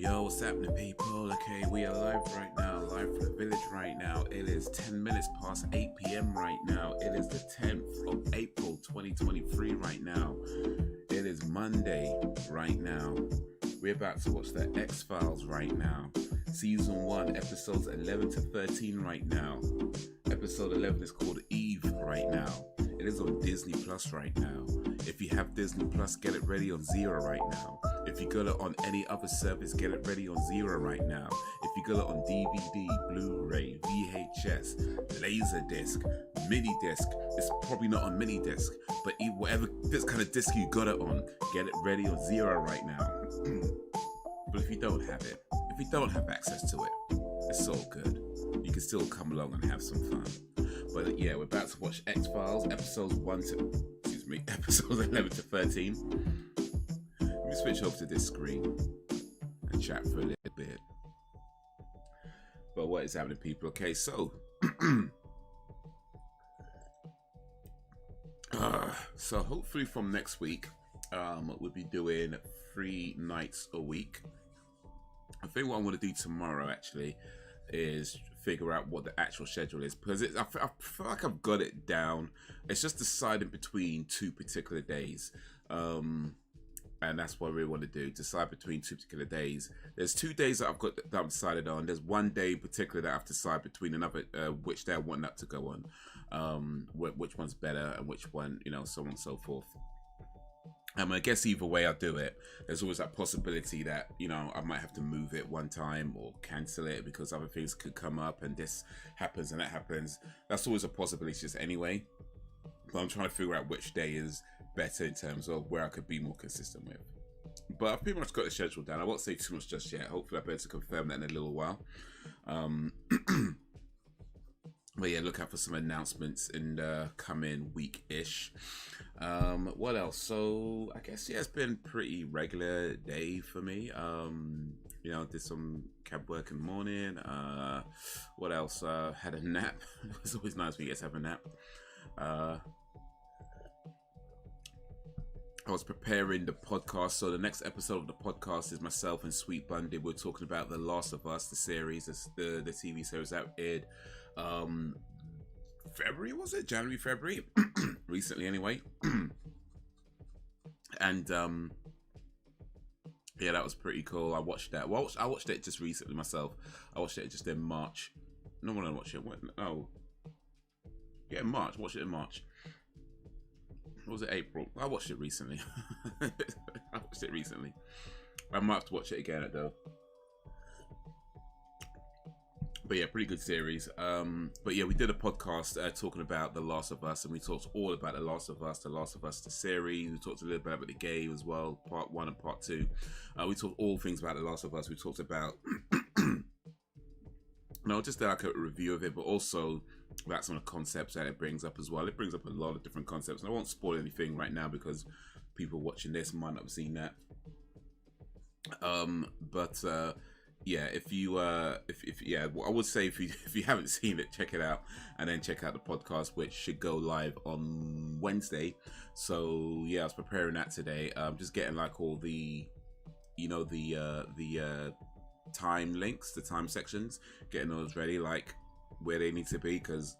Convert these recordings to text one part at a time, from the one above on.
Yo, what's happening, people? Okay, we are live right now, live from the village right now. It is 10 minutes past 8 p.m. right now. It is the 10th of April, 2023 right now. It is Monday right now. We're about to watch the X-Files right now. Season 1, episodes 11 to 13 right now. Episode 11 is called Eve right now. It is on Disney Plus right now. If you have Disney Plus, get it ready on Zero right now. If you got it on any other service, get it ready on Zero right now. If you got it on DVD, Blu-ray, VHS, Laserdisc, mini disc, it's probably not on mini disc, but whatever this kind of disc you got it on, get it ready on Zero right now. But if you don't have it, if you don't have access to it, it's all good. You can still come along and have some fun. But yeah, we're about to watch X-Files, episodes 11 to 13. Let me switch over to this screen and chat for a little bit. But what is happening, people? Okay, so so hopefully from next week, we'll be doing 3 nights a week. I think what I'm going to do tomorrow actually is figure out what the actual schedule is, because I feel like I've got it down. It's just deciding between 2 particular days, and that's what I really want to do, decide between 2 particular days. There's 2 days that I'm decided on. There's 1 day in particular that I have to decide between another, which day I want that to go on, which one's better and which one, you know, so on and so forth. I guess either way I do it, there's always that possibility that, you know, I might have to move it one time or cancel it because other things could come up and this happens and that happens. That's always a possibility just anyway. But I'm trying to figure out which day is better in terms of where I could be more consistent with. But I've pretty much got the schedule down. I won't say too much just yet. Hopefully I'll be able to confirm that in a little while. But yeah, look out for some announcements in the coming week-ish. What else? So I guess, yeah, it's been a pretty regular day for me. You know, did some cab work in the morning. What else? Had a nap. It's always nice when you get to have a nap. I was preparing the podcast, so the next episode of the podcast is myself and Sweet Bundy. We're talking about The Last of Us, the series, the TV series that aired February, was it? January, February? Recently anyway. And yeah, that was pretty cool. I watched that. Well, I watched it just recently myself. I watched it just in March. No one watched it. What? Oh, yeah, March. I watched it in March. Or was it April? I watched it recently. I watched it recently. I might have to watch it again though. But yeah, pretty good series. But yeah, we did a podcast talking about The Last of Us, and we talked all about The Last of Us, the series. We talked a little bit about the game as well, part 1 and part 2. We talked all things about The Last of Us. We talked about no, just like a review of it, but also about some of the concepts that it brings up as well. It brings up a lot of different concepts, and I won't spoil anything right now because people watching this might not have seen that. Yeah, if you yeah, I would say if you haven't seen it, check it out, and then check out the podcast, which should go live on Wednesday. So yeah, I was preparing that today. Just getting like all the, you know, the time links, the time sections, getting those ready, like where they need to be, because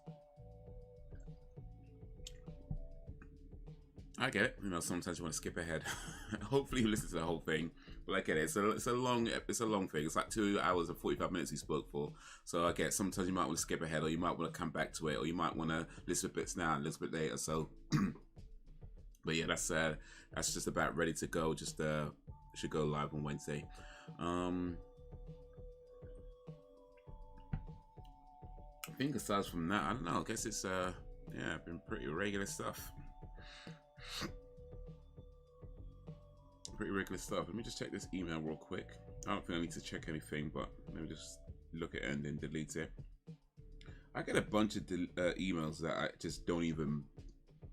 I get it. You know, sometimes you want to skip ahead. Hopefully you listen to the whole thing. But I get it. It's a long thing. It's like 2 hours and 45 minutes he spoke for. So I get it. Sometimes you might want to skip ahead, or you might want to come back to it, or you might want to listen to bits now and listen a bit later. So, but yeah, that's just about ready to go. Just should go live on Wednesday. I think aside from that, I don't know. I guess it's yeah, been pretty regular stuff. Pretty regular stuff. Let me just check this email real quick. I don't think I need to check anything, but let me just look at it and then delete it. I get a bunch of emails that I just don't even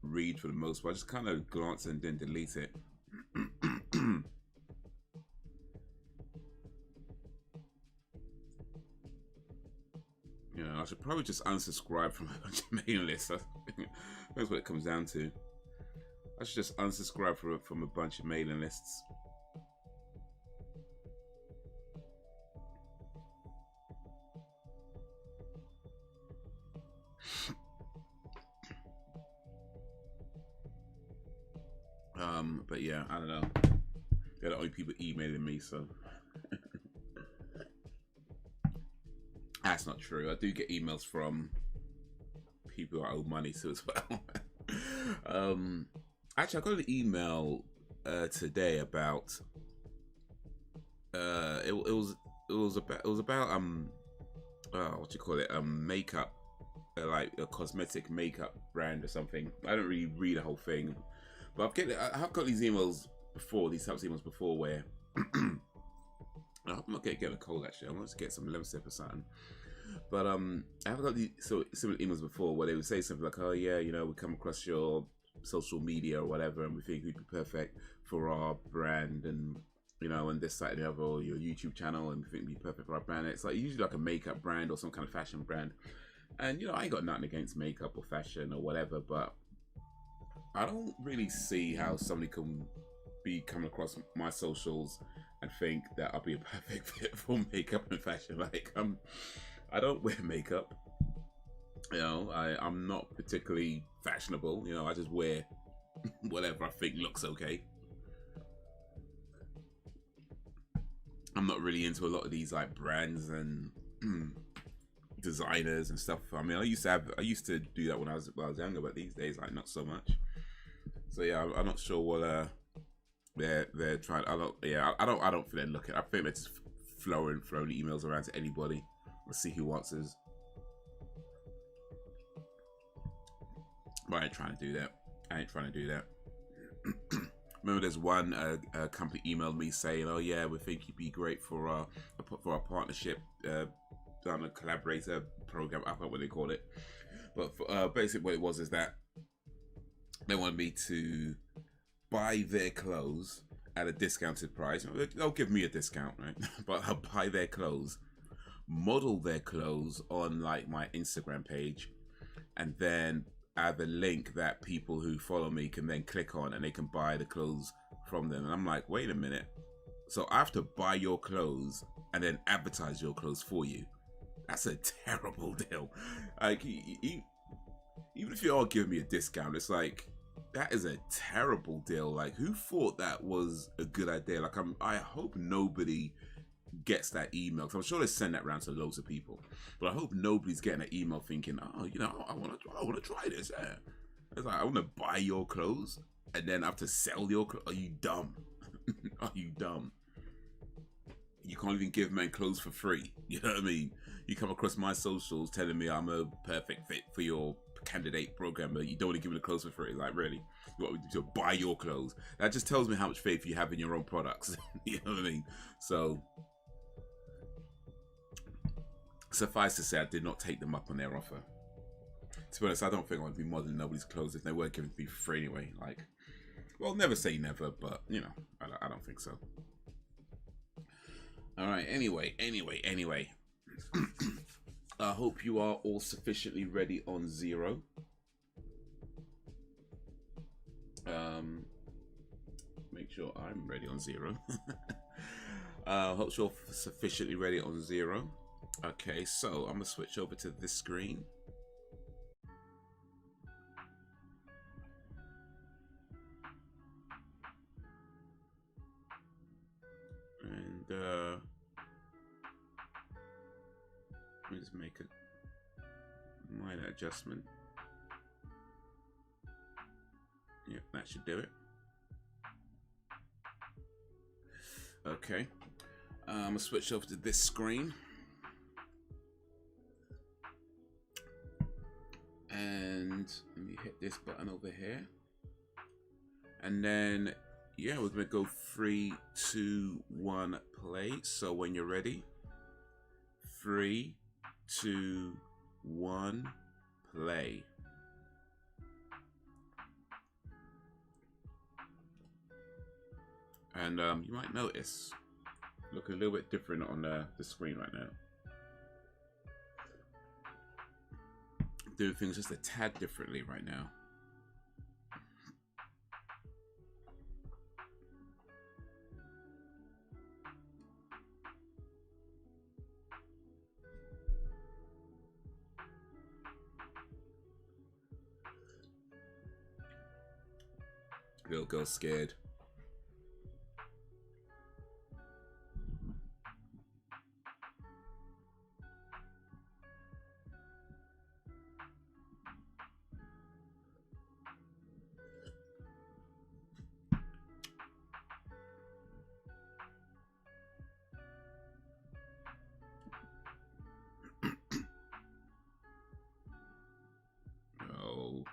read for the most part. I just kind of glance and then delete it. You know, I should probably just unsubscribe from a bunch of mailing lists. That's what it comes down to. I should just unsubscribe from a bunch of mailing lists. But yeah, I don't know. They're the only people emailing me, so that's not true. I do get emails from people I owe money to as well. Actually, I got an email today about it was about what you call it, makeup, like a cosmetic makeup brand or something. I don't really read the whole thing, but I've got these emails before, these types of emails before, where I'm not getting a cold actually. I want to get some lemon sip or something. But I've got these similar emails before where they would say something like, "Oh yeah, you know, we come across your social media or whatever, and we think you'd be perfect for our brand, and you know, and this, that, and the other, or your YouTube channel, and we think you'd be perfect for our brand." It's like usually like a makeup brand or some kind of fashion brand. And you know, I ain't got nothing against makeup or fashion or whatever, but I don't really see how somebody can be coming across my socials and think that I'll be a perfect fit for makeup and fashion. Like, I don't wear makeup. You know, I'm not particularly fashionable. You know, I just wear whatever I think looks okay. I'm not really into a lot of these like brands and designers and stuff. I mean, I used to do that when I was younger, but these days, like, not so much. So yeah, I'm not sure what they're trying. I don't think they're looking. I think they're just throwing emails around to anybody. Let's see who answers. But I ain't trying to do that. Remember, there's one company emailed me saying, "Oh yeah, we think you'd be great for our partnership, on a collaborator program." I forgot what they called it, but basically what it was is that they wanted me to buy their clothes at a discounted price. They'll give me a discount, right? But I'll buy their clothes, model their clothes on like my Instagram page, and then I have a link that people who follow me can then click on, and they can buy the clothes from them. And I'm like, wait a minute. So I have to buy your clothes and then advertise your clothes for you? That's a terrible deal. Like, even if you are giving me a discount, it's like, that is a terrible deal. Like, who thought that was a good idea? Like, I hope nobody gets that email, because I'm sure they send that around to loads of people, but I hope nobody's getting an email thinking, "Oh, you know, I want to try this." Yeah. It's like, I want to buy your clothes and then I have to sell your clothes. Are you dumb? Are you dumb? You can't even give men clothes for free. You know what I mean? You come across my socials telling me I'm a perfect fit for your candidate program, but you don't want to give me the clothes for free. Like, really? You want me to buy your clothes? That just tells me how much faith you have in your own products. You know what I mean? So, suffice to say, I did not take them up on their offer. To be honest, I don't think I would be modeling nobody's clothes if they were given to me for free anyway. Like, well, never say never, but, you know, I don't think so. All right, anyway. I hope you are all sufficiently ready on zero. Make sure I'm ready on zero. Hope you're sufficiently ready on zero. Okay, so I'm gonna switch over to this screen. And let me just make a minor adjustment. Yep, that should do it. Okay, I'm gonna switch over to this screen. And let me hit this button over here. And then, yeah, we're gonna go 3, 2, 1, play. So when you're ready, 3, 2, 1, play. And you might notice, look a little bit different on the screen right now. Doing things just a tad differently right now. Little girl scared. Oh.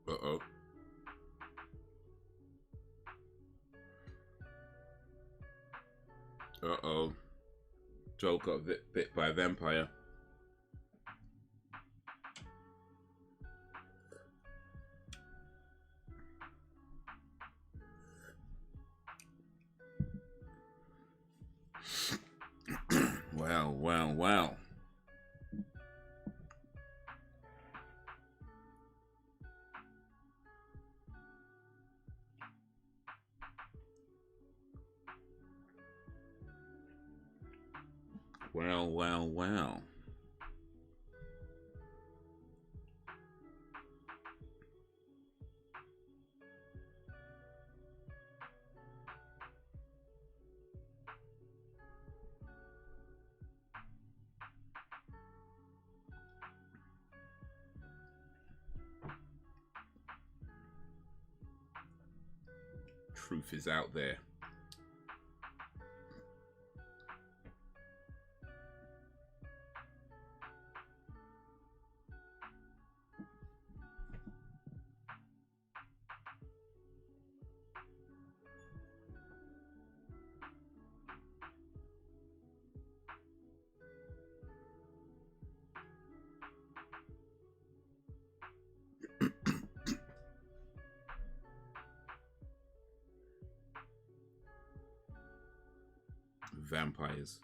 Uh-oh. Uh-oh. Joel got bit by a vampire. Well, well, well. Well, well, well. Truth is out there. Vampires.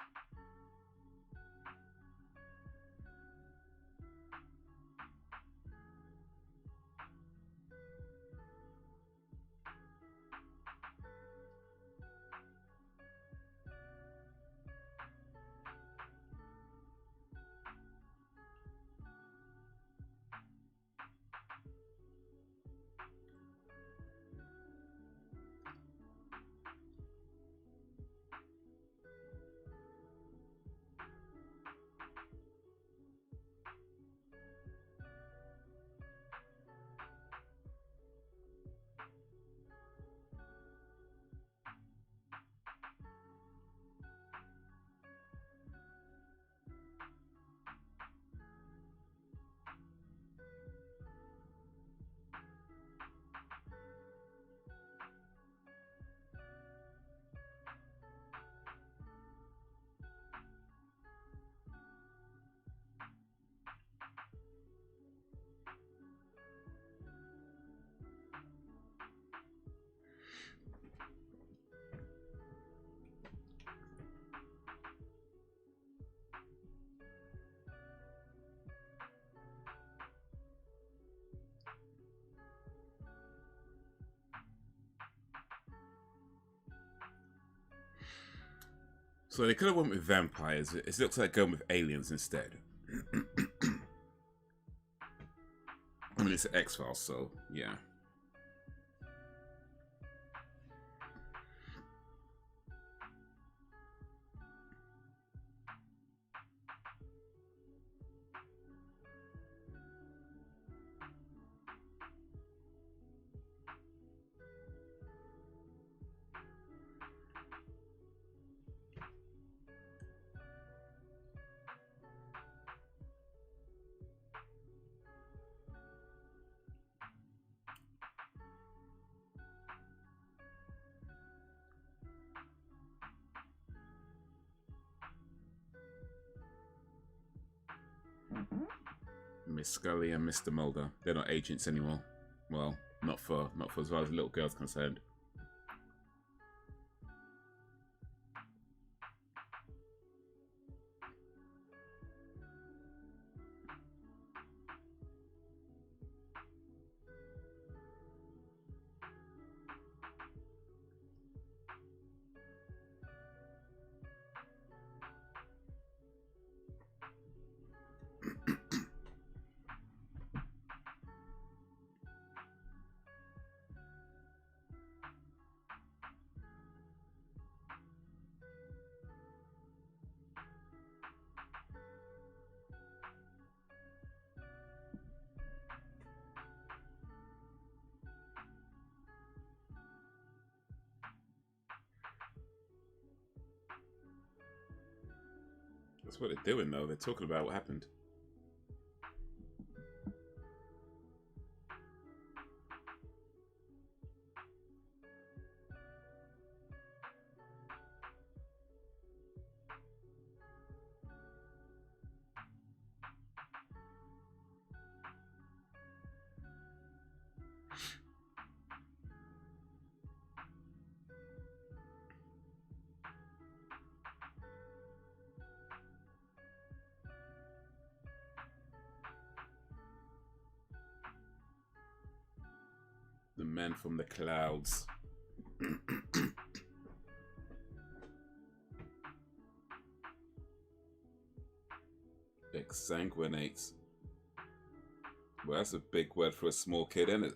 So they could have went with vampires. It looks like going with aliens instead. I mean, it's an X-Files, so yeah. Miss Scully and Mr. Mulder. They're not agents anymore. Well, not for as far as the little girl's concerned. That's what they're doing, though. They're talking about what happened. The men from the clouds. Exsanguinates. Well, that's a big word for a small kid, isn't it?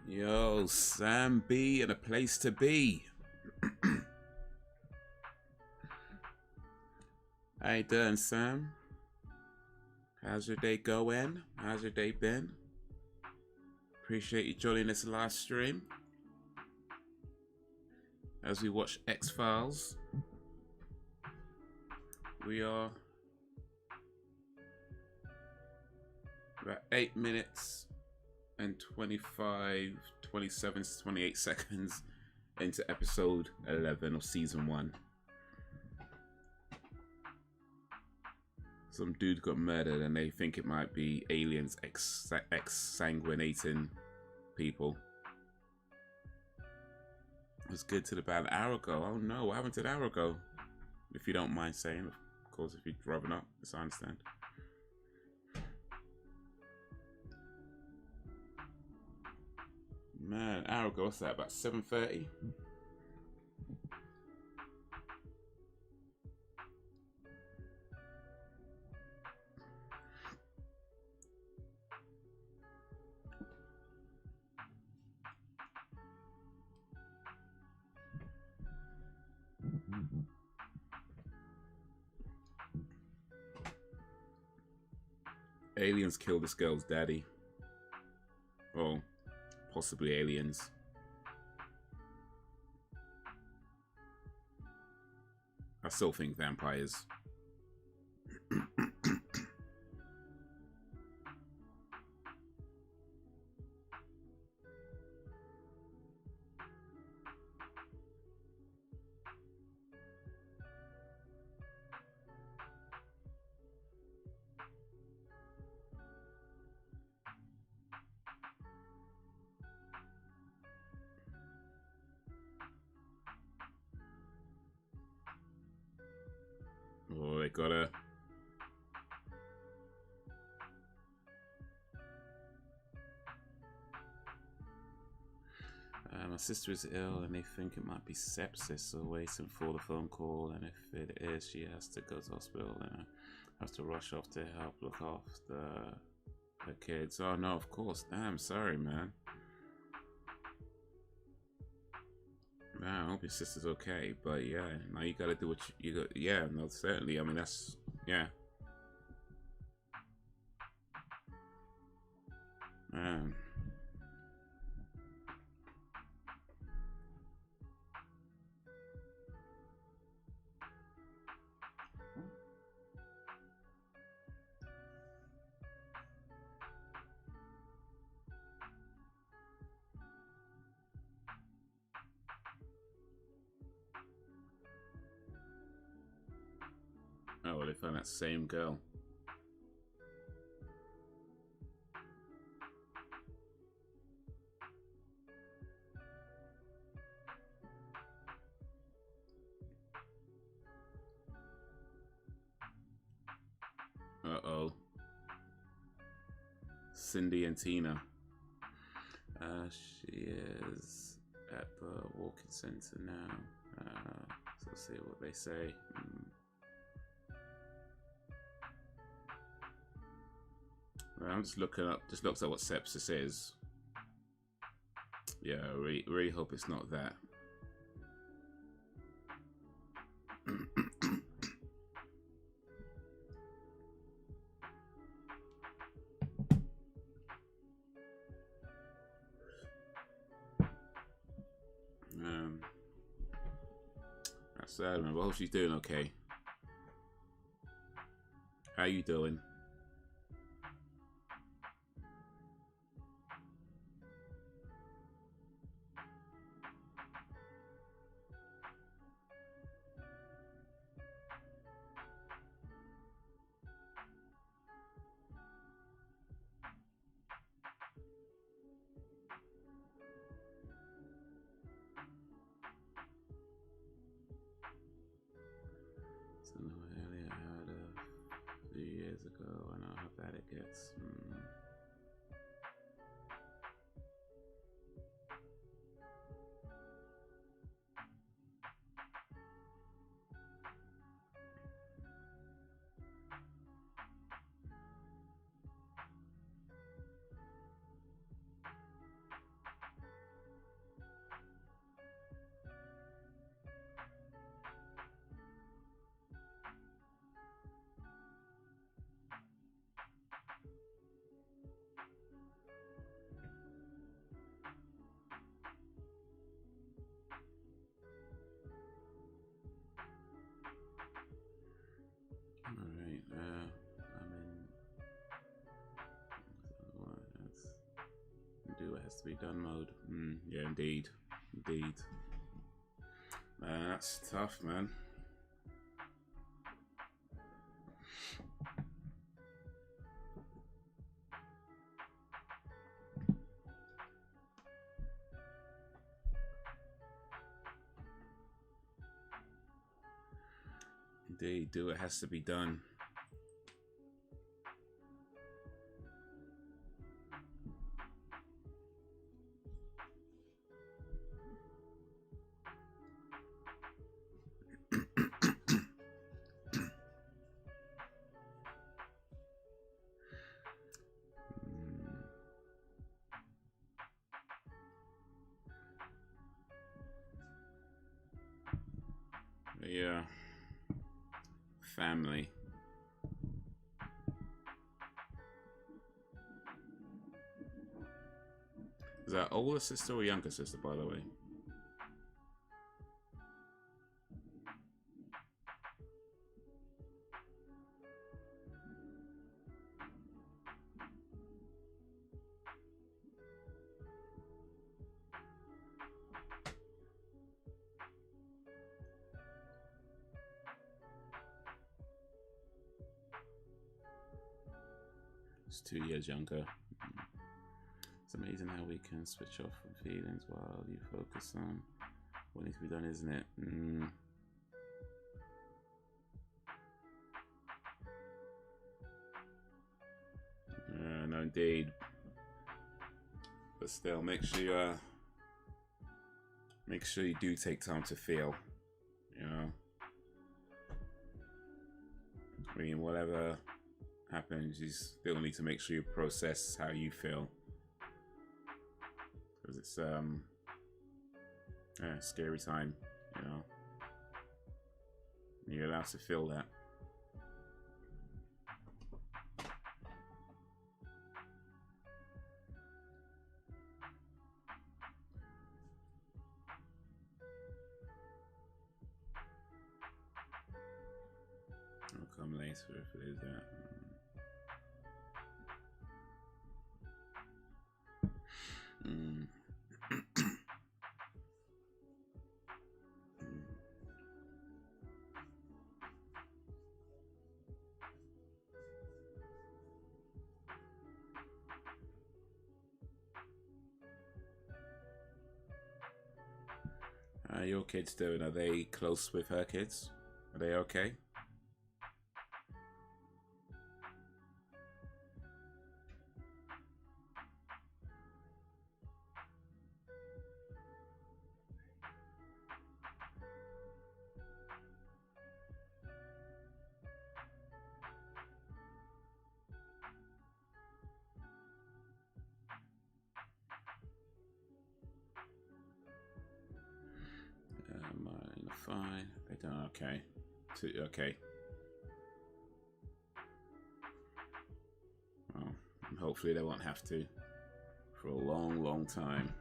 Yo, Sam B and a place to be. How you doing, Sam? How's your day going? How's your day been? Appreciate you joining this live stream as we watch X-Files. We are about 8 minutes and 27 to 28 seconds into episode 11 of season 1. Some dude got murdered and they think it might be aliens exsanguinating people. It was good till about an hour ago. Oh no, what happened to an hour ago? If you don't mind saying, of course, if you'd rather not, yes, I understand. Man, an hour ago, what's that, about 7:30? Aliens killed this girl's daddy. Well, possibly aliens. I still think vampires. Oh, they got her. My sister is ill and they think it might be sepsis, so waiting for the phone call, and if it is, she has to go to hospital and has to rush off to help look after her kids. Oh no, of course. Damn, sorry, man. Man, I hope your sister's okay, but yeah, now you gotta do what you got. Yeah, no, certainly. I mean, that's, yeah. Man. Oh, well, they found that same girl. Uh-oh. Cindy and Tina. She is at the walking center now. So let's see what they say. I'm just looking up, just looks at what sepsis is. Yeah, I really hope it's not that. That's sad, man. But I hope she's doing okay. How you doing? Earlier, I had a few years ago. I know how bad it gets. Alright, I'm in do what has to be done mode. Yeah, indeed. Indeed. Man, that's tough, man. Indeed, do what has to be done. Yeah. Family. Is that older sister or younger sister, by the way? It's 2 years younger. It's amazing how we can switch off from feelings while you focus on what needs to be done, isn't it? No, indeed. But still, make sure you make sure you do take time to feel, you know. I mean, whatever happens, you still need to make sure you process how you feel, because it's yeah, scary time, you know. You're allowed to feel that. I'll come later if it is that. How are your kids doing? Are they close with her kids? Are they okay? Mine are fine. They don't. Okay. Okay. Well, hopefully they won't have to for a long, long time.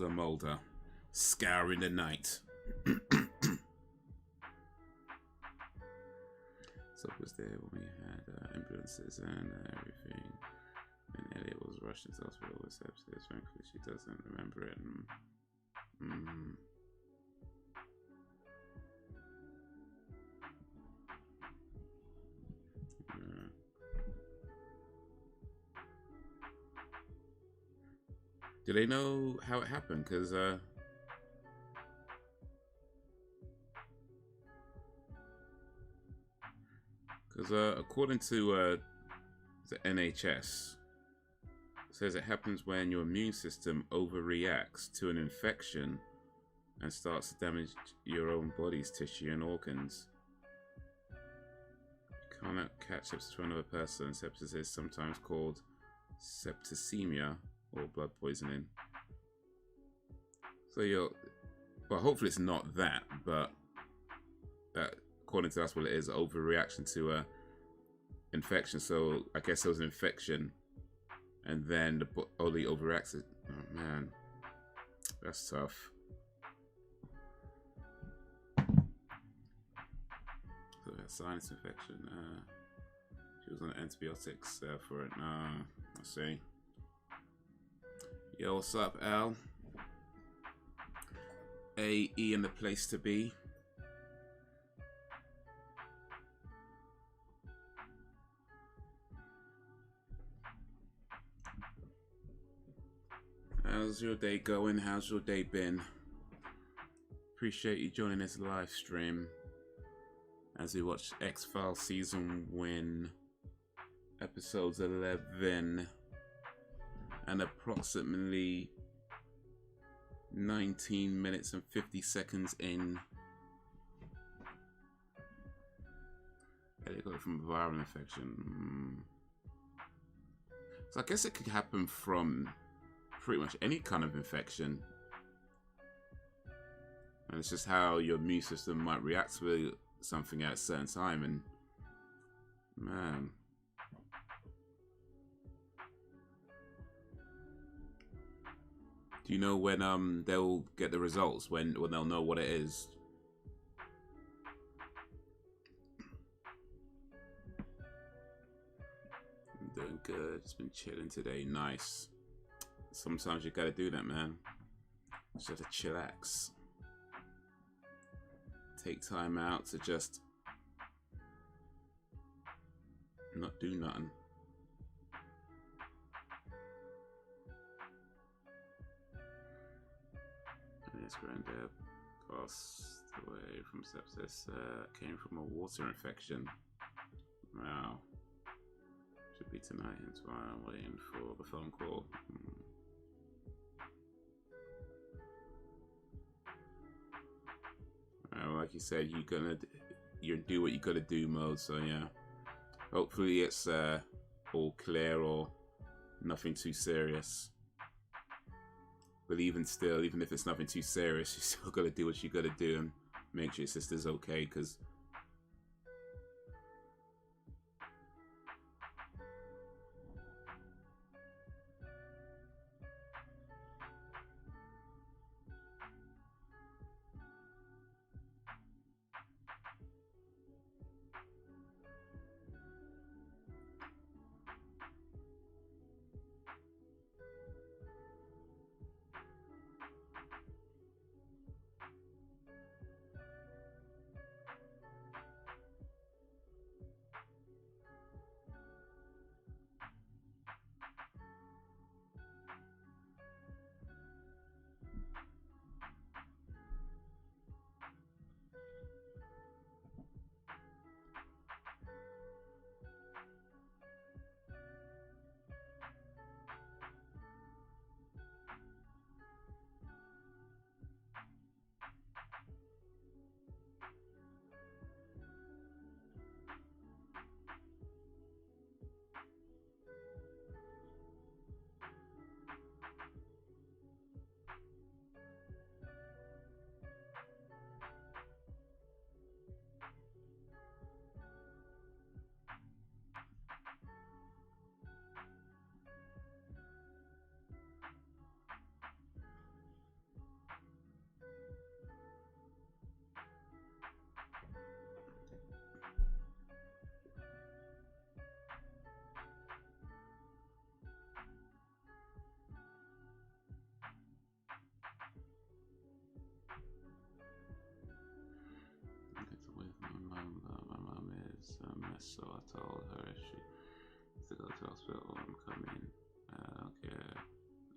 Mulder. Scouring the night. So was there when we had ambulances and everything. And Elliot was rushed into hospital with sepsis. Frankly, she doesn't remember it. Do they know how it happened? Because according to the NHS, it says it happens when your immune system overreacts to an infection and starts to damage your own body's tissue and organs. You cannot catch sepsis from another person. Sepsis is sometimes called septicemia, or blood poisoning. So well, hopefully it's not that, but that, according to that's what it is, overreaction to infection. So I guess there was an infection, and then the body overreacted. Oh man, that's tough. So that sinus infection. She was on antibiotics for it. I see. Yo, what's up, Al? AE in the place to be. How's your day going? How's your day been? Appreciate you joining this live stream as we watch X-Files Season 1, Episodes 11. And approximately 19 minutes and 50 seconds in. Yeah, they got it from a viral infection. So I guess it could happen from pretty much any kind of infection. And it's just how your immune system might react to something at a certain time. And man, Do you know when they'll get the results? When they'll know what it is? I'm doing good. Just been chilling today. Nice. Sometimes you gotta do that, man. Just have to chillax. Take time out to just not do nothing. And his granddad passed away from sepsis. Came from a water infection. Wow. Should be tonight, hence why I'm waiting for the phone call. Like you said, you do what you gotta do mode, so yeah. Hopefully it's all clear or nothing too serious. But even still, even if it's nothing too serious, you still gotta do what you gotta do and make sure your sister's okay, because my mom is a mess, so I told her if she needs to go to the hospital, I'm coming. I don't care.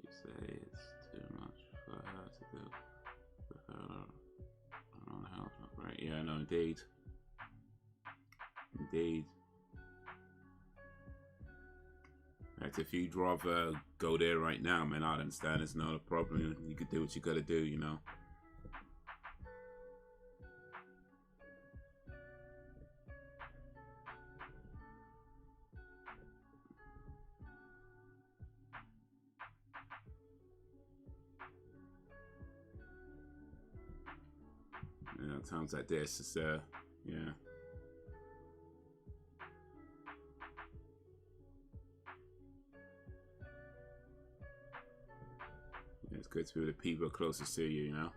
You say it's too much for her to do with her own health, right? Yeah, no, indeed. Indeed. Right, if you'd rather go there right now, man, I understand. It's not a problem. You could do what you gotta do, you know. You know, times like this, it's yeah. Yeah, it's good to be with the people closest to you, you know.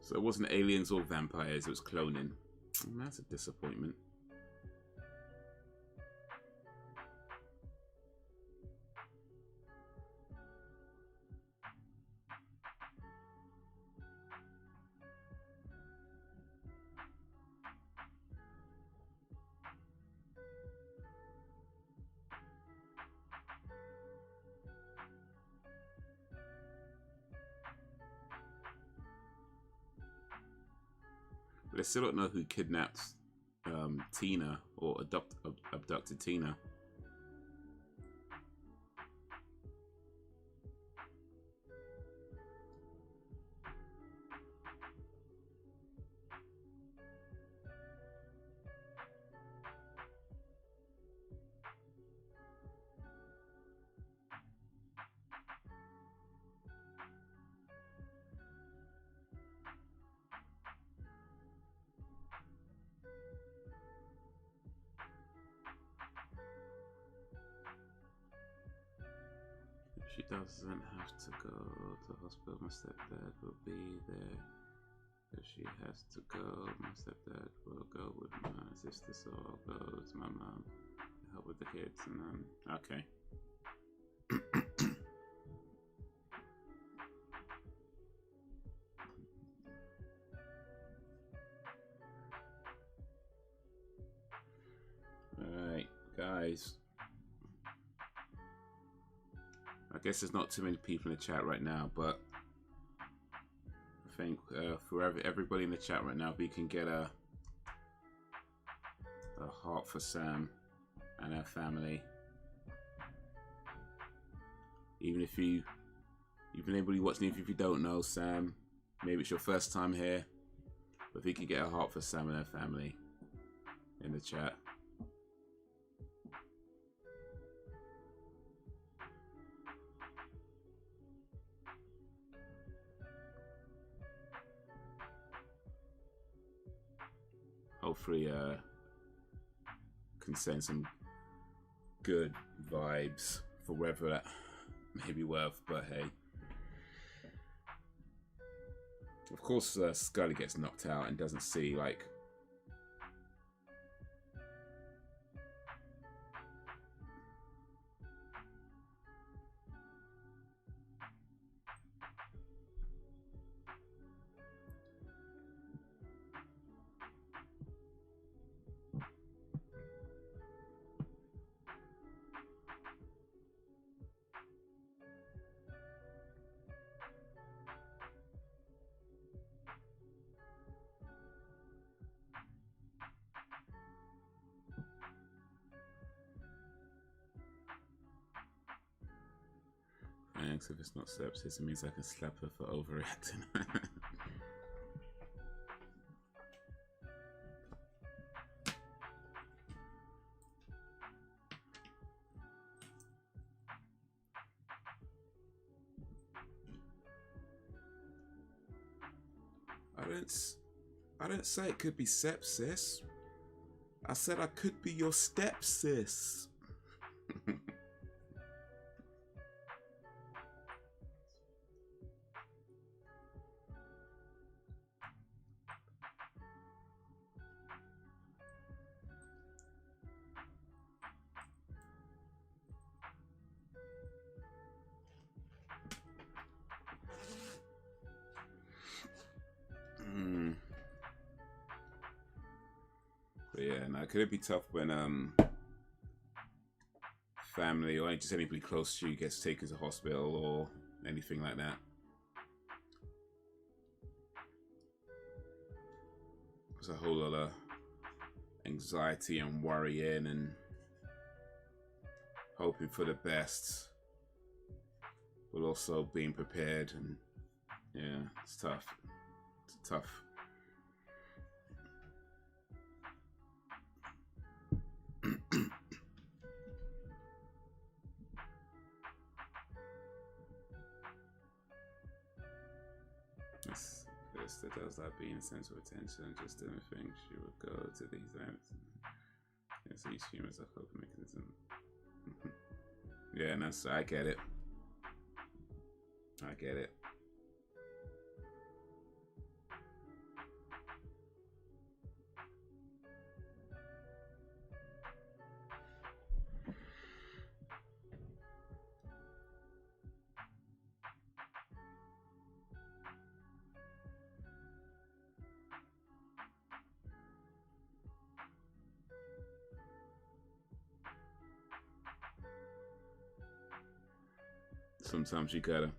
So it wasn't aliens or vampires, it was cloning. That's a disappointment. But I still don't know who kidnapped Tina or abducted Tina. She doesn't have to go to hospital. My stepdad will be there. If she has to go, my stepdad will go with my sister, so I'll go to my mom to help with the kids. And okay. Alright, guys. I guess there's not too many people in the chat right now, but I think for everybody in the chat right now, if we can get a heart for Sam and her family. Even if you've been able to watch, even if you don't know Sam, maybe it's your first time here, but if you could get a heart for Sam and her family in the chat. Hopefully can send some good vibes for whether that may be worth, but hey. Of course Scully gets knocked out and doesn't see like thanks. If it's not sepsis, it means I can slap her for overreacting. I didn't say it could be sepsis. I said I could be your stepsis. But yeah, no, could it be tough when family or just anybody close to you gets taken to hospital or anything like that? There's a whole lot of anxiety and worrying and hoping for the best, but also being prepared. And yeah, it's tough. It's tough. That does that being a central attention and just doing things, she would go to these events. Yes, each humor's a coping mechanism. Yeah, and that's, I get it. I get it. Sometimes you gotta.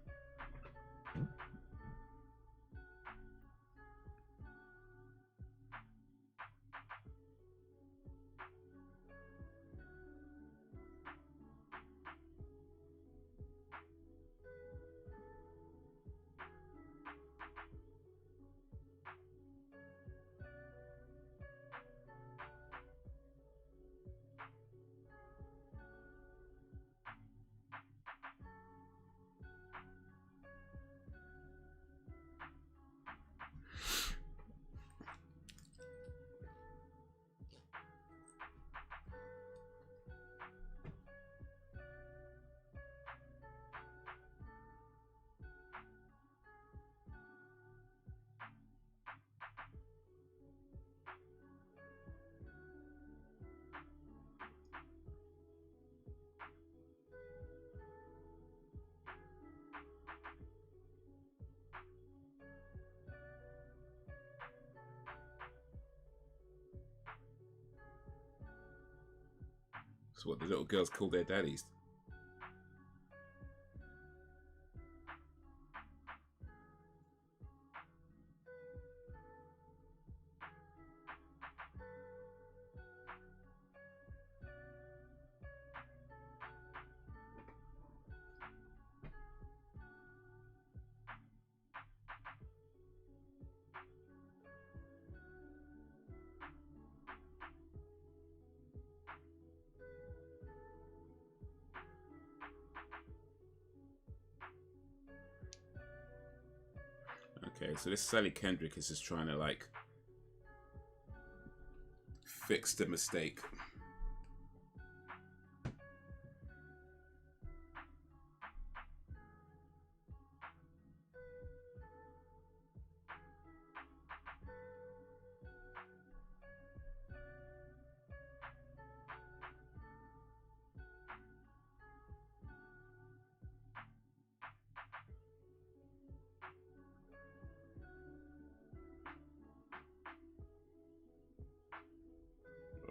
So what, the little girls call their daddies? Okay, so this Sally Kendrick is just trying to like fix the mistake.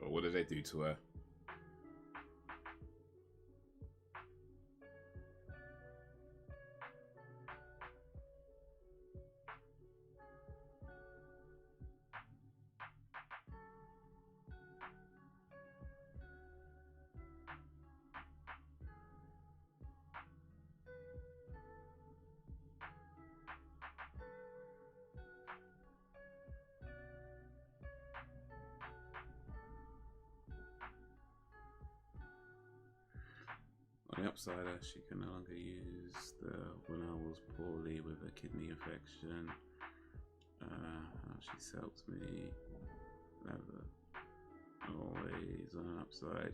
What did they do to her? On the upside, she can no longer use the when I was poorly with a kidney infection. She's helped me. Never. Always on an upside.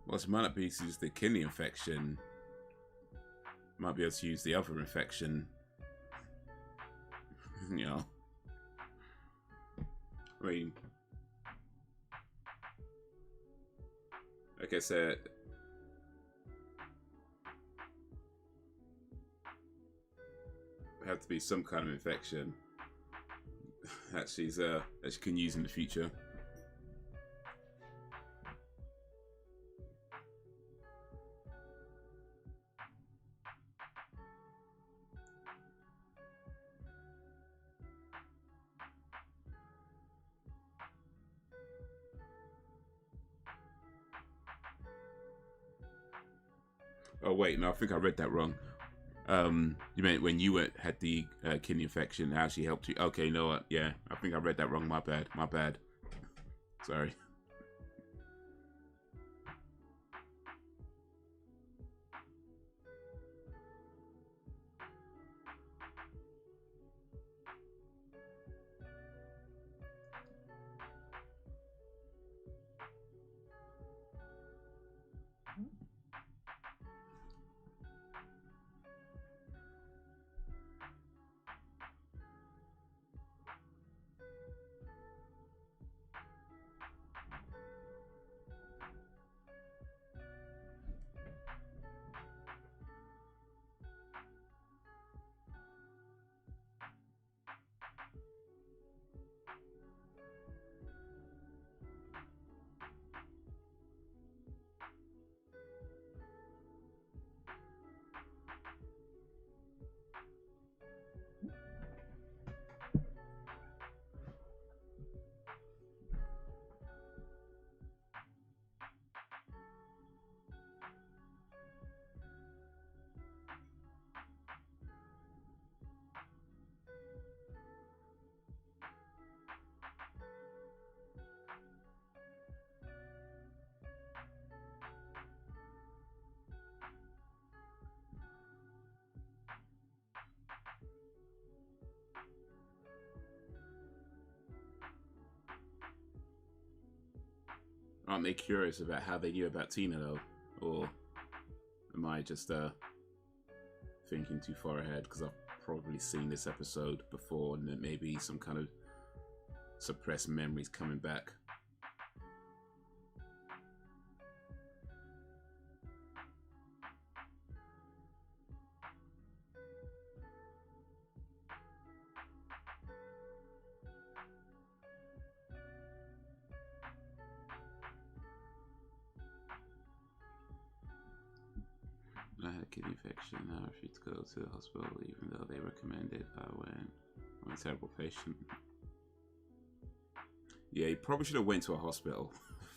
Well, she might not be able to use the kidney infection. Might be able to use the other infection. You know. I mean, like I said, it have to be some kind of infection that she can use in the future. Oh wait, no, I think I read that wrong. You meant when you had the kidney infection, how she helped you? Okay, you know what? Yeah, I think I read that wrong. My bad. My bad. Sorry. Aren't they curious about how they knew about Tina though? Or am I just thinking too far ahead? Because I've probably seen this episode before and then maybe some kind of suppressed memories coming back. kidney infection. I refused to go to the hospital even though they recommended I went. I'm a terrible patient. Yeah, you probably should have went to a hospital.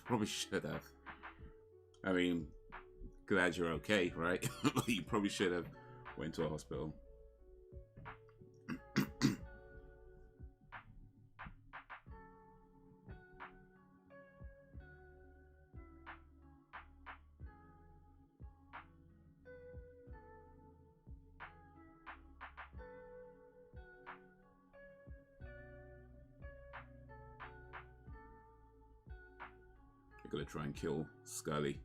Probably should have. I mean, glad you're okay, right? You probably should have went to a hospital. I'm gonna try and kill Scully.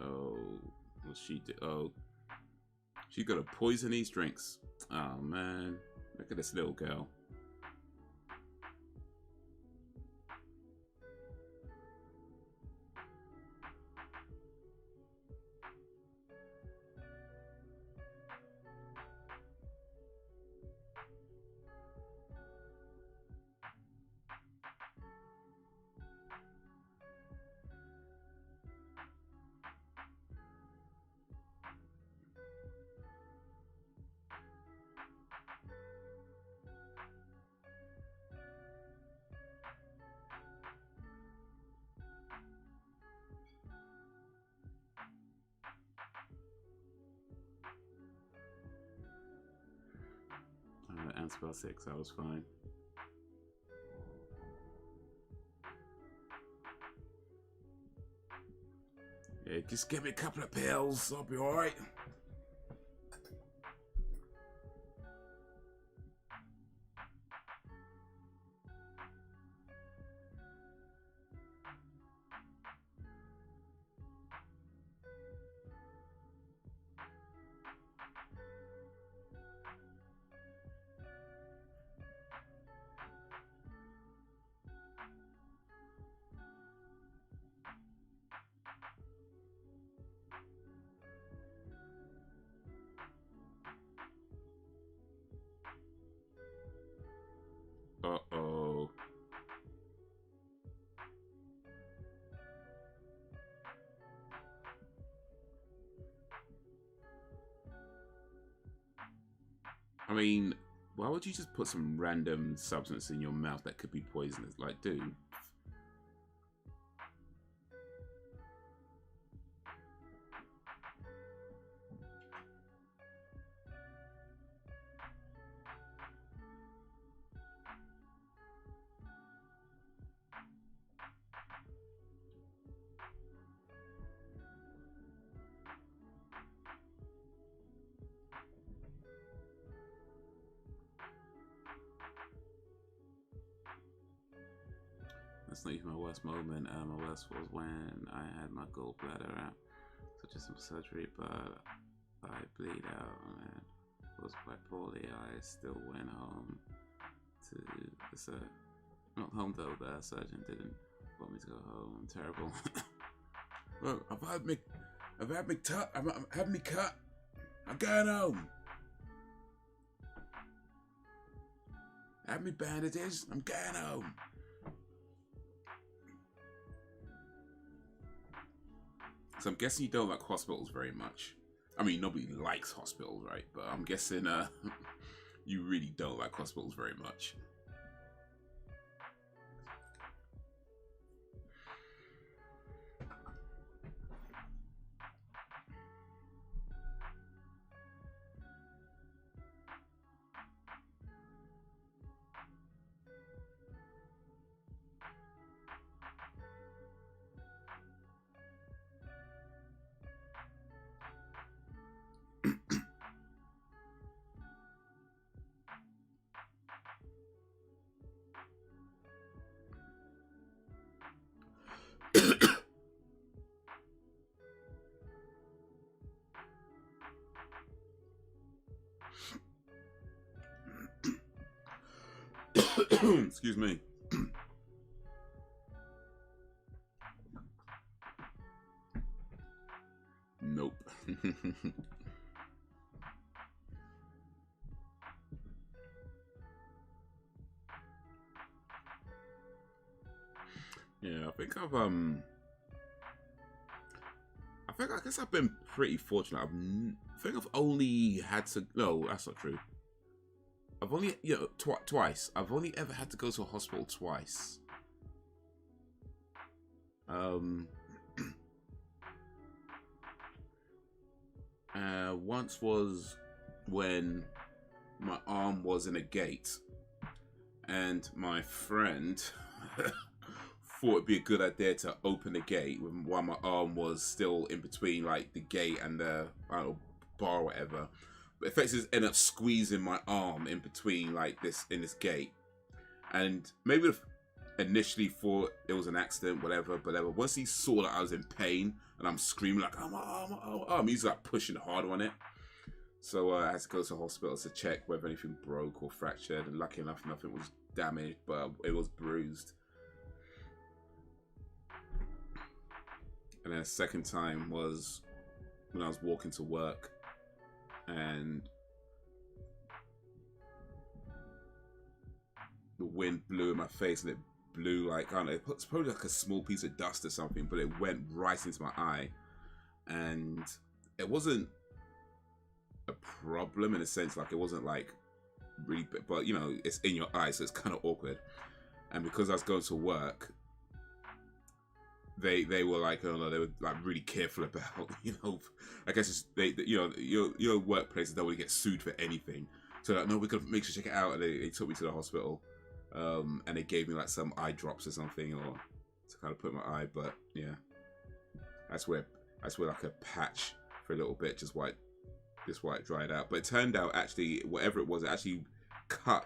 Oh, what she did? Oh, she got to poison these drinks. Oh man, look at this little girl. Antibiotics, I was fine. Yeah, just give me a couple of pills, I'll be alright. Uh-oh. I mean, why would you just put some random substance in your mouth that could be poisonous? Like, dude. That's not even my worst moment. My worst was when I had my gallbladder out. Such a simple surgery, but I bleed out and it was quite poorly. I still went home to the not home though. The surgeon didn't want me to go home. I'm terrible. Well, I've had me cut. I'm going home. I had me bandages. I'm going home. So I'm guessing you don't like hospitals very much. I mean, nobody likes hospitals, right? But I'm guessing you really don't like hospitals very much. Excuse me. Nope. Yeah, I guess I've been pretty fortunate. I think I've only had to. No, that's not true. I've only, twice. I've only ever had to go to a hospital twice. Once was when my arm was in a gate, and my friend thought it'd be a good idea to open the gate while my arm was still in between, like, the gate and the, I don't know, bar or whatever. But effectively ended up squeezing my arm in between, like, in this gate. And maybe initially thought it was an accident, whatever. Once he saw that I was in pain and I'm screaming like, oh my arm, he's like pushing hard on it. So I had to go to the hospital to check whether anything broke or fractured. And lucky enough, nothing was damaged, but it was bruised. And then the second time was when I was walking to work, and the wind blew in my face, and it blew, like, I don't know, it's probably like a small piece of dust or something, but it went right into my eye. And it wasn't a problem in a sense, like, it wasn't like really big, but you know, it's in your eye, so it's kind of awkward. And because I was going to work, they were like, oh no, they were like really careful about, you know, I guess it's, you know, your workplaces don't really get sued for anything. So like, no, we're gonna make sure to check it out. And they took me to the hospital, and they gave me like some eye drops or something, or to kind of put in my eye. But yeah, that's where like a patch for a little bit, just while it dried out. But it turned out actually, whatever it was, it actually cut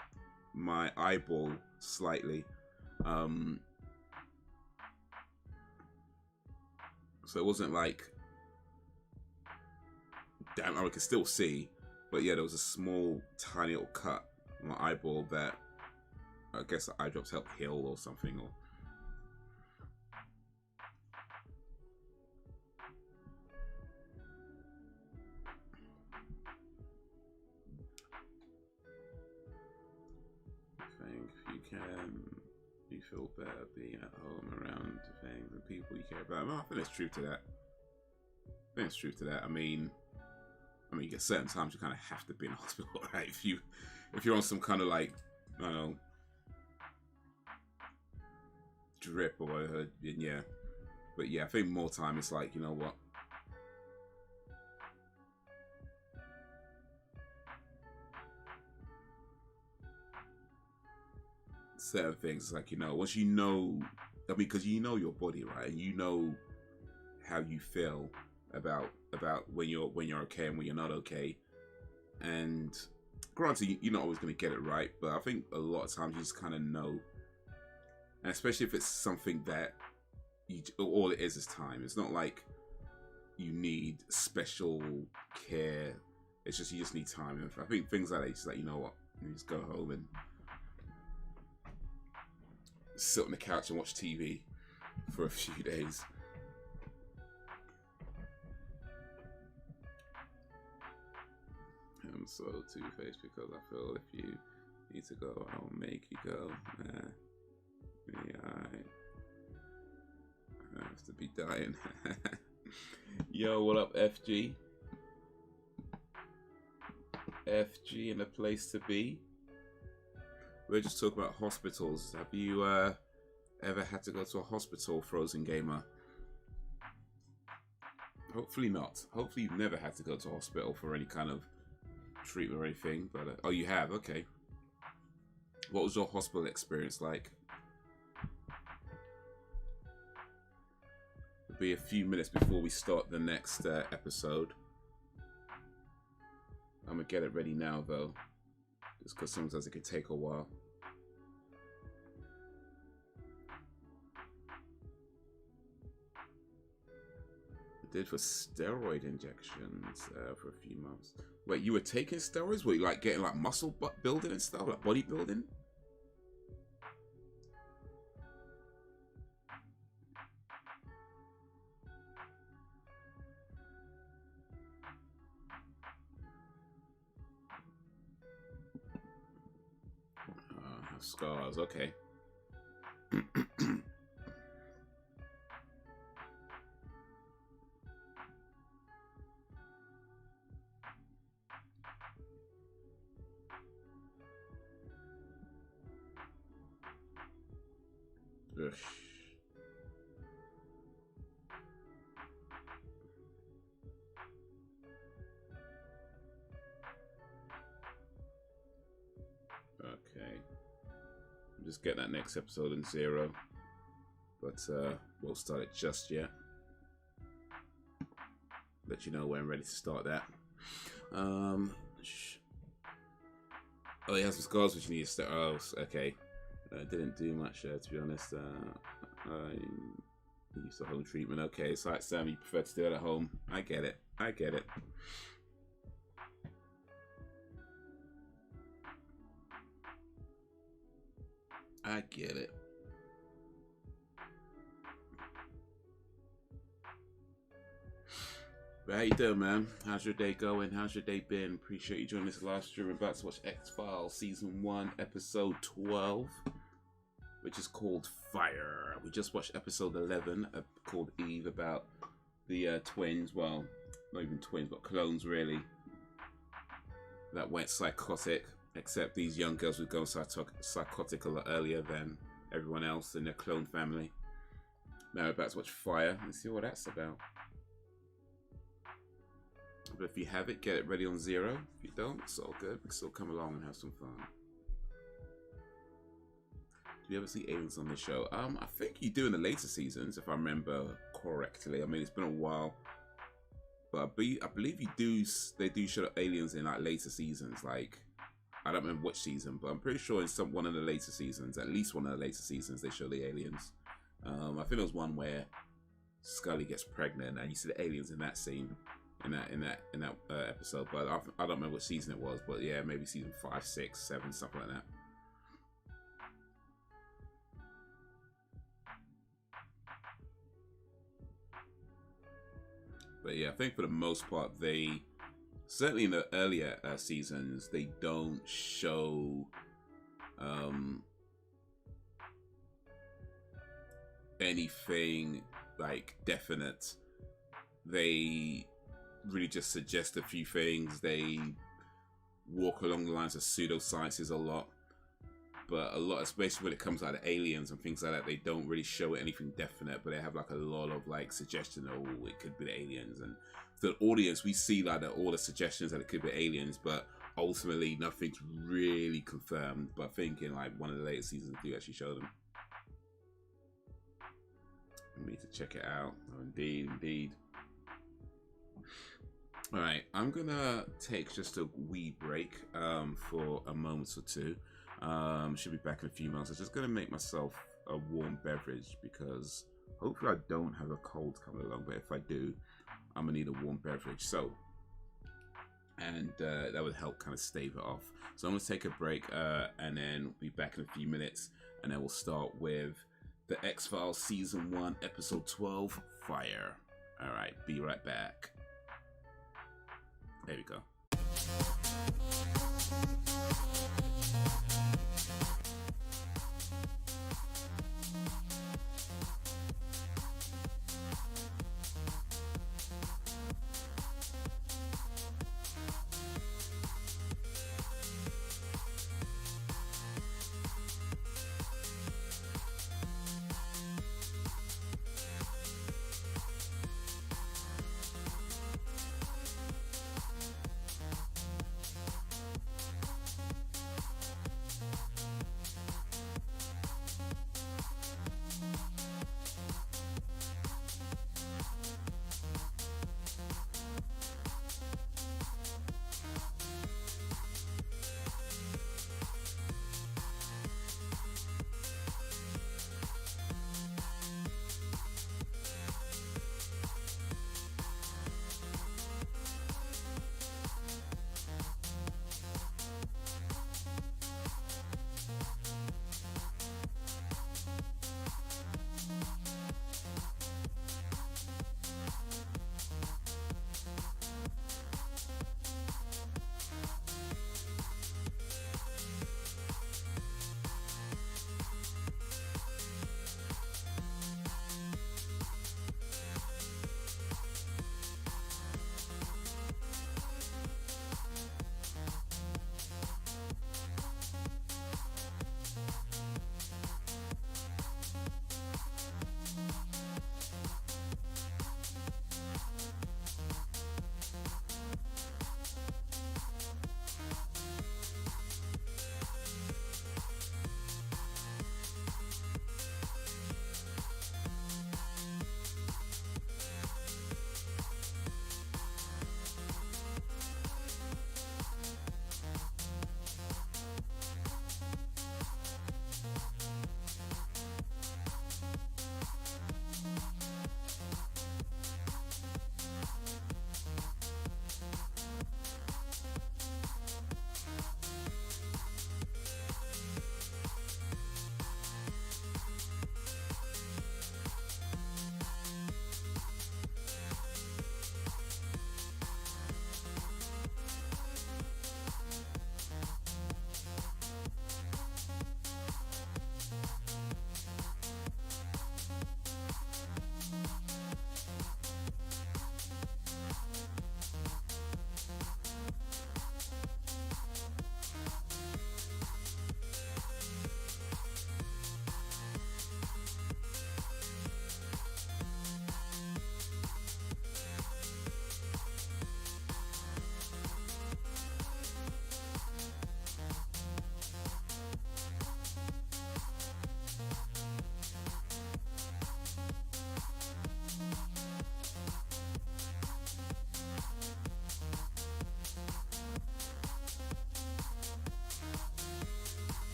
my eyeball slightly. So it wasn't like, damn, I could still see, but yeah, there was a small, tiny little cut on my eyeball that I guess the eye drops help heal or something. Or I think if you can, you feel better being at home around things and people you care about. Well, I think there's truth to that. I mean, you get certain times you kind of have to be in a hospital, right? If you're on some kind of, like, I don't know, drip or whatever, yeah. But yeah, I think more time it's like, you know what? Certain things, like, you know, once you know, I mean, because you know your body, right? And you know how you feel about when you're okay and when you're not okay. And granted, you're not always going to get it right, but I think a lot of times you just kind of know. And especially if it's something that all it is time. It's not like you need special care. It's just, you just need time. And I think things like that, just like, you know what, you just go home and sit on the couch and watch TV for a few days. I'm so two-faced because I feel if you need to go, I'll make you go. Yeah, I have to be dying. Yo, what up, FG? FG in a place to be. We're just talking about hospitals. Have you ever had to go to a hospital, Frozen Gamer? Hopefully not. Hopefully you've never had to go to a hospital for any kind of treatment or anything. But oh, you have? Okay. What was your hospital experience like? It'll be a few minutes before we start the next episode. I'm gonna get it ready now, though. Just because sometimes it can take a while. I did for steroid injections for a few months. Wait, you were taking steroids? Were you like getting like muscle building and stuff, like bodybuilding? scars. Okay. Ugh. Okay. Just get that next episode in 0. But won't start it just yet. Let you know when I'm ready to start that. Oh, he has some scars which you need to start. Oh, okay. Didn't do much to be honest. I used the home treatment. Okay, it's like Sam, you prefer to do it at home. I get it. I get it. I get it. But how you doing, man? How's your day going? How's your day been? Appreciate you joining this live stream. We're about to watch X-Files Season 1, Episode 12, which is called Fire. We just watched Episode 11, called Eve, about the twins. Well, not even twins, but clones, really. That went psychotic, except these young girls would go psychotic a lot earlier than everyone else in their clone family. Now we're about to watch Fire. Let's see what that's about. But if you have it, get it ready on 0. If you don't, it's all good. We can still come along and have some fun. Do you ever see aliens on this show? I think you do in the later seasons, if I remember correctly. I mean, it's been a while, but I believe you do. They do show aliens in like later seasons. Like, I don't remember which season, but I'm pretty sure in one of the later seasons, at least one of the later seasons, they show the aliens. I think there was one where Scully gets pregnant, and you see the aliens in that scene. In that episode, but I don't remember what season it was, but yeah, maybe season 5, 6, 7, something like that. But yeah, I think for the most part, they certainly in the earlier seasons, they don't show anything like definite. They really just suggest a few things. They walk along the lines of pseudosciences a lot, but a lot, especially when it comes out of aliens and things like that, they don't really show anything definite, but they have like a lot of like suggestion. Oh, it could be the aliens, and the audience, we see like all the suggestions that it could be aliens, but ultimately nothing's really confirmed. But I think in like one of the later seasons do actually show them. I need to check it out. Oh, indeed. Alright, I'm gonna take just a wee break for a moment or two. Should be back in a few months. I'm just gonna make myself a warm beverage because hopefully I don't have a cold coming along, but if I do, I'm gonna need a warm beverage. So, and that would help kind of stave it off. So I'm gonna take a break and then be back in a few minutes, and then we'll start with the X-Files Season 1, Episode 12, Fire. Alright, be right back. There we go.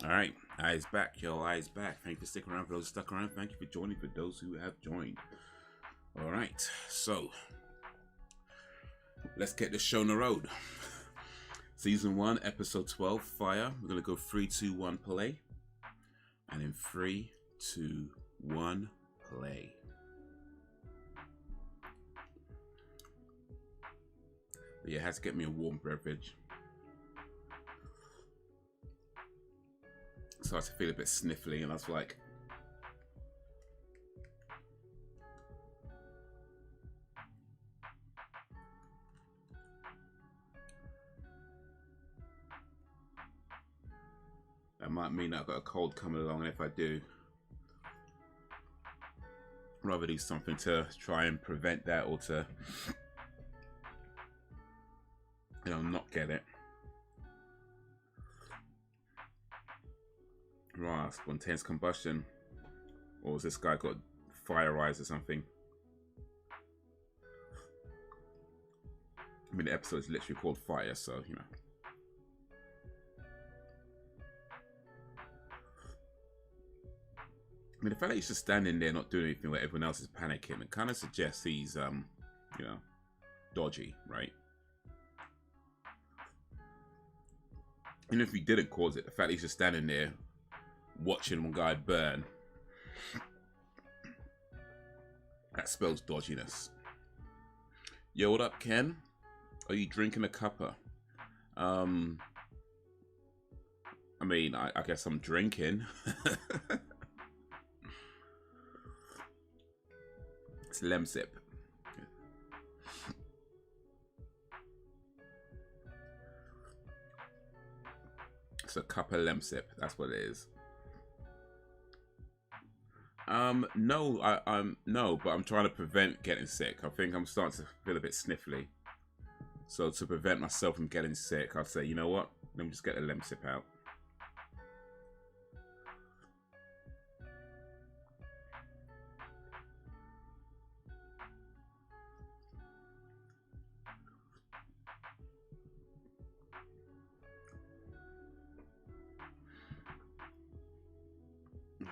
All right, eyes back, yo, eyes back. Thank you for sticking around. For those stuck around, thank you for joining. For those who have joined, all right. So let's get this show on the road. Season 1, episode 12, Fire. We're gonna go 3, 2, 1, play, and in 3, 2, 1, play. But yeah, I had to get me a warm beverage. So I started to feel a bit sniffly, and I was like, that might mean I've got a cold coming along, and if I do, I'd rather do something to try and prevent that, or to, you know, not get it. Right, spontaneous combustion. Or has this guy got fire eyes or something? I mean, the episode is literally called Fire, so, you know. I mean, the fact that he's just standing there not doing anything where everyone else is panicking, it kind of suggests he's, you know, dodgy, right? Even if he didn't cause it, the fact that he's just standing there watching one guy burn, that spells dodginess. Yo, what up, Ken? Are you drinking a cuppa? I mean, I guess I'm drinking. It's Lemsip. It's a cuppa Lemsip. That's what it is. No, no, but I'm trying to prevent getting sick. I think I'm starting to feel a bit sniffly. So to prevent myself from getting sick, I'd say, you know what? Let me just get a Lemsip out.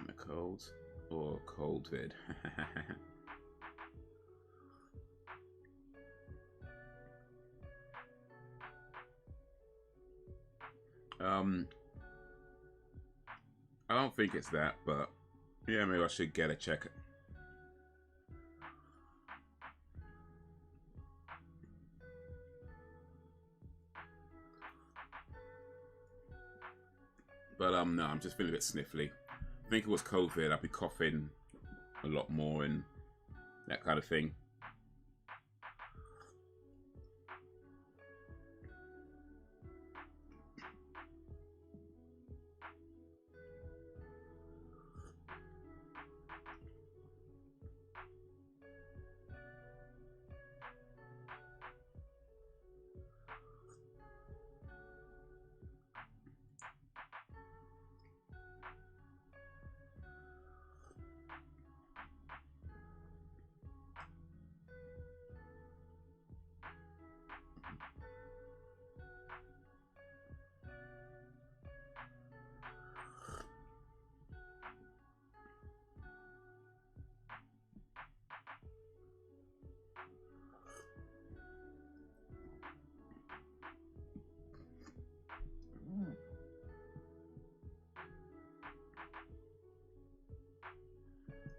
A cold or cold vid. I don't think it's that, but yeah, maybe I should get a check. But no, I'm just feeling a bit sniffly. I think it was COVID. I'd be coughing a lot more and that kind of thing.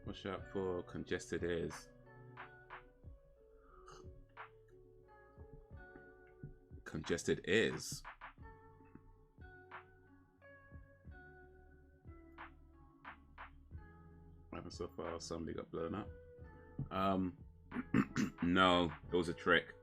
Watch out for congested ears. Congested ears. What happened so far? Somebody got blown up. No, it was a trick.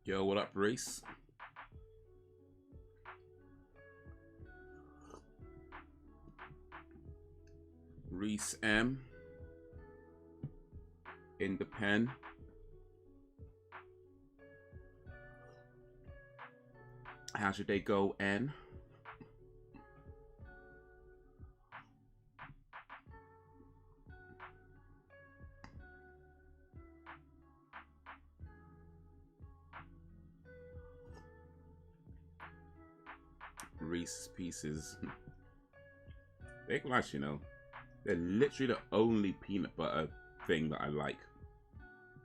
Yo, what up, Reese? Reese M. In the pen. How should they go, N? Reese's Pieces. They're nice, you know. They're literally the only peanut butter thing that I like.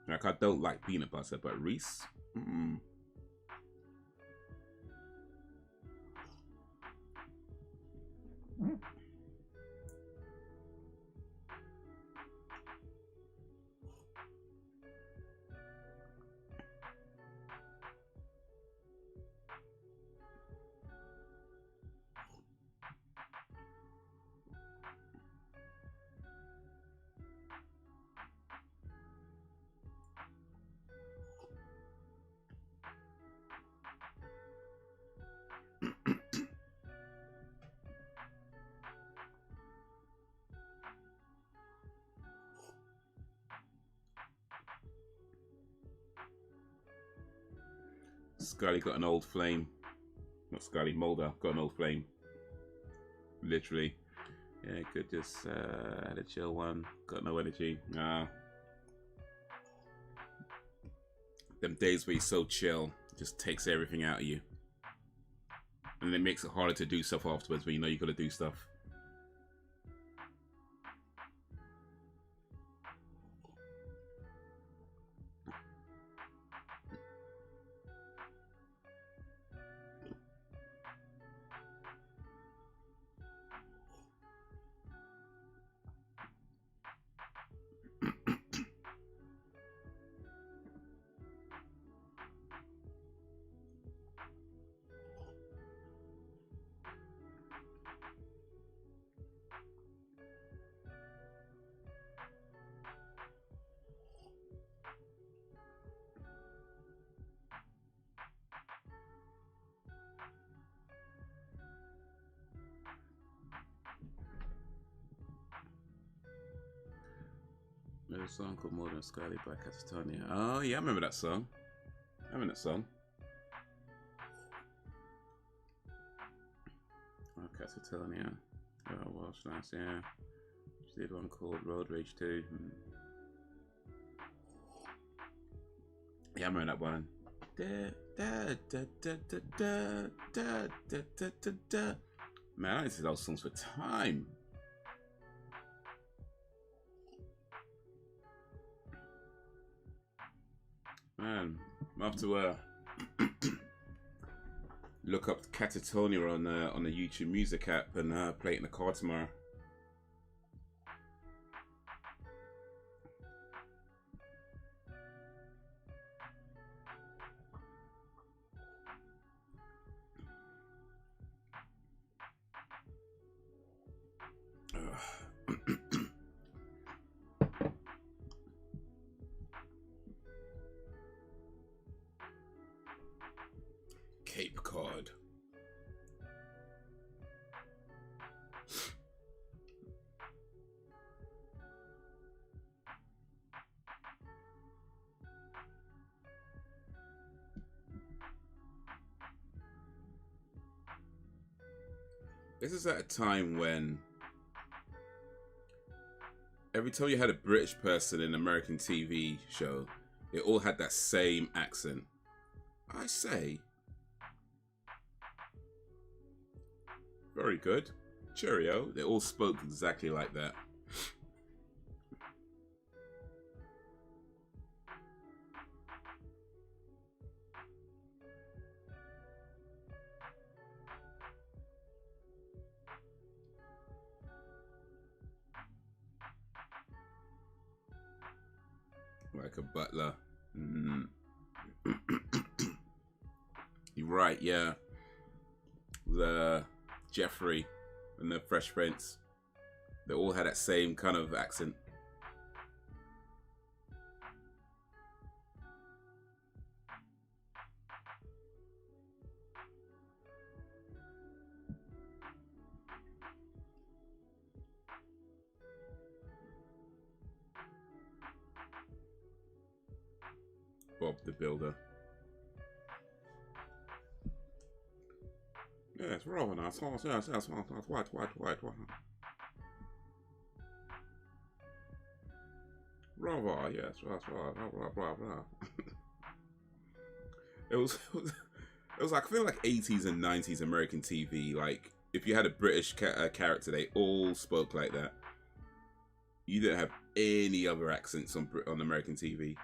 Like, I don't like peanut butter, but Reese? Scully got an old flame. Not Scully, Mulder got an old flame. Literally. Yeah, could just had a chill one. Got no energy. Nah. Them days where you're so chill, just takes everything out of you. And it makes it harder to do stuff afterwards when you know you gotta do stuff. There's a song called More Than Scully by Catatonia. Oh, yeah, I remember that song. I remember that song. Oh, Catatonia. Oh, Welsh nice, yeah. She did one called Road Rage 2. Yeah, I remember that one. Man, I used to those songs for time. Man, I have to look up Catatonia on the YouTube Music app and play it in the car tomorrow. Cape Cod. This is at a time when every time you had a British person in an American TV show, they all had that same accent. I say, very good. Cheerio. They all spoke exactly like that. Like a butler. You're right, yeah. The Jeffrey and the Fresh Prince, they all had that same kind of accent. Bob the Builder. Yes, rather nice. Yes, white. Rather, yes, right. It was like, I feel like 80s and 90s American TV. Like, if you had a British character, they all spoke like that. You didn't have any other accents on American TV.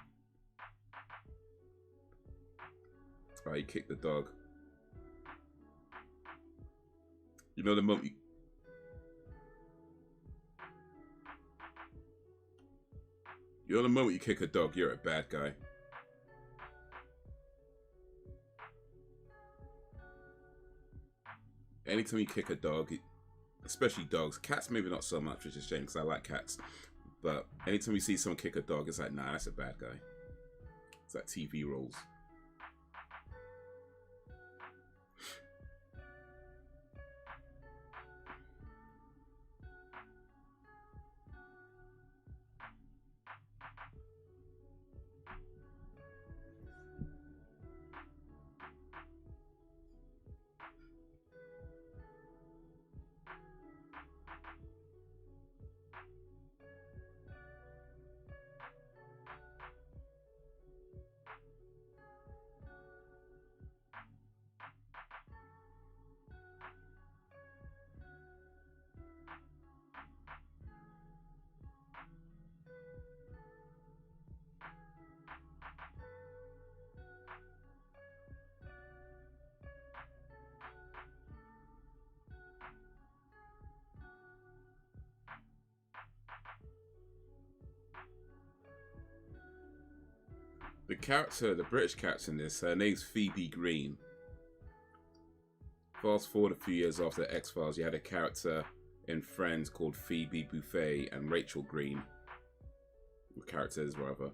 Oh, you kicked the dog. You know the moment you kick a dog, you're a bad guy. Anytime you kick a dog, especially dogs, cats maybe not so much, which is a shame because I like cats. But anytime you see someone kick a dog, it's like, nah, that's a bad guy. It's like TV roles. The character, the British character in this, her name's Phoebe Green. Fast forward a few years after the X-Files, you had a character in Friends called Phoebe Buffay and Rachel Green. The characters, whatever.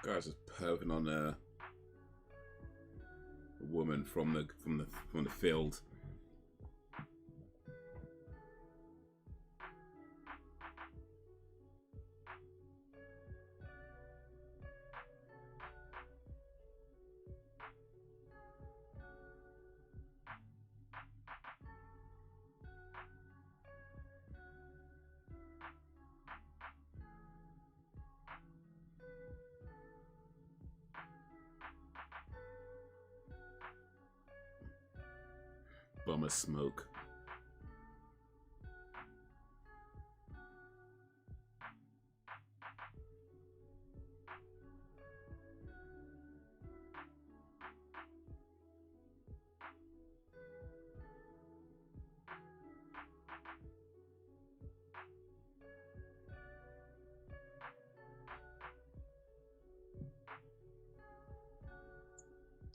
This guy's just perving on a woman from the field. Bummer smoke.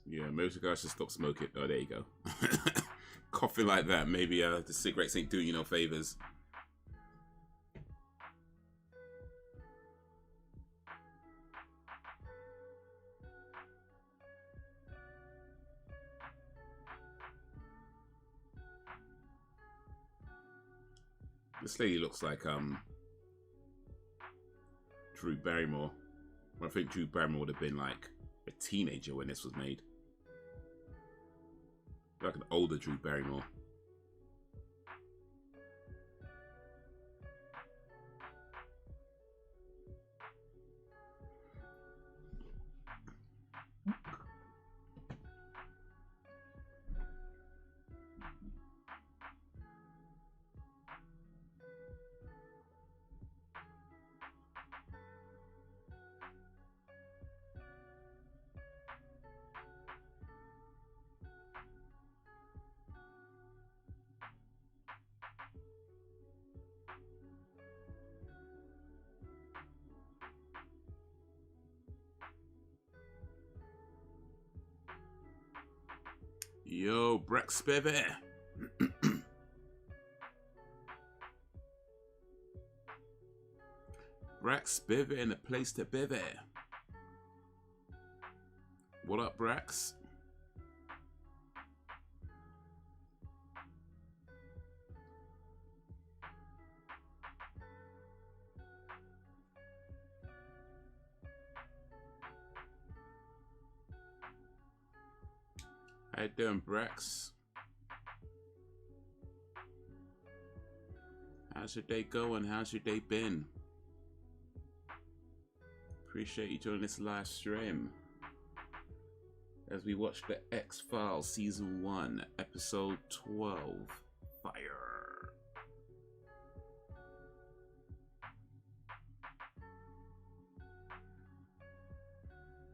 Yeah, most guys should stop smoking. Oh, there you go. Coughing like that, maybe the cigarettes ain't doing you no favors. This lady looks like Drew Barrymore. Well, I think Drew Barrymore would have been like a teenager when this was made. Like an older Drew Barrymore. Yo, Brex baby. Brax Bivy in the place to bivy. What up, Brax? How you doing, Brax? How's your day going? How's your day been? Appreciate you joining this live stream as we watch the X-Files Season 1, Episode 12, Fire.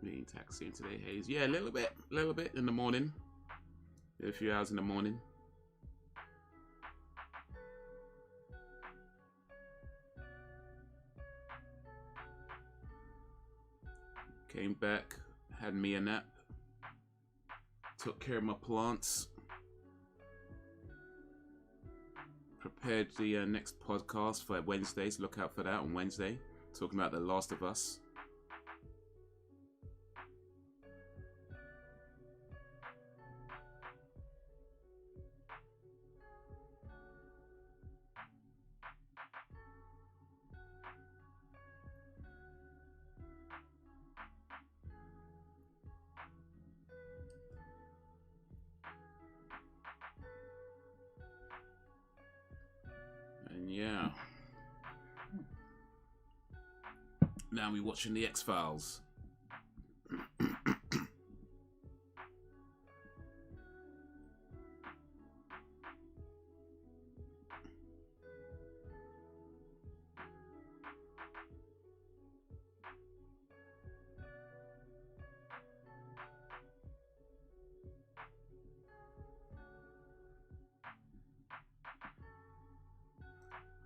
Being taxiing today, Haze. Yeah, a little bit in the morning. A few hours in the morning. Came back, had me a nap, took care of my plants, prepared the next podcast for Wednesdays. Look out for that on Wednesday, talking about The Last of Us. Yeah. Now we're watching the X-Files.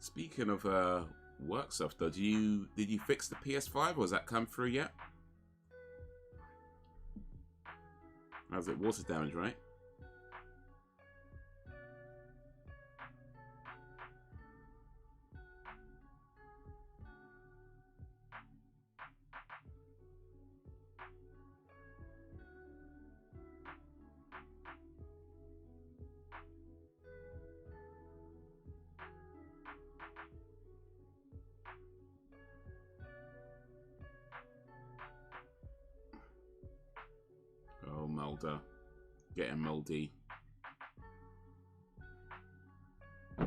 Speaking of work stuff, though, did you fix the PS5, or has that come through yet? How's it? Water damage, right? Oh, Mulder. Getting moldy. I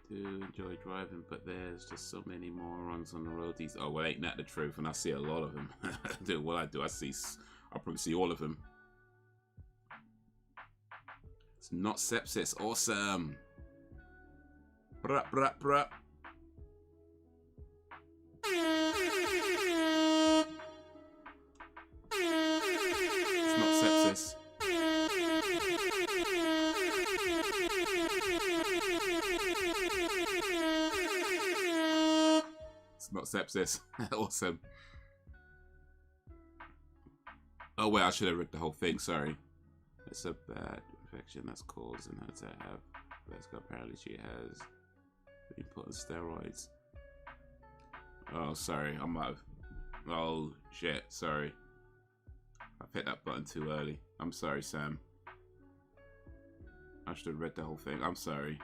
do enjoy driving, but there's just so many morons on the road. Oh, well, ain't that the truth? And I see a lot of them. Do what I do. I probably see all of them. It's not sepsis. Awesome. Bruh, bruh, bruh. It's not sepsis. It's not sepsis. Awesome. Oh, wait, I should have read the whole thing. Sorry. It's a bad infection that's causing her to have. Apparently, she has been put on steroids. Oh, sorry. I might have. Oh, shit. Sorry. I hit that button too early. I'm sorry, Sam. I should have read the whole thing. I'm sorry.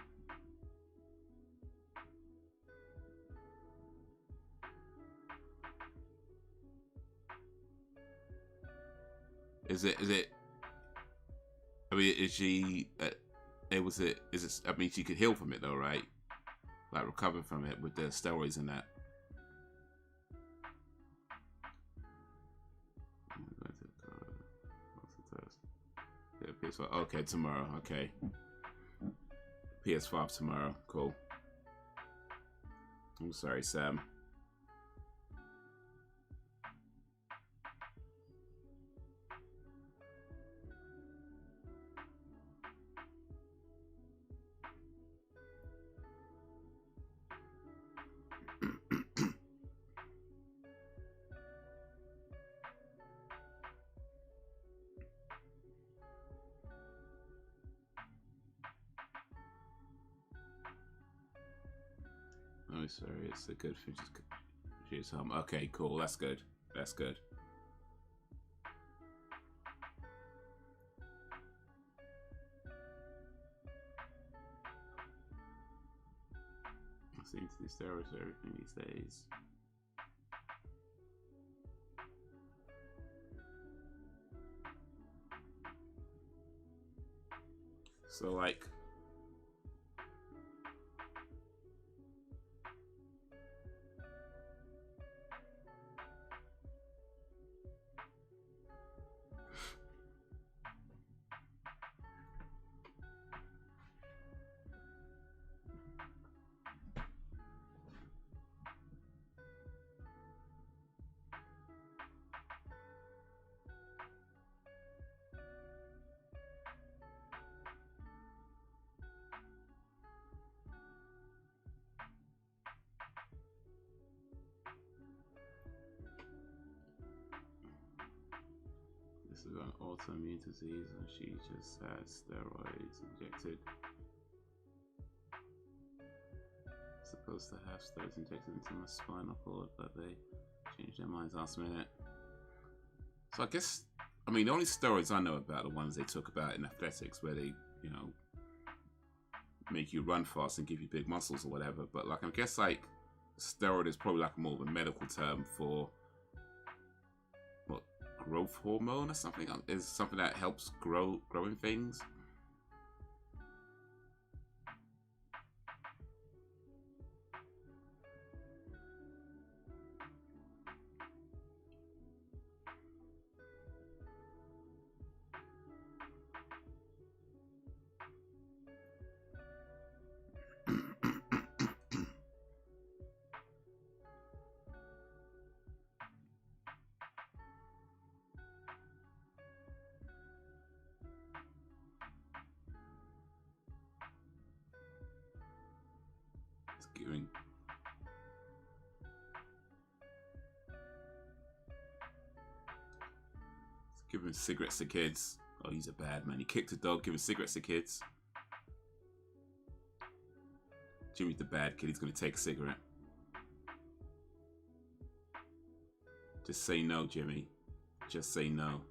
Is it? I mean, is she? Is it? I mean, she could heal from it though, right? Like recover from it with the steroids and that. Yeah, PS5. Okay, tomorrow. Okay. PS5 tomorrow. Cool. I'm sorry, Sam. Oh, sorry, it's a good thing. Just home. Okay, cool. That's good. That's good. I seem to do steroids for everything these days. So like. This is an autoimmune disease and she just had steroids injected. Supposed to have steroids injected into my spinal cord, but they changed their minds last minute. So I guess, I mean, the only steroids I know about are the ones they talk about in athletics where they, you know, make you run fast and give you big muscles or whatever. But like, I guess like steroid is probably like more of a medical term for what, growth hormone or something? Is something that helps growing things? Giving cigarettes to kids. Oh, he's a bad man. He kicked a dog, giving cigarettes to kids. Jimmy's the bad kid. He's going to take a cigarette. Just say no, Jimmy. Just say no.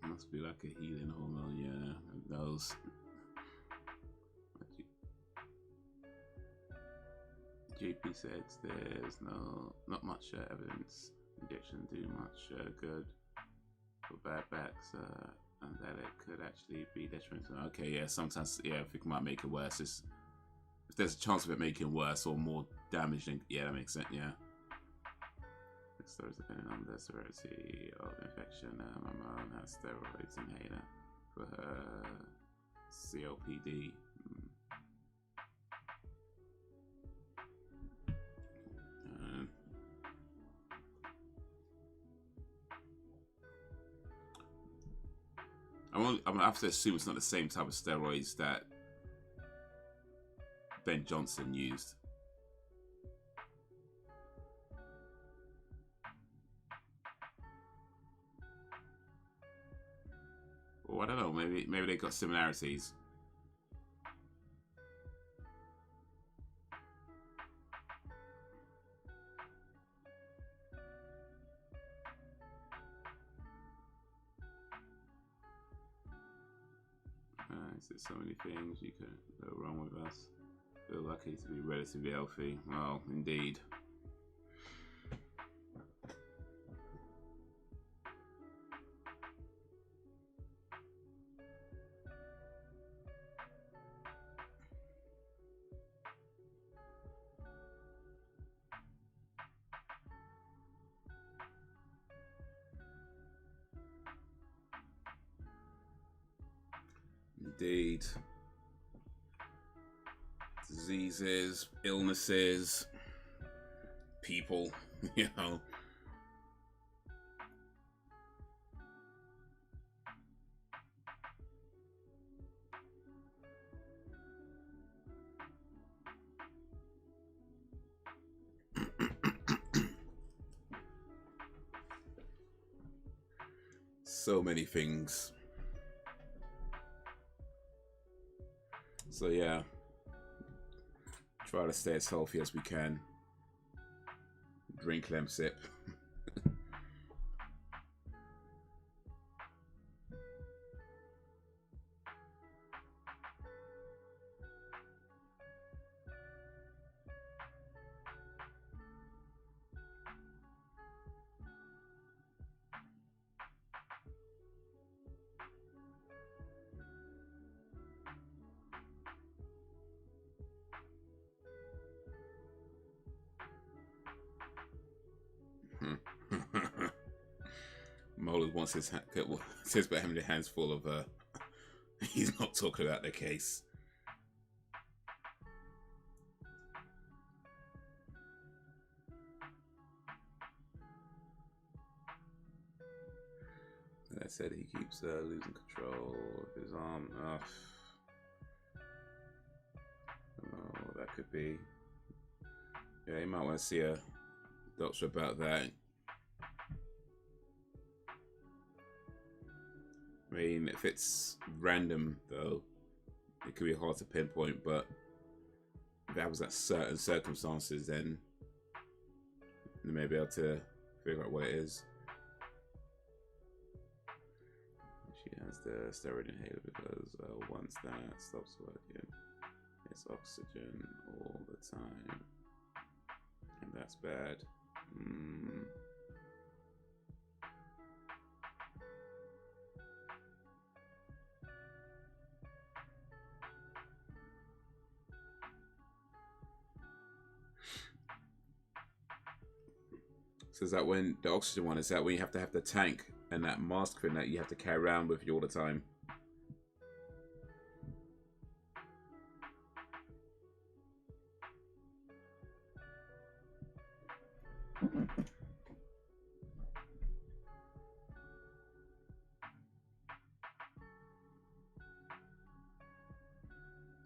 Must be like a healing hormone, yeah. Those. JP said there's not much evidence injection do much good for bad backs, and that it could actually be detrimental. Okay, yeah, sometimes, yeah, I think it might make it worse. If there's a chance of it making worse or more damage, then yeah, that makes sense, yeah. Steroids depending on the severity of infection. My mom has steroids inhaler for her COPD. I'm gonna have to assume it's not the same type of steroids that Ben Johnson used. Or I don't know, maybe they got similarities. There's so many things you could go wrong with us. Feel lucky to be relatively healthy. Well, indeed. Indeed. Diseases, illnesses, people, you know. So many things. So yeah, try to stay as healthy as we can. Drink Lemsip. Moeller wants his says about having the hands full of he's not talking about the case. And I said he keeps losing control of his arm. Oh, that could be. Yeah, you might want to see a doctor about that. I mean, if it's random, though, it could be hard to pinpoint, but if that was at certain circumstances, then you may be able to figure out what it is. She has the steroid inhaler because once that stops working, it's oxygen all the time. And that's bad. So is that when the oxygen one, is that when you have to have the tank and that mask thing that you have to carry around with you all the time?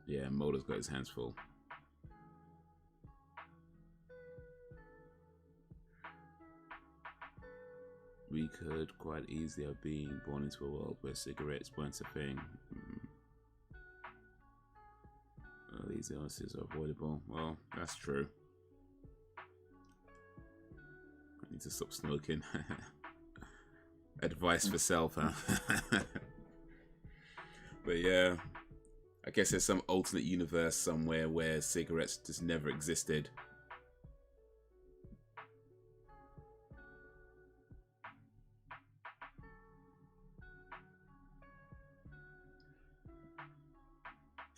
Yeah, Mulder's got his hands full. We could quite easily have been born into a world where cigarettes weren't a thing. These illnesses are avoidable. Well, that's true. I need to stop smoking. Advice for self, huh? But yeah, I guess there's some alternate universe somewhere where cigarettes just never existed.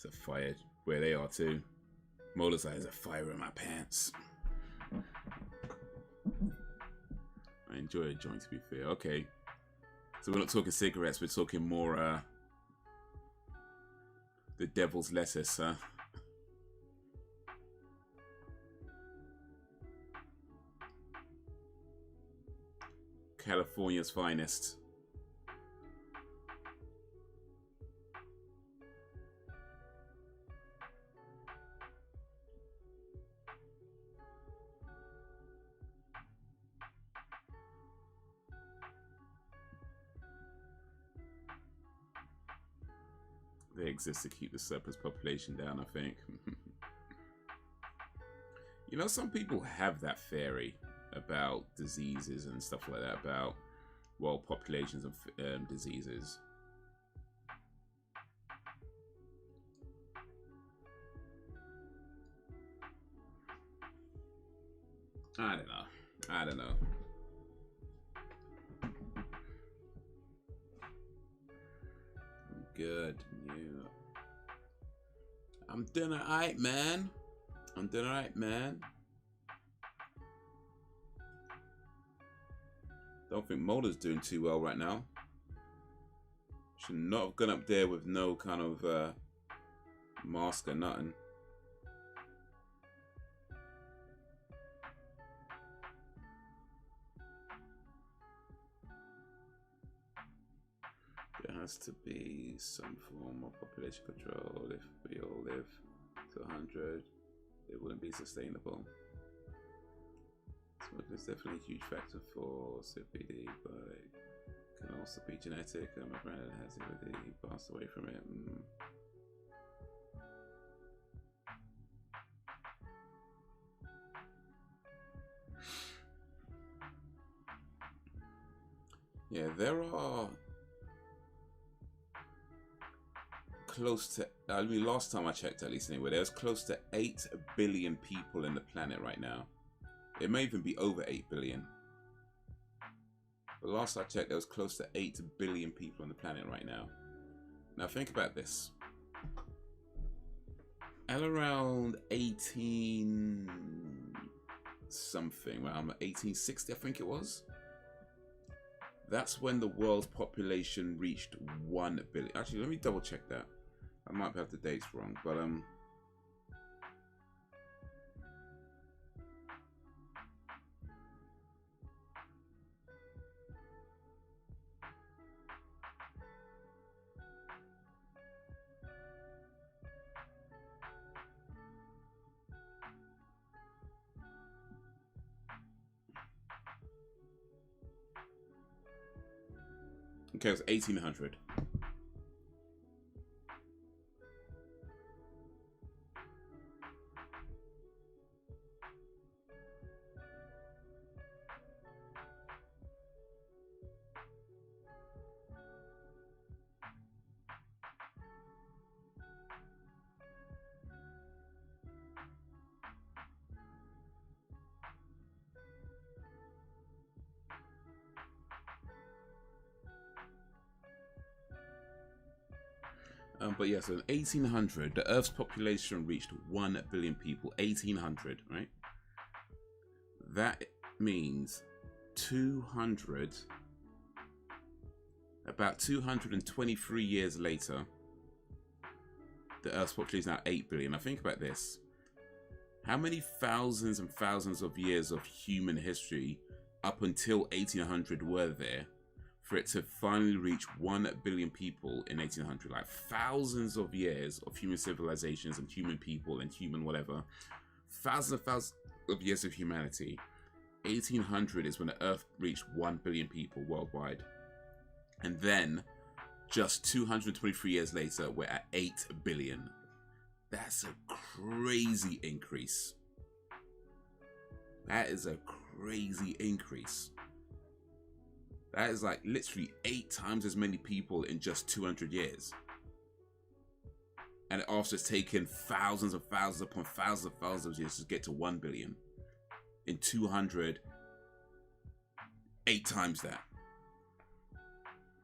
It's a fire where they are too. Mulder's like, there's a fire in my pants. I enjoy a joint, to be fair. Okay. So we're not talking cigarettes, we're talking more the devil's lettuce, huh? California's finest. They exist to keep the surplus population down, I think. You know, some people have that theory about diseases and stuff like that, about world populations of diseases. I don't know. I don't know. I'm good. You. I'm doing alright, man. I'm doing alright, man. Don't think Mulder's doing too well right now. Should not have gone up there with no kind of mask or nothing. There has to be some form of population control. If we all live to 100, it wouldn't be sustainable. Smoking is definitely a huge factor for COPD, but it can also be genetic. My granddad has it, but he passed away from it. Yeah, there are close to, I mean, last time I checked, at least anyway, there's close to 8 billion people in the planet right now. It may even be over 8 billion. But last I checked, there was close to 8 billion people on the planet right now. Now think about this. At around 18 something, around 1860 I think it was. That's when the world's population reached 1 billion. Actually, let me double check that. I might have the dates wrong, but okay, it was 1800. But yeah, so in 1800, the Earth's population reached 1 billion people. 1800, right? That means about 223 years later, the Earth's population is now 8 billion. Now think about this. How many thousands and thousands of years of human history up until 1800 were there for it to finally reach 1 billion people in 1800? Like thousands of years of human civilizations and human people and human whatever. Thousands of years of humanity. 1800 is when the Earth reached 1 billion people worldwide. And then, just 223 years later, we're at 8 billion. That's a crazy increase. That is a crazy increase. That is like literally 8 times as many people in just 200 years. And after it's taken thousands and thousands upon thousands of thousands of years to get to 1 billion. In 200, 8 times that.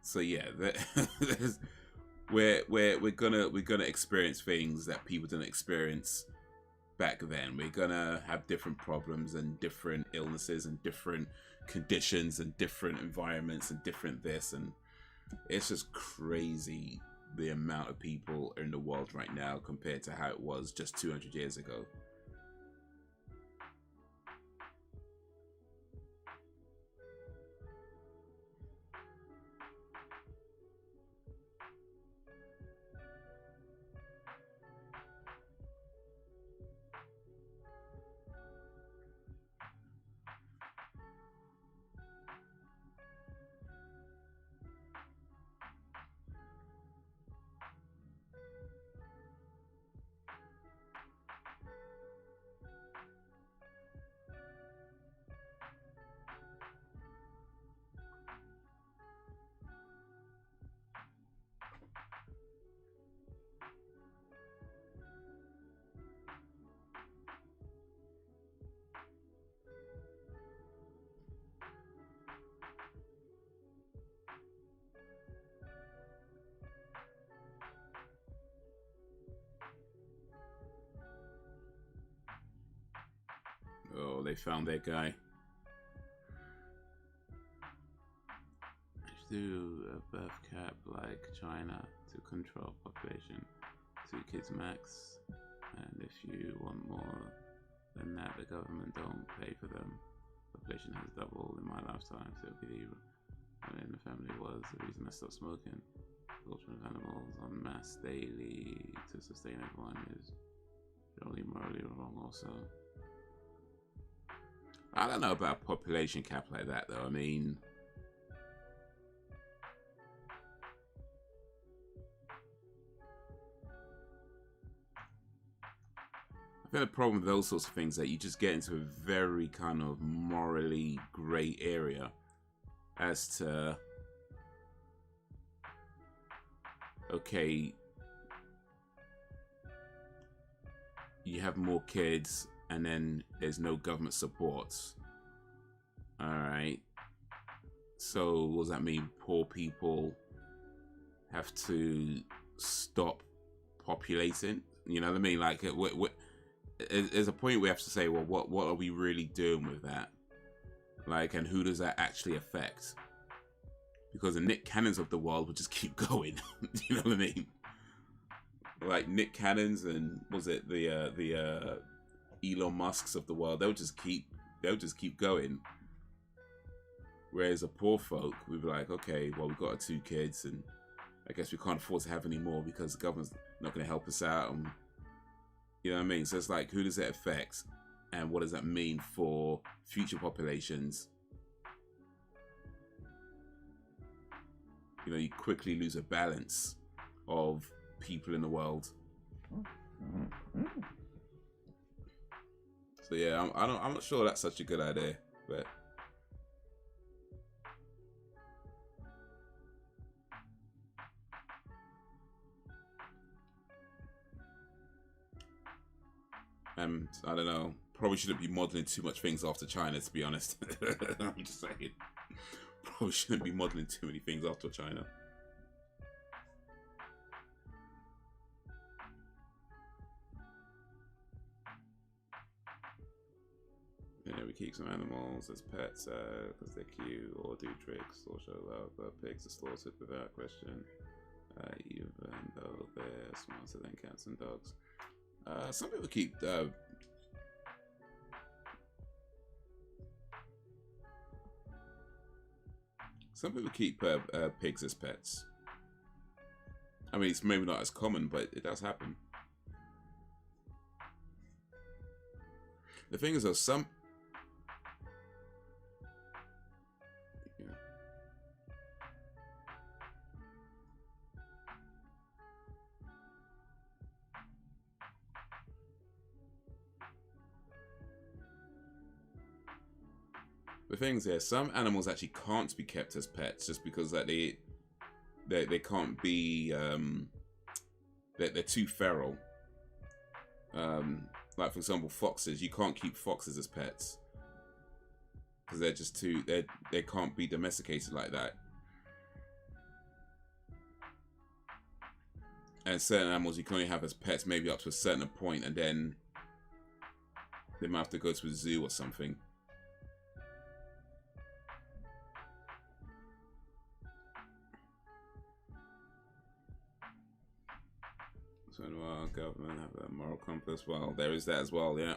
So yeah, we're gonna experience things that people didn't experience back then. We're gonna have different problems and different illnesses and different conditions and different environments and different this, and it's just crazy the amount of people in the world right now compared to how it was just 200 years ago. Oh, they found their guy. do a birth cap like China to control population, 2 kids max, and if you want more than that, the government don't pay for them. Population has doubled in my lifetime, so when in the family was the reason I stopped smoking. Culture of animals en masse daily to sustain everyone is generally morally wrong also. I don't know about a population cap like that though. I mean, I feel the problem with those sorts of things that you just get into a very kind of morally grey area as to, okay, you have more kids and then there's no government support. All right. So what does that mean? Poor people have to stop populating? You know what I mean? Like, there's a point we have to say, well, what are we really doing with that? Like, and who does that actually affect? Because the Nick Cannons of the world would just keep going. You know what I mean? Like Nick Cannons and was it the Elon Musks of the world? They'll just keep going. Whereas a poor folk, we'd be like, okay, well, we've got our 2 kids, and I guess we can't afford to have any more because the government's not going to help us out. And, you know what I mean? So it's like, who does it affect, and what does that mean for future populations? You know, you quickly lose a balance of people in the world. So yeah, I'm not sure that's such a good idea, but I don't know. Probably shouldn't be modeling too much things after China, to be honest. I'm just saying. Probably shouldn't be modeling too many things after China. Yeah, we keep some animals as pets because they're cute or do tricks or show love, but pigs are slaughtered without question, even though they're smarter than cats and dogs. Some people keep pigs as pets. I mean, it's maybe not as common, but it does happen. The thing is, though, some... Yeah. The thing is, yeah, some animals actually can't be kept as pets just because that they can't be they're too feral. Like for example, foxes, you can't keep foxes as pets because they're just too they can't be domesticated like that. And certain animals you can only have as pets maybe up to a certain point, and then they might have to go to a zoo or something. So our government have a moral compass. Well, there is that as well, yeah.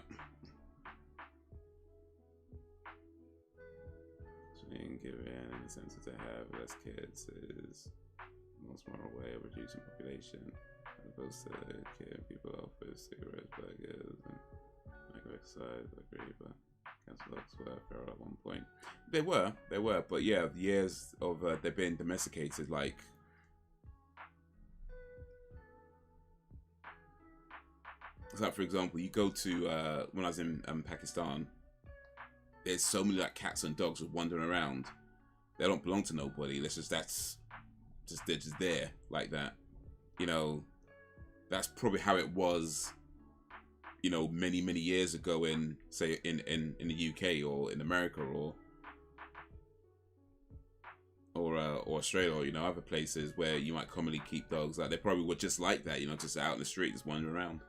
So you can give it an incentive to have less kids is the most moral way of reducing population, as opposed to killing people off with cigarettes, burgers, and lack of exercise. I agree, but council dogs were feral at one point. They were, but yeah, years of they've been domesticated, like. So, for example, you go to when I was in Pakistan, there's so many like cats and dogs just wandering around. They don't belong to nobody. They're just they're just there like that. You know, that's probably how it was. You know, many years ago in say in the UK or in America or Australia, or, you know, other places where you might commonly keep dogs. Like they probably were just like that. You know, just out in the street, just wandering around.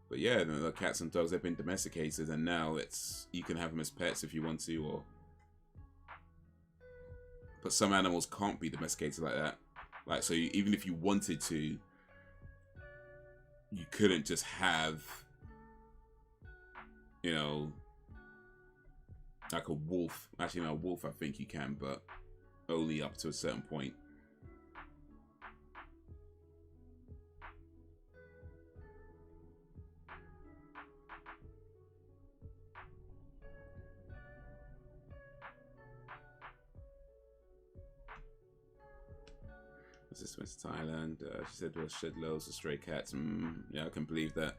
But yeah, the cats and dogs, they've been domesticated, and now you can have them as pets if you want to, or But some animals can't be domesticated like that. Like, so even if you wanted to, you couldn't just have, you know, like a wolf. Actually, no, a wolf I think you can, but only up to a certain point. This went to Thailand. She said we'll shed loads of stray cats. Yeah, I can believe that.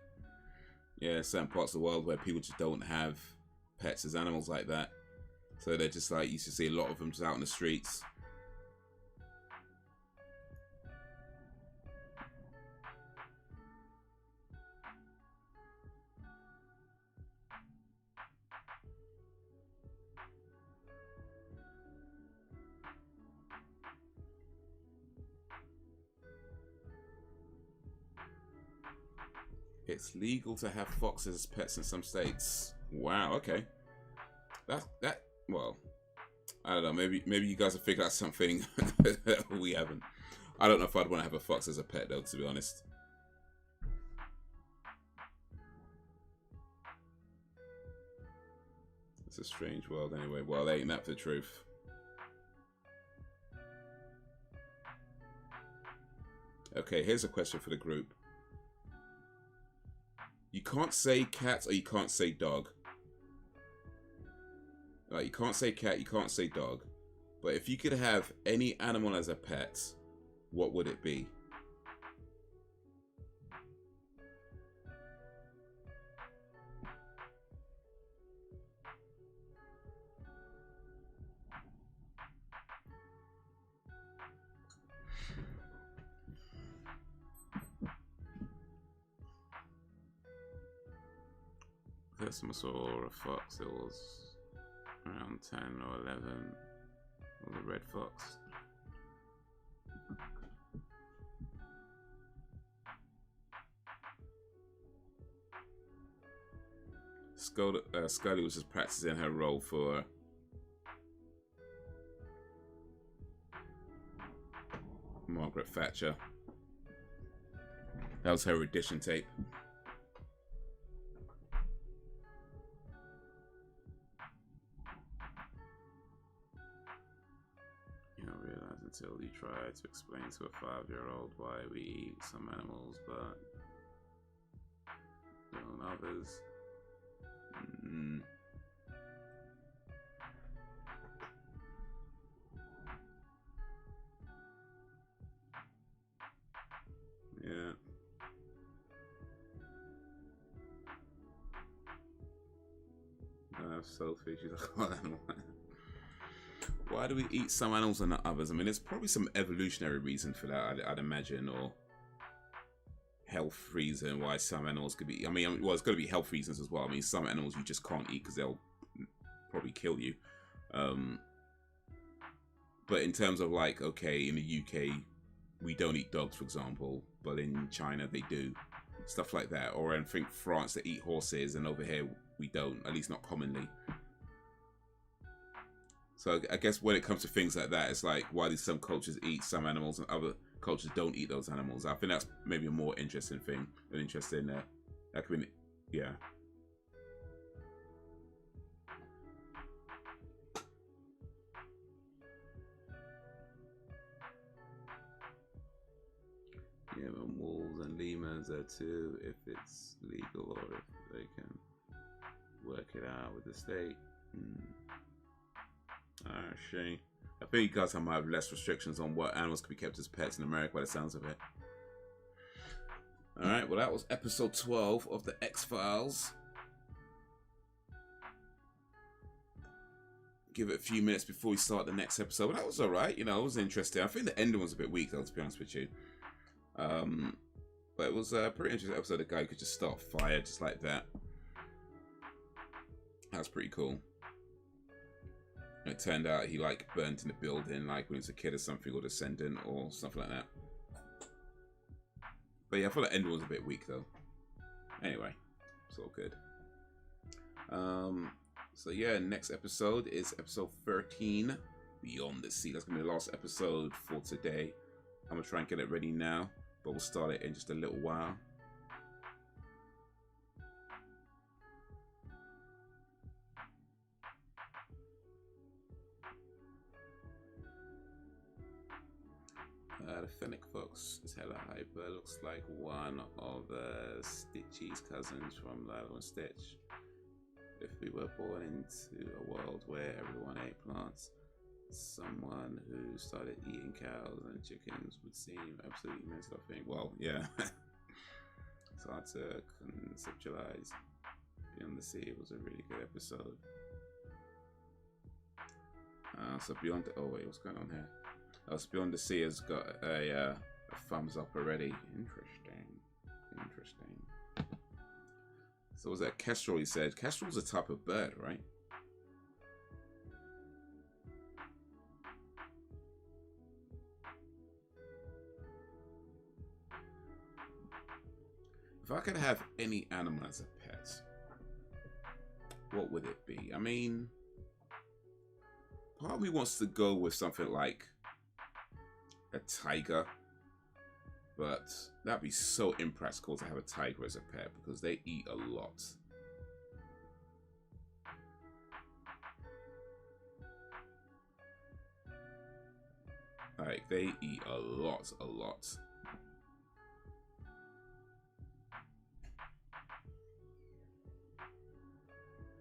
Yeah, certain parts of the world where people just don't have pets as animals like that. So they're just like, you used to see a lot of them just out in the streets. It's legal to have foxes as pets in some states. Wow, okay. Well, I don't know, maybe you guys have figured out something that we haven't. I don't know if I'd want to have a fox as a pet though, to be honest. It's a strange world anyway. Well, ain't that the truth? Okay, here's a question for the group. You can't say cat or you can't say dog. Like, you can't say cat, you can't say dog. But if you could have any animal as a pet, what would it be? First time I saw a fox, it was around 10 or 11. It was a red fox. Scully was just practicing her role for Margaret Thatcher. That was her audition tape. Until you try to explain to a 5-year-old why we eat some animals but don't others. Yeah. Sophie, she's like, oh, animal. Why do we eat some animals and not others? I mean, there's probably some evolutionary reason for that, I'd imagine, or health reason why some animals could be. I mean, well, it's got to be health reasons as well. I mean, some animals you just can't eat because they'll probably kill you. But in terms of like, okay, in the UK, we don't eat dogs, for example, but in China they do. Stuff like that. Or I think France, they eat horses, and over here we don't, at least not commonly. So I guess when it comes to things like that, it's like, why do some cultures eat some animals and other cultures don't eat those animals? I think that's maybe a more interesting thing than interesting. That could be, yeah. Yeah, but wolves and lemurs are too, if it's legal or if they can work it out with the state. Alright, shame. I think you guys might have less restrictions on what animals can be kept as pets in America by the sounds of it. Alright, well that was episode 12 of the X-Files. Give it a few minutes before we start the next episode. But that was alright, you know, it was interesting. I think the ending was a bit weak though, to be honest with you. But it was a pretty interesting episode. The guy could just start a fire just like that. That's pretty cool. It turned out he like burnt in the building like when he was a kid or something, or descendant or something like that. But yeah, I thought the end was a bit weak though. Anyway, it's all good. So yeah, next episode is episode 13 Beyond the Sea. That's gonna be the last episode for today. I'm gonna try and get it ready now, but we'll start it in just a little while. The Fennec Fox is hella hyper. Looks like one of Stitchy's cousins from Lilo and Stitch. If we were born into a world where everyone ate plants, someone who started eating cows and chickens would seem absolutely mental, I think. Well, yeah. It's hard to conceptualize. Beyond the Sea was a really good episode. So Beyond the... Oh, wait, what's going on here? So Beyond the Sea has got a thumbs up already. Interesting. So was that Kestrel, he said? Kestrel's a type of bird, right? If I could have any animal as a pet, what would it be? I mean, part of me wants to go with something like a tiger, but that'd be so impractical to have a tiger as a pet because they eat a lot. Like, they eat a lot.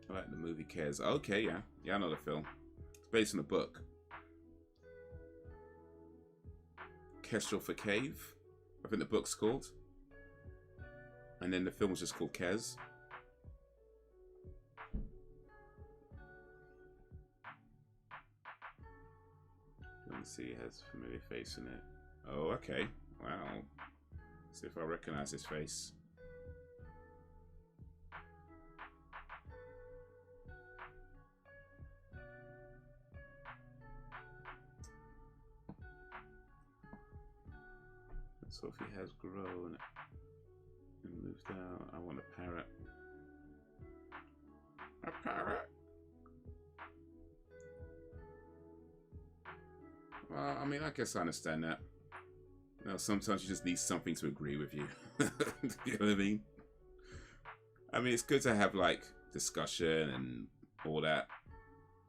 I like the movie Cares. Okay, yeah, I know the film. It's based on a book. Kestrel for Cave, I think the book's called, and then the film was just called Kez. Let me see, it has a familiar face in it. Oh, okay, wow. Let's see if I recognize his face. So if he has grown and moved out, I want a parrot. A parrot! Well, I mean, I guess I understand that. You know, sometimes you just need something to agree with you. You know what I mean? I mean, it's good to have, like, discussion and all that.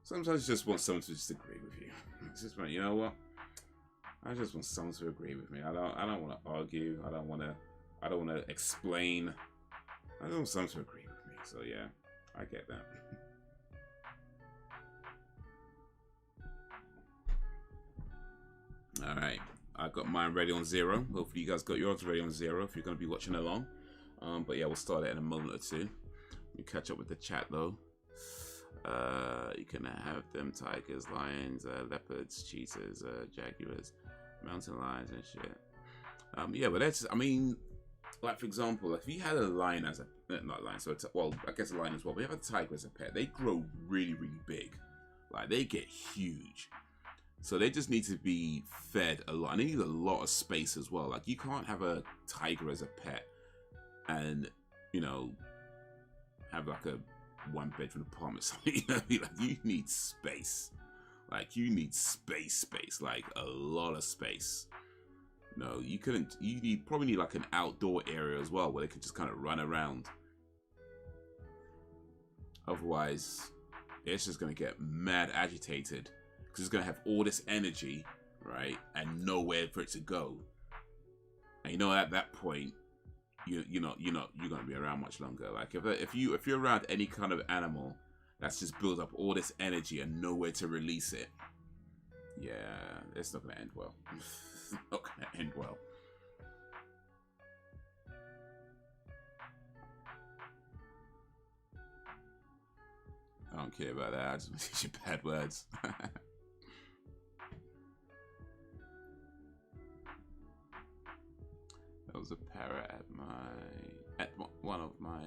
Sometimes you just want someone to just agree with you. It's just like, you know what? I just want someone to agree with me. I don't want to argue. I don't want to explain. I just want someone to agree with me. So yeah, I get that. All right, I got mine ready on 0. Hopefully you guys got yours ready on 0 if you're going to be watching along. But yeah, we'll start it in a moment or two. Let me catch up with the chat though. You can have them tigers, lions, leopards, cheetahs, jaguars, mountain lions and shit. Yeah, but that's, I mean, like for example, like if you had a lion as a, not lion, so well, I guess a lion as well, but you have a tiger as a pet, they grow really, really big. Like they get huge. So they just need to be fed a lot. And they need a lot of space as well. Like you can't have a tiger as a pet and, you know, have like a 1-bedroom apartment. So, you know, like you need space. Like you need space, like a lot of space. No, you couldn't. You probably need like an outdoor area as well where they could just kind of run around. Otherwise, it's just gonna get mad agitated because it's gonna have all this energy, right, and nowhere for it to go. And you know, at that point, you're gonna be around much longer. Like if you're around any kind of animal that's just built up all this energy and nowhere to release it, yeah, it's not gonna end well. It's not gonna end well. I don't care about that. I just want to teach you bad words. There was a parrot at one of my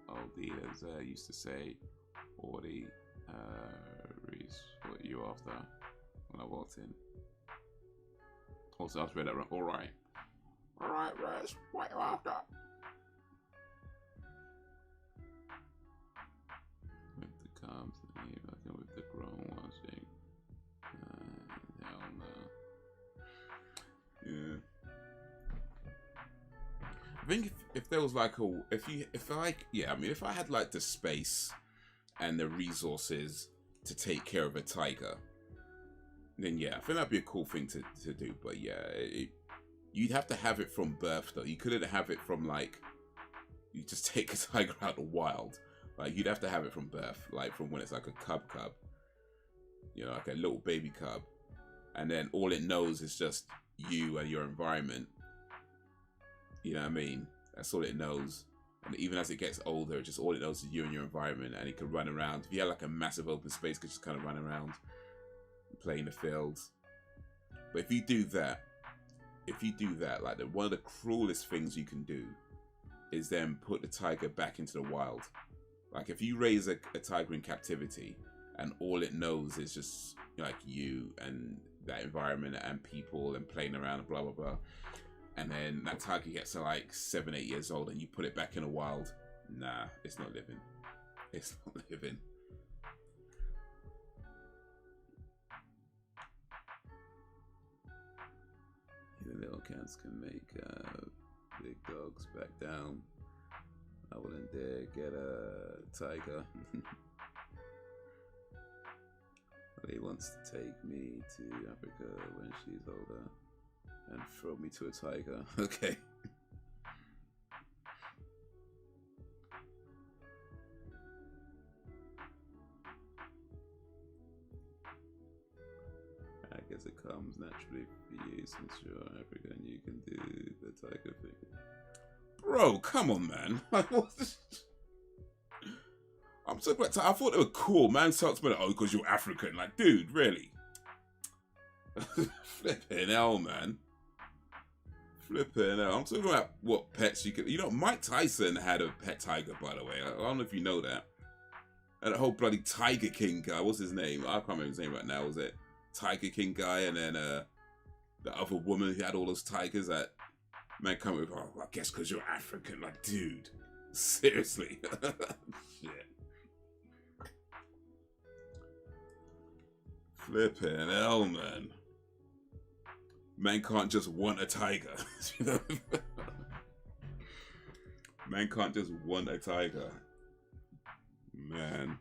old dealers used to say, "Ordy, Reese, what are you after?" When I walked in. Also, I've read that wrong. All right, Reese, what are you after? With the cubs, with the grown ones, I think if there was like a if I had like the space and the resources to take care of a tiger, then yeah, I think that'd be a cool thing to do. But yeah, you'd have to have it from birth though. You couldn't have it from like you just take a tiger out the wild. Like you'd have to have it from birth, like from when it's like a cub, you know, like a little baby cub, and then all it knows is just you and your environment. You know what I mean? That's all it knows. And even as it gets older, just all it knows is you and your environment, and it can run around. If you had like a massive open space, it could just kind of run around, play in the fields. But if you do that, like one of the cruelest things you can do is then put the tiger back into the wild. Like if you raise a tiger in captivity, and all it knows is just like you and that environment and people and playing around and blah blah blah. And then that tiger gets to like 7, 8 years old, and you put it back in the wild. Nah, it's not living. It's not living. Even little cats can make big dogs back down. I wouldn't dare get a tiger. He wants to take me to Africa when she's older and throw me to a tiger. Okay. I guess it comes naturally for you since you're African. You can do the tiger thing. Bro, come on, man. Like, what's this? I'm so glad. I thought they were cool. Man starts to be like, oh, because you're African. Like, dude, really? Flipping hell, man. Flipping hell. I'm talking about what pets you could. You know, Mike Tyson had a pet tiger, by the way. I don't know if you know that. And that whole bloody Tiger King guy. What's his name? I can't remember his name right now. Was it Tiger King guy? And then the other woman who had all those tigers that man come with, oh, I guess because you're African. Like, dude. Seriously. Shit. Flipping hell, man. Man can't just want a tiger. Man can't just want a tiger. Man.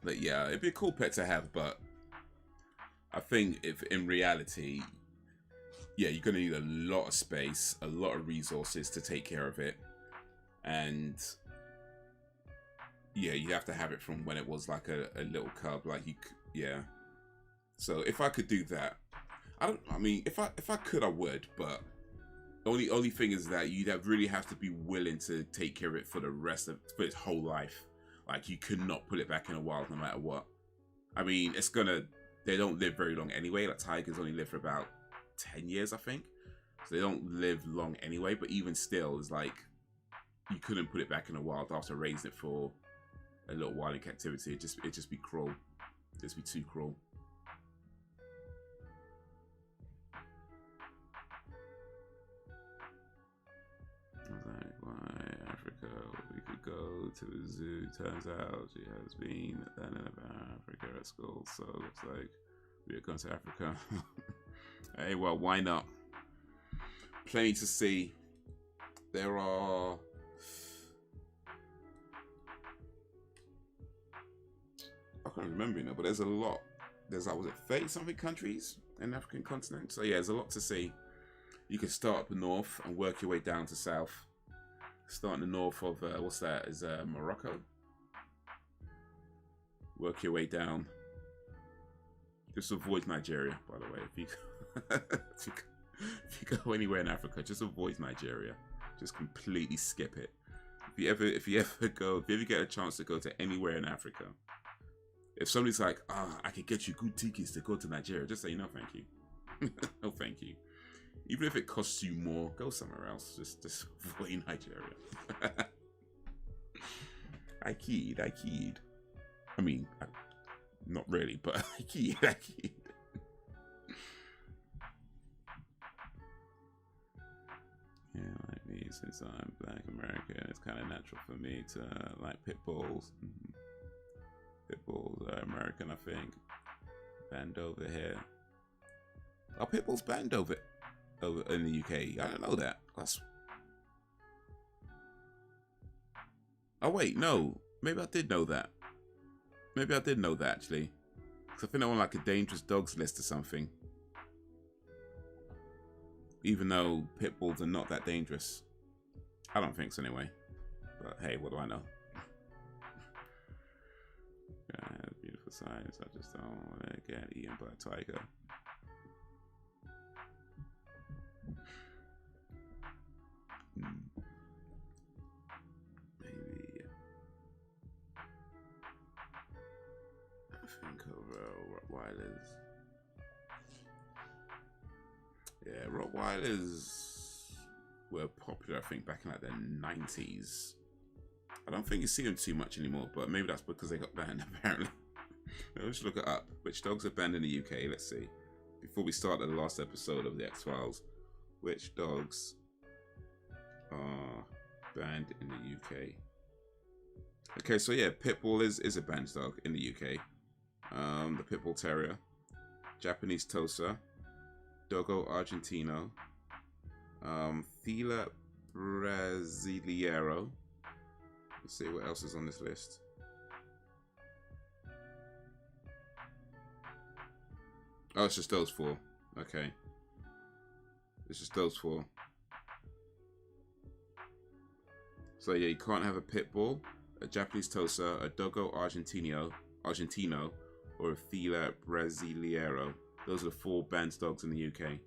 But yeah, it'd be a cool pet to have, but I think if in reality, yeah, you're gonna need a lot of space, a lot of resources to take care of it. And yeah, you have to have it from when it was like a little cub, like yeah. So if I could do that, I mean, if I could, I would, but the only thing is that you'd really have to be willing to take care of it for for its whole life. Like you could not put it back in the wild no matter what. I mean, they don't live very long anyway. Like tigers only live for about 10 years, I think. So they don't live long anyway, but even still, it's like, you couldn't put it back in the wild after raising it for a little while in captivity. It'd just be cruel. It'd just be too cruel. Like, why Africa? We could go to the zoo. Turns out she has been learning about Africa at school, so it looks like we're going to Africa. Hey, well, why not? Plenty to see. There are... I can't remember, you know, but there's a lot. There's, was it 30-something countries in the African continent? So yeah, there's a lot to see. You can start up north and work your way down to south. Start in the north of, what's that? Is Morocco? Work your way down. Just avoid Nigeria, by the way. If you go anywhere in Africa, just avoid Nigeria. Just completely skip it. If you ever get a chance to go to anywhere in Africa, if somebody's like, I could get you good tickets to go to Nigeria, just say no, thank you. No, thank you. Even if it costs you more, go somewhere else. Just avoid Nigeria. I keyed. I mean, not really, but I keyed. Yeah, like me, since I'm Black American, it's kind of natural for me to like pit bulls. Pit bulls are American, I think. Banned over here. Are pit bulls banned over over in the UK. I don't know that. Oh wait, no. Maybe I did know that. Maybe I did know that actually. Because I think they're on like a dangerous dogs list or something. Even though pit bulls are not that dangerous. I don't think so anyway. But hey, what do I know? Yeah, beautiful signs. I just don't want to get eaten by a tiger. Maybe. I think of Rottweilers. Yeah, Rottweilers were popular, I think, back in like the 90s. I don't think you see them too much anymore, but maybe that's because they got banned, apparently. Let's look it up. Which dogs are banned in the UK? Let's see. Before we start the last episode of the X-Files, which dogs are banned in the UK? Okay, so yeah, Pitbull is a banned dog in the UK. The Pitbull Terrier, Japanese Tosa, Dogo Argentino, Fila Brasileiro. Let's see what else is on this list. Oh, it's just those four. Okay. It's just those four. So yeah, you can't have a pit bull, a Japanese Tosa, a Dogo Argentino, or a Fila Brasileiro. Those are the 4 banned dogs in the UK.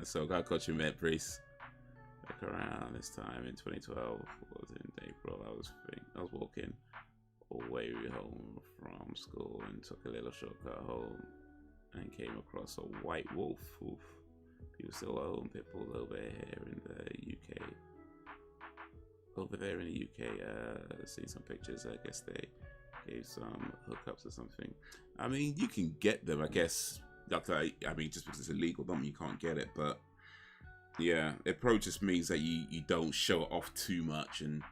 So I got you met Priest. Back around this time in 2012 was in April. I was walking away home from school and took a little shortcut home and came across a white wolf. Oof. He was still home. People over here in the UK. Over there in the UK, seen some pictures. I guess they gave some hookups or something. I mean, you can get them, I guess. I mean, just because it's illegal, don't mean you can't get it. But yeah, it probably just means that you don't show it off too much. And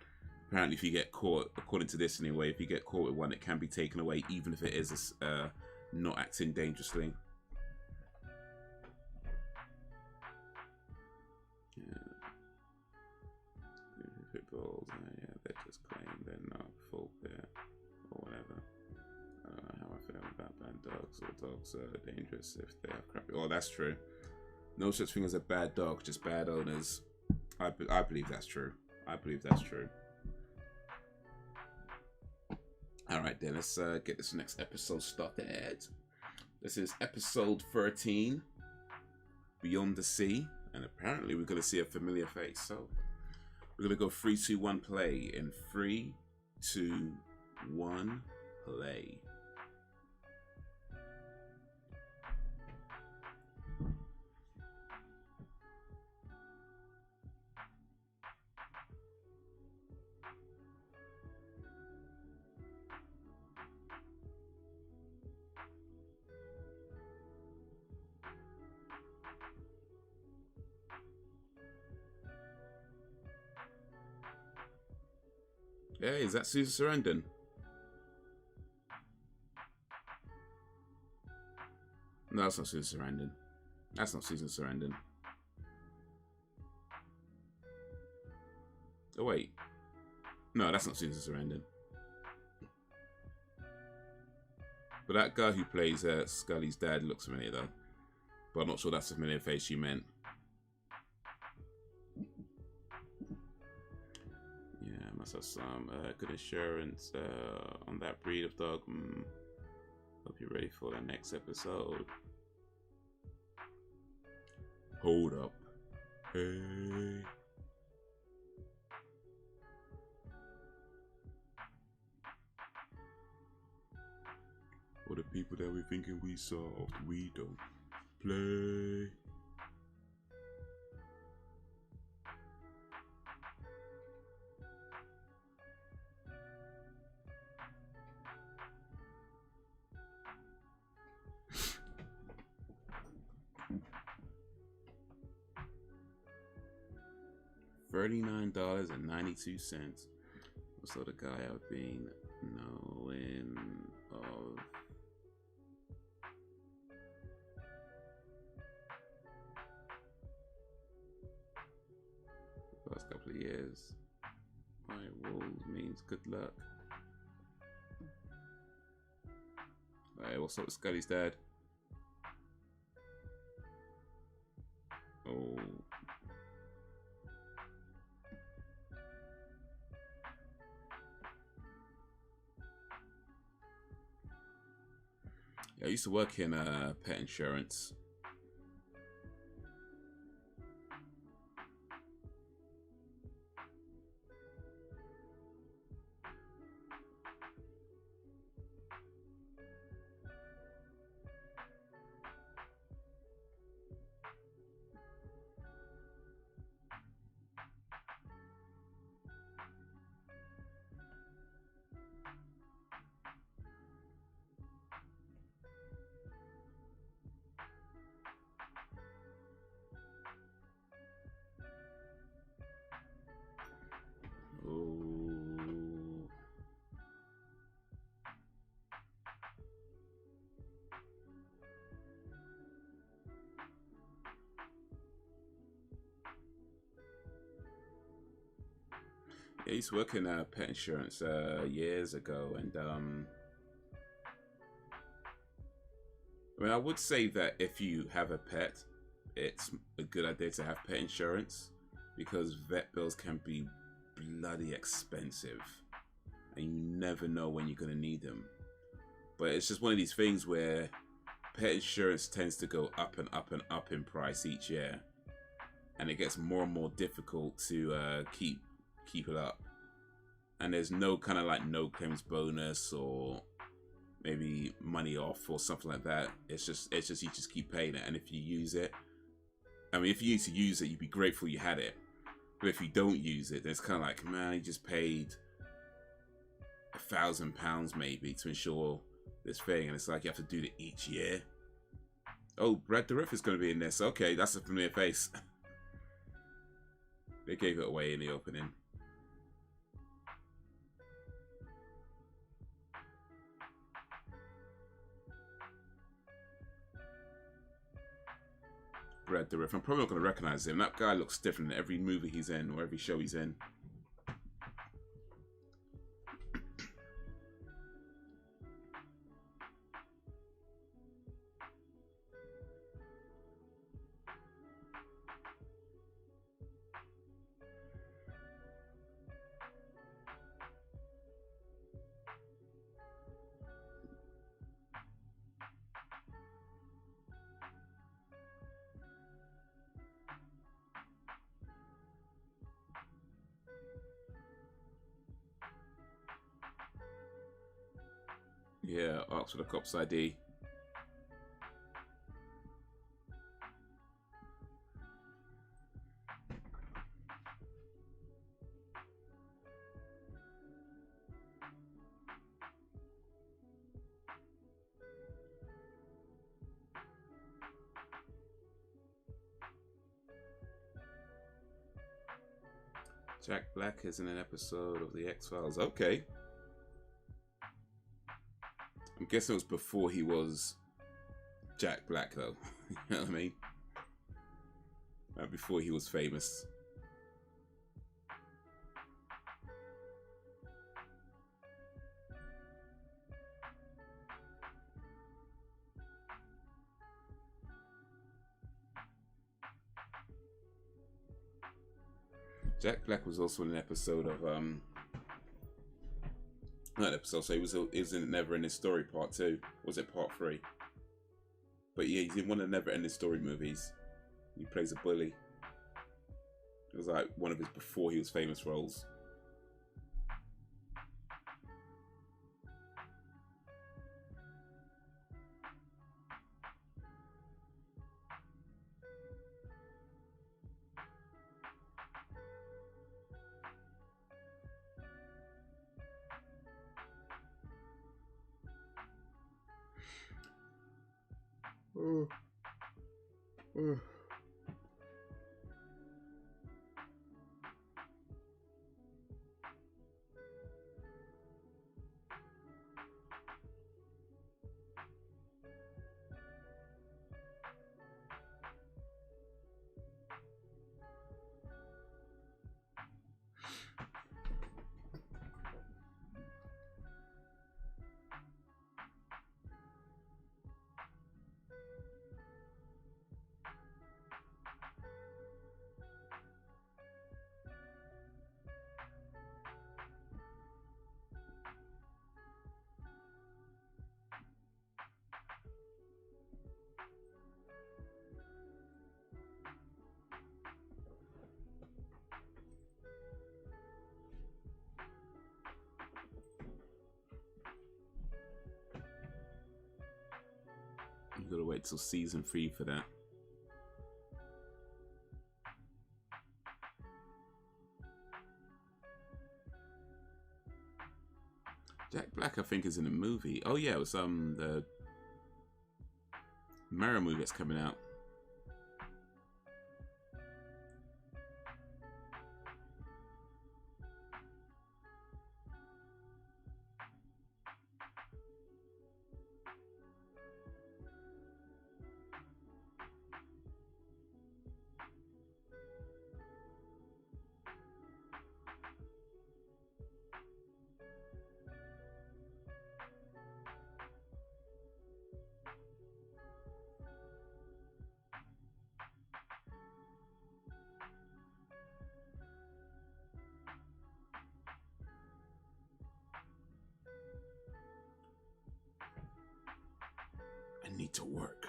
apparently, if you get caught, according to this anyway, if you get caught with one, it can be taken away, even if it is not acting dangerously. Yeah, pit bulls, yeah, they just claim they're not full pit or whatever. I don't know how I feel about bad dogs. All dogs are dangerous if they have crappy. Oh, that's true. No such thing as a bad dog, just bad owners. I believe that's true. I believe that's true. All right, then let's get this next episode started. This is episode 13, Beyond the Sea, and apparently we're going to see a familiar face. So we're going to go 3, 2, 1, play. In 3, 2, 1, play. Hey, is that Susan Sarandon? No, that's not Susan Sarandon. That's not Susan Sarandon. Oh, wait. No, that's not Susan Sarandon. But that guy who plays Scully's dad looks familiar, though. But I'm not sure that's a familiar face you meant. Yeah, must have some good insurance on that breed of dog. Hope you're ready for the next episode. Hold up. Hey. Or the people that we thinking we solved, we don't play. $39.92. What sort of guy I've been knowing of? The last couple of years. White walls means good luck. Hey, what's up with Scully's dad? Oh. Yeah, I used to work in pet insurance. Yeah, I used to work in pet insurance years ago, and I mean, I would say that if you have a pet, it's a good idea to have pet insurance because vet bills can be bloody expensive, and you never know when you're gonna need them. But it's just one of these things where pet insurance tends to go up and up and up in price each year, and it gets more and more difficult to keep it up. And there's no kind of like no claims bonus or maybe money off or something like that. It's just you just keep paying it, and if you use it, I mean, if you need to use it, you'd be grateful you had it. But if you don't use it, then it's kind of like, man, you just paid £1,000 maybe to insure this thing, and it's like you have to do it each year. Oh, Brad the Riff is going to be in this. Okay, that's a familiar face. They gave it away in the opening. Brad the Riff. I'm probably not going to recognize him. That guy looks different in every movie he's in or every show he's in. Yeah, ask for the cop's ID. Jack Black is in an episode of the X-Files. Okay. I'm guessing it was before he was Jack Black, though. You know what I mean? Before he was famous. Jack Black was also in an episode of not an episode, so he was in Never Ending Story Part 2. Was it Part 3? But yeah, he's in one of the Never Ending Story movies. He plays a bully. It was like one of his before he was famous roles. You gotta wait till season 3 for that. Jack Black, I think, is in a movie. Oh yeah, it was the Mario movie that's coming out. I need to work.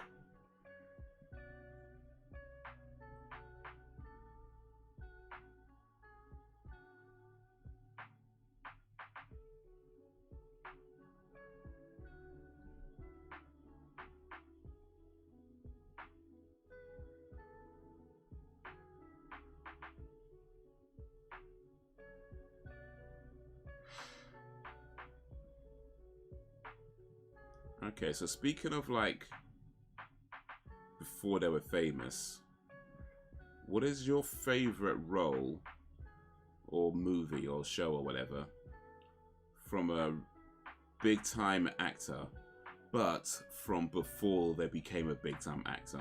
Okay, so speaking of like before they were famous, what is your favorite role or movie or show or whatever from a big time actor, but from before they became a big time actor?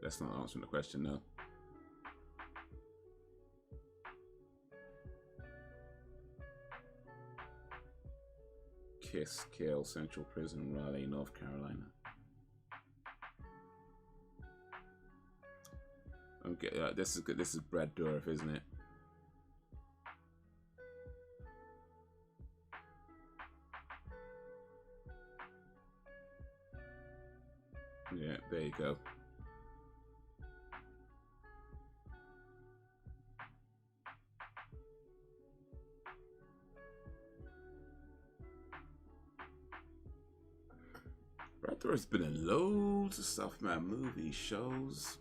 That's not answering the question, no. Kiss, Kill, Central Prison, Raleigh, North Carolina. Okay, this is good. This is Brad Dourif, isn't it? Yeah, there you go. Brad Dourif's been in loads of stuff, man. Movies, shows.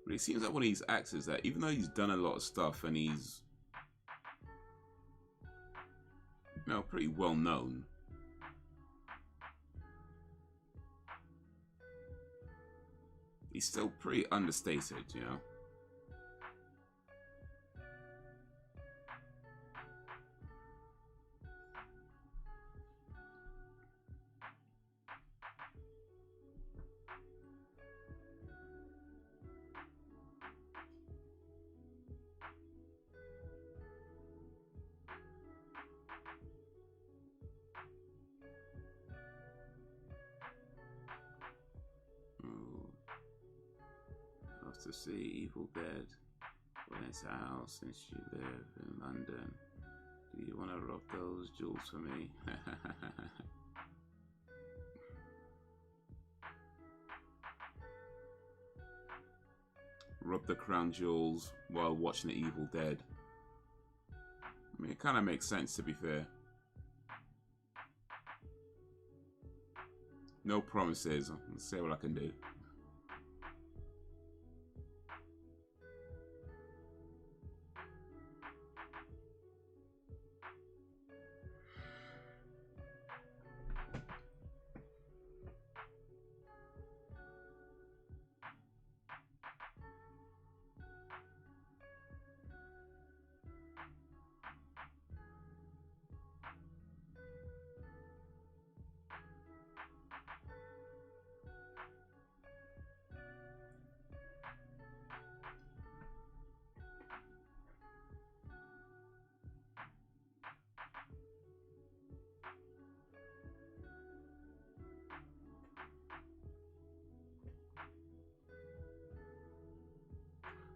But he seems like one of these actors that, even though he's done a lot of stuff and he's, you know, pretty well known, he's still pretty understated, you know. To see Evil Dead when it's out since you live in London. Do you want to rock those jewels for me? Rub the crown jewels while watching the Evil Dead. I mean, it kind of makes sense, to be fair. No promises. Let's see what I can do.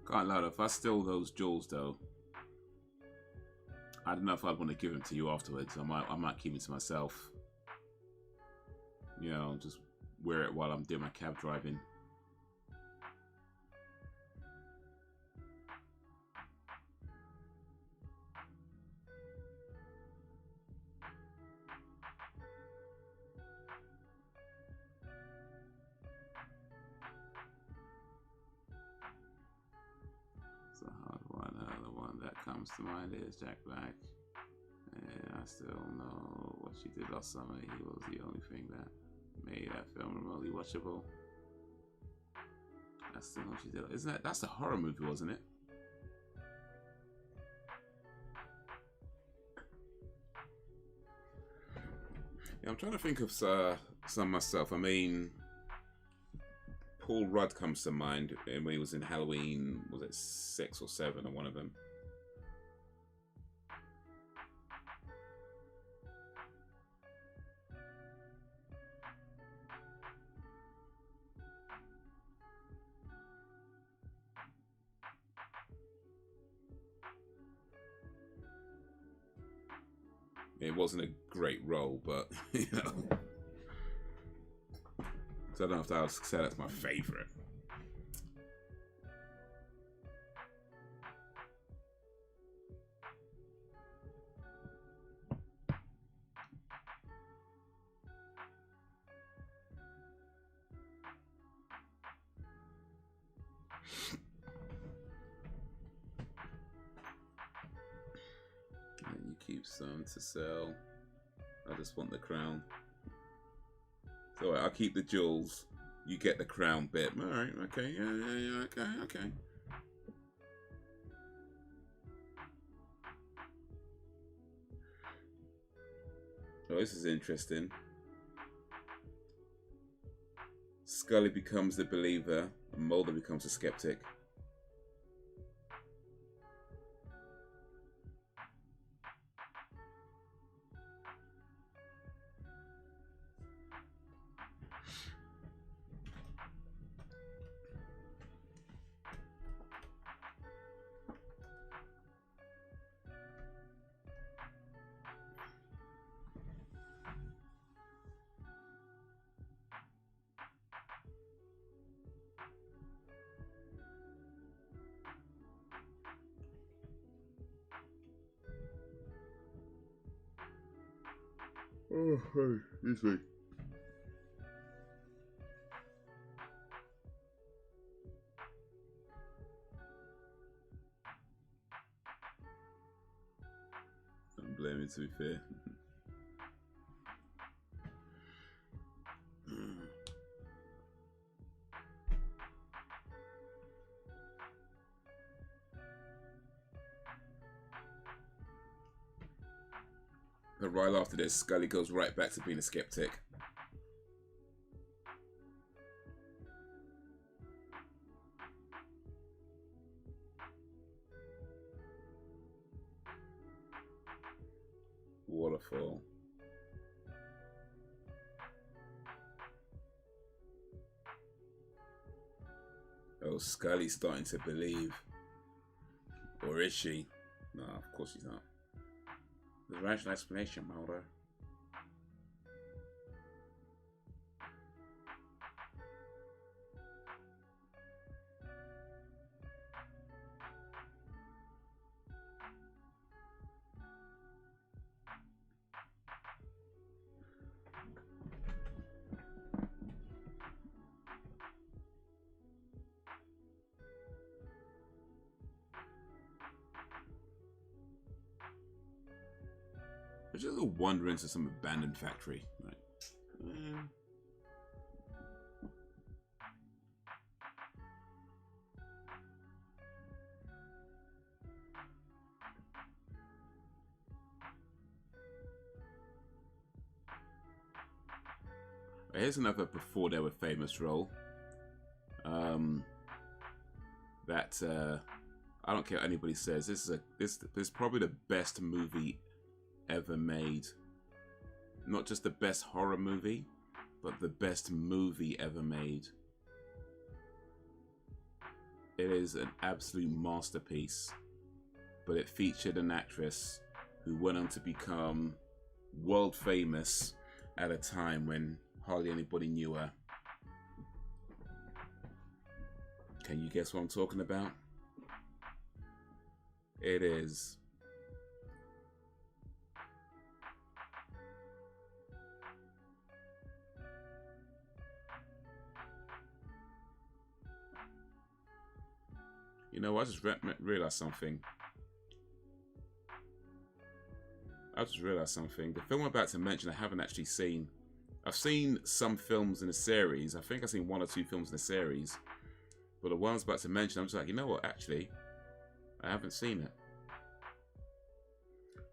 Can't lie, if I steal those jewels though, I don't know if I'd want to give them to you afterwards. I might keep it to myself. You know, just wear it while I'm doing my cab driving. It's a hard one. The one that comes to mind is Jack Black. And I still know what she did last summer. He was the only thing that made that film remotely watchable. I still know what she did. Isn't that's a horror movie, wasn't it? Yeah, I'm trying to think of some myself. I mean, Paul Rudd comes to mind when he was in Halloween. Was it 6 or 7 or one of them? It wasn't a great role, but you know, so I don't know if I would say that's my favorite. Keep some to sell. I just want the crown. So I'll keep the jewels. You get the crown bit. Alright, okay, yeah, okay. Oh, this is interesting. Scully becomes the believer, and Mulder becomes a skeptic. Oh, hey, excuse me. Don't blame me, to be fair. But right after this, Scully goes right back to being a skeptic. Waterfall. Oh, Scully's starting to believe. Or is she? No, of course she's not. There's a rational explanation, Mulder. It's just a wander into some abandoned factory. Right? Here's another before they were famous role. That I don't care what anybody says. This is probably the best movie ever made. Not just the best horror movie, but the best movie ever made. It is an absolute masterpiece, but it featured an actress who went on to become world famous at a time when hardly anybody knew her. Can you guess what I'm talking about? It is you know, I just realized something. The film I'm about to mention, I haven't actually seen. I've seen some films in the series. I think I've seen 1 or 2 films in the series. But the one I was about to mention, I'm just like, you know what, actually, I haven't seen it.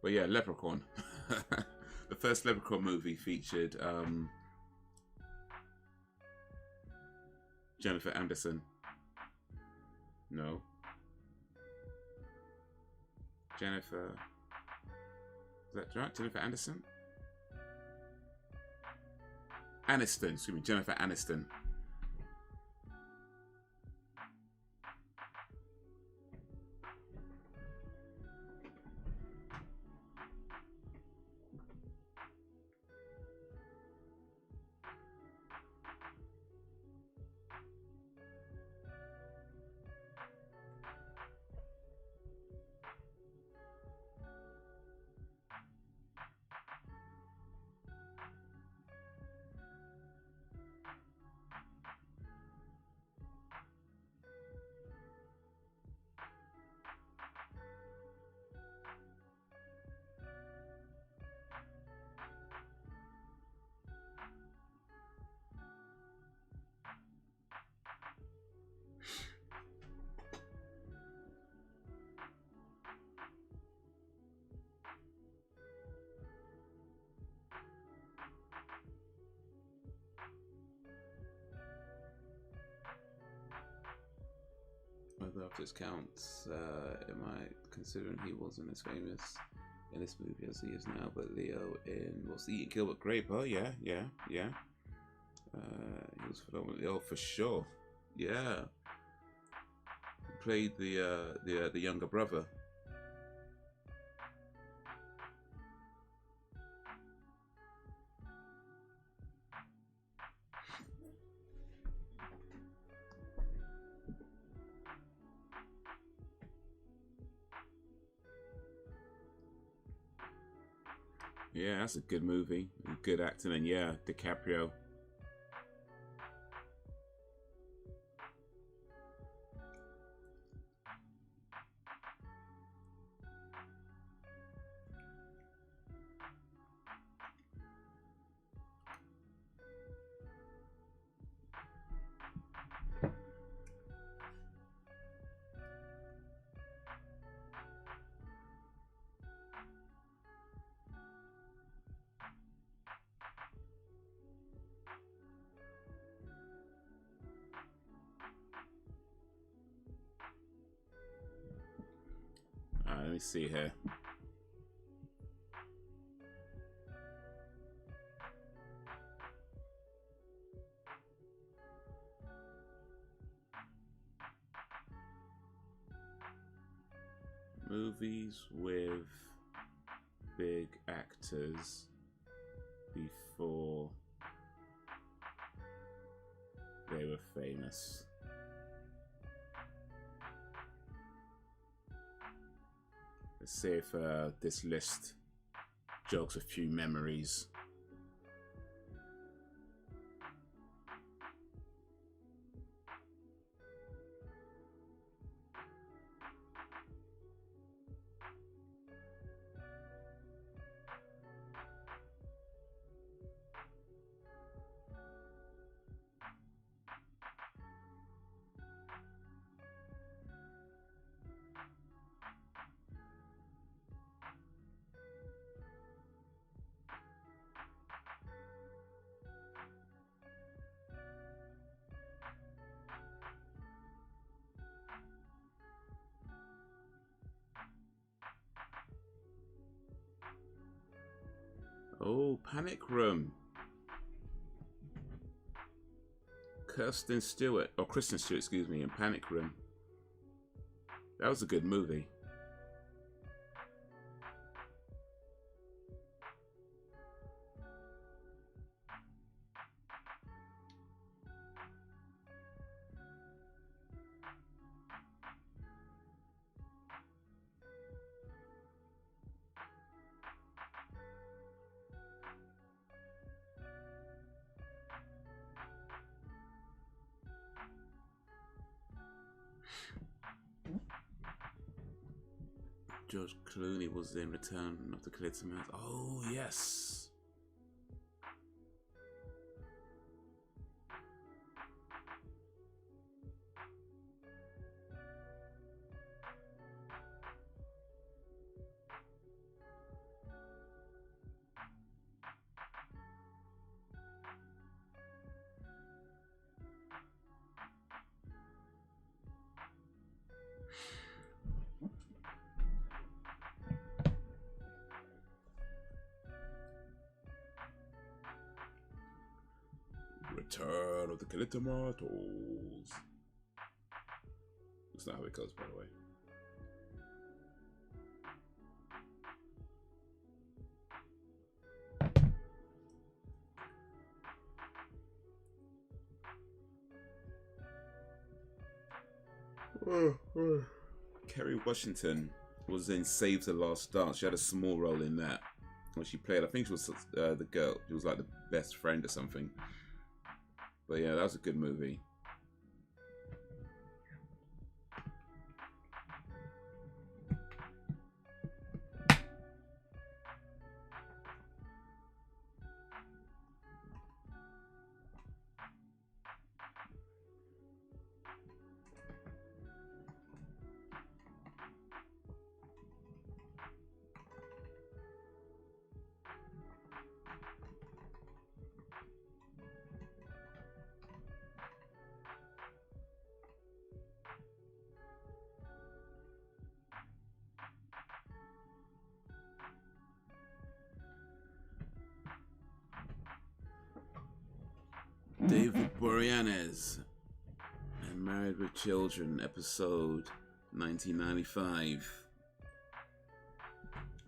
But yeah, Leprechaun. The first Leprechaun movie featured Jennifer Anderson. No. Jennifer... Is that right? Jennifer Anderson? Aniston, excuse me, Jennifer Aniston. Whether after this counts, am I considering he wasn't as famous in this movie as he is now? But Leo in what's the Eating Gilbert Grape? Oh yeah. He was phenomenal. Oh, for sure. Yeah. He played the younger brother. Yeah, that's a good movie. Good acting, and yeah, DiCaprio. Let me see here. Movies with big actors before they were famous. Let's see if this list jogs a few memories. Oh, Panic Room. Kristen Stewart, excuse me, in Panic Room. That was a good movie. George Clooney was in Return of the Killer Tomatoes. Oh, yes. Return of the Killer Tomatoes. That's not how it goes, by the way. Kerry Washington was in Save the Last Dance. She had a small role in that. When she played, I think she was the girl. She was like the best friend or something. But yeah, that was a good movie. David Boreanaz and Married with Children, episode 1995.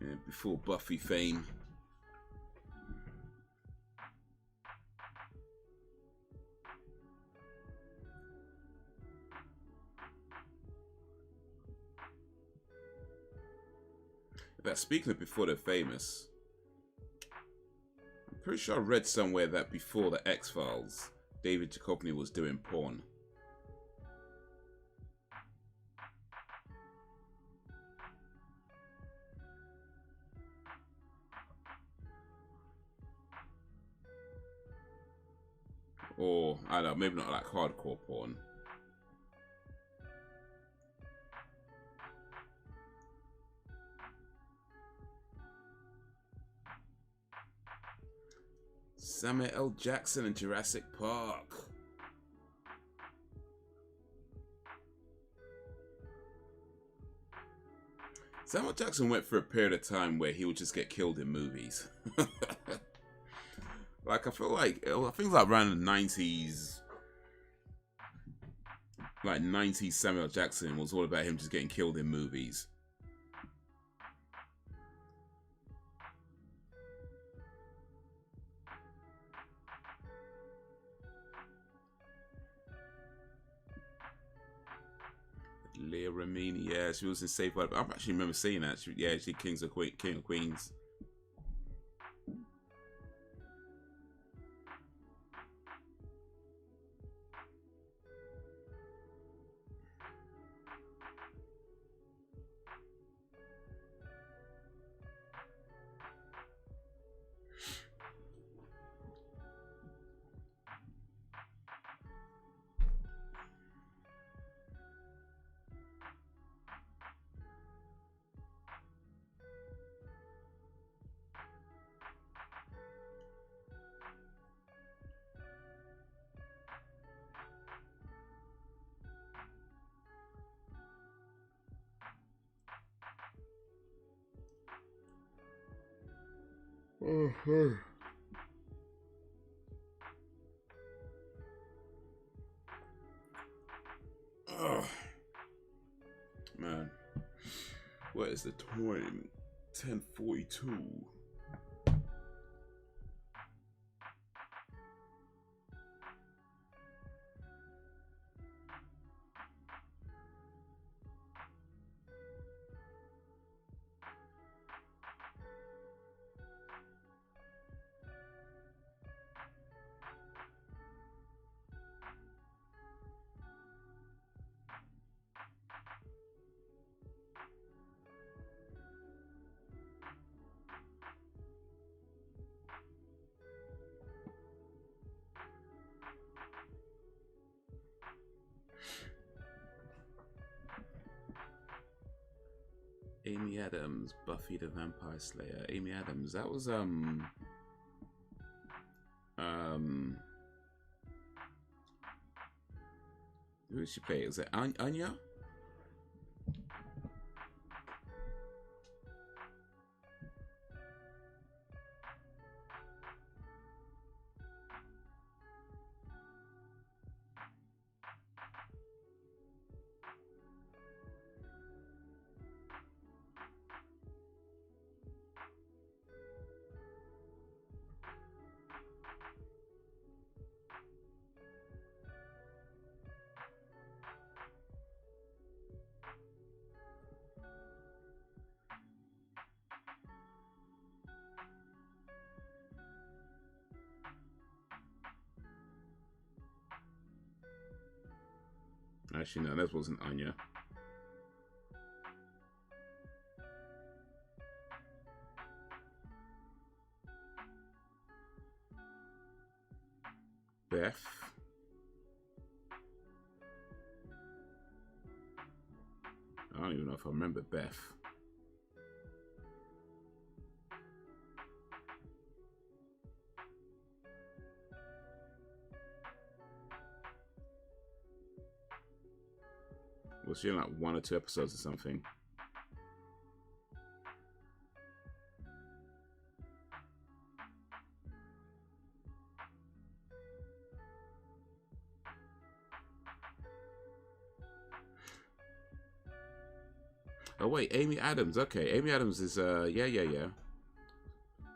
Yeah, before Buffy fame. But speaking of before they're famous, I'm pretty sure I read somewhere that before the X-Files, David Duchovny was doing porn. Or, I don't know, maybe not like hardcore porn. Samuel L. Jackson in Jurassic Park. Samuel Jackson went for a period of time where he would just get killed in movies. Like, I feel like, I think like around the 90s, like 90s Samuel Jackson was all about him just getting killed in movies. Leah Remini, yeah, she was in Saved by the... I actually remember seeing that. Yeah, she King of Queens. Oh, man. What is the time? 10:42. Amy Adams, Buffy the Vampire Slayer. Amy Adams, that was who did she play? Is it Anya? Actually, no, that wasn't Anya. Beth. I don't even know if I remember Beth. Was she in like 1 or 2 episodes or something? Oh wait, Amy Adams. Okay, Amy Adams is yeah.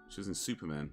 She was in Superman.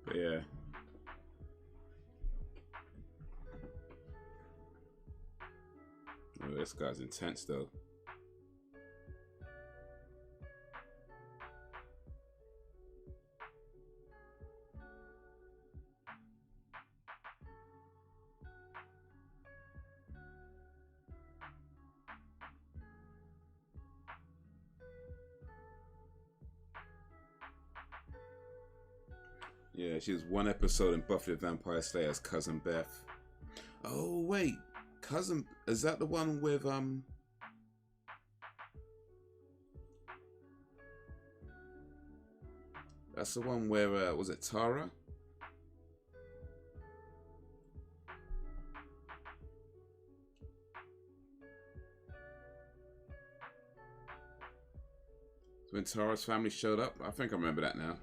But yeah. Oh, this guy's intense though. Yeah, she was 1 episode in Buffy the Vampire Slayer as Cousin Beth. Oh wait, Cousin, is that the one with that's the one where was it Tara? When Tara's family showed up? I think I remember that now.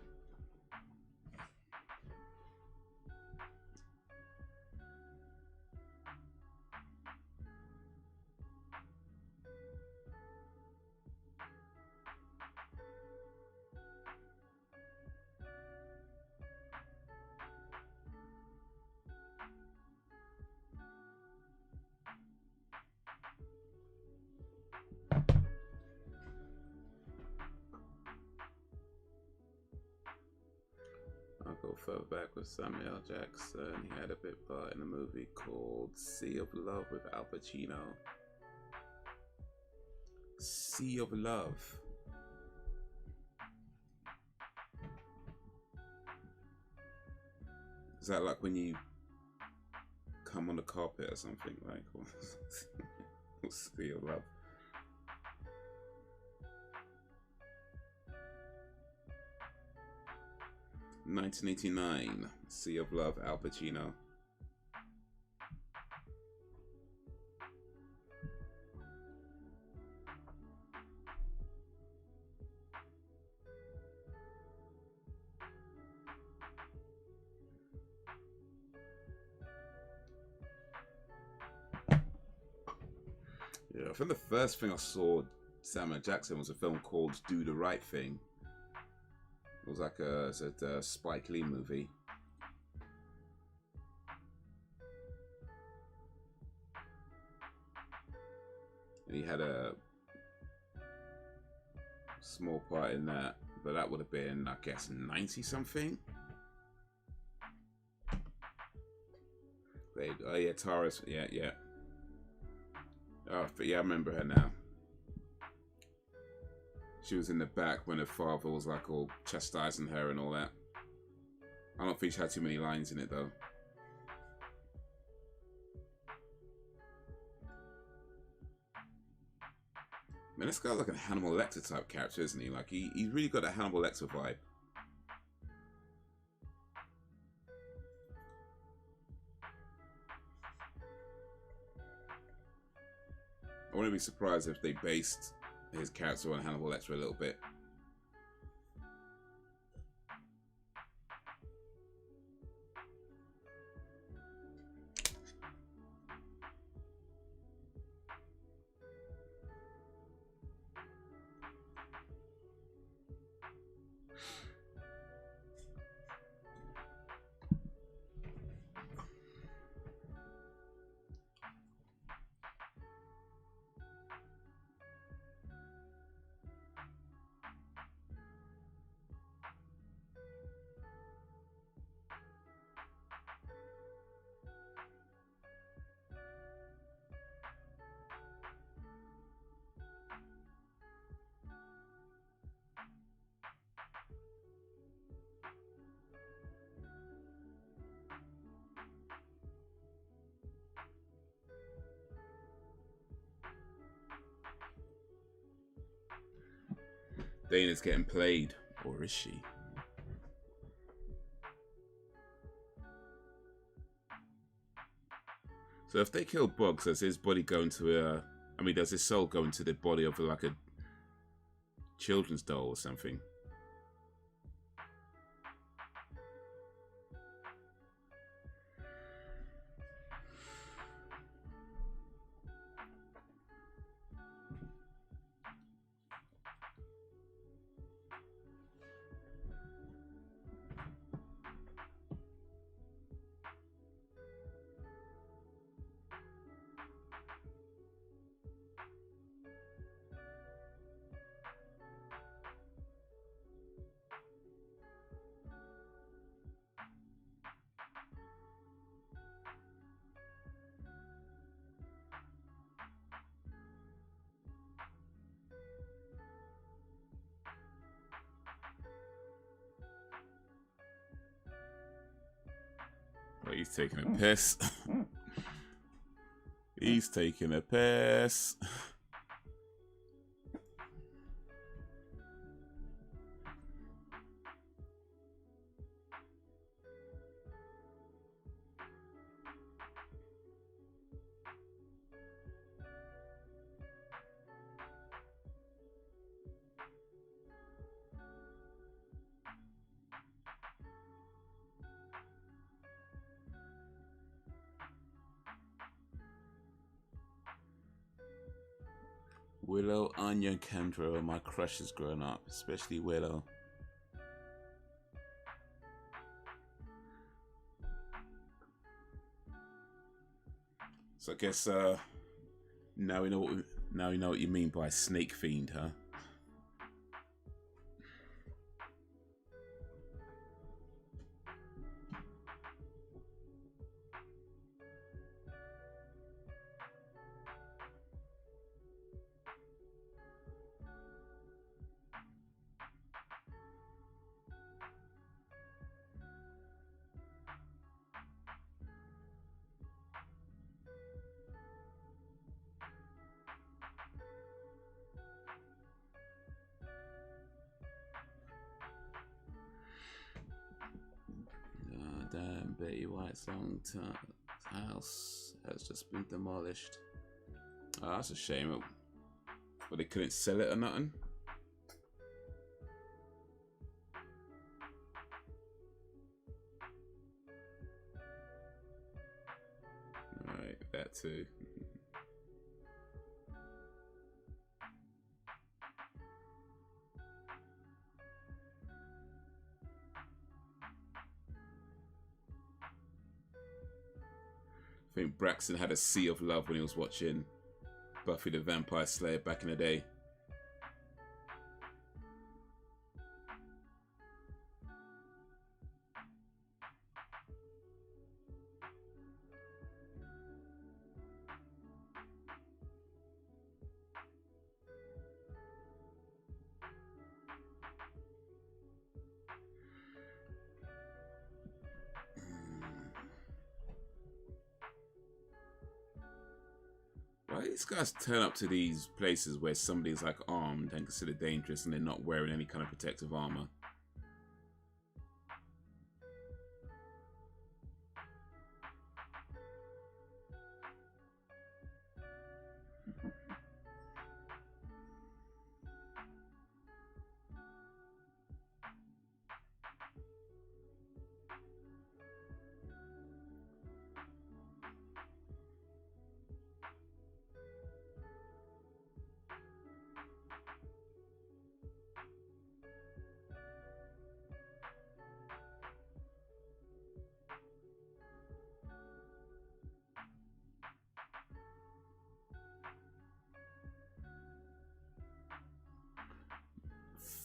I'll go further back with Samuel L. Jackson. He had a bit part in a movie called Sea of Love with Al Pacino. Sea of Love. Is that like when you come on the carpet or something, like? Sea of Love. $1989, Sea of Love, Al Pacino. Yeah, I think the first thing I saw Samuel Jackson was a film called Do the Right Thing. It was like a Spike Lee movie. And he had a small part in that, but that would have been, I guess, 90 something. Oh yeah, Taurus. Yeah. Oh, but yeah, I remember her now. She was in the back when her father was like all chastising her and all that. I don't think she had too many lines in it though. Man, this guy's like a Hannibal Lecter type character, isn't he? Like he's really got a Hannibal Lecter vibe. I wouldn't be surprised if they based his character on Hannibal Lecter a little bit. Dana's getting played, or is she? So if they kill Bugs, does his body go into a... I mean, does his soul go into the body of like a children's doll or something? Oh, he's taking a piss. He's taking a piss. Willow, Anya, and Kendra are my crushes growing up, especially Willow. So I guess now we know what you mean by snake fiend, huh? Betty White's long-term house has just been demolished. Oh, that's a shame. But they couldn't sell it or nothing. Alright, that too. I think Braxton had a sea of love when he was watching Buffy the Vampire Slayer back in the day. Why do these guys turn up to these places where somebody's like armed and considered dangerous and they're not wearing any kind of protective armor?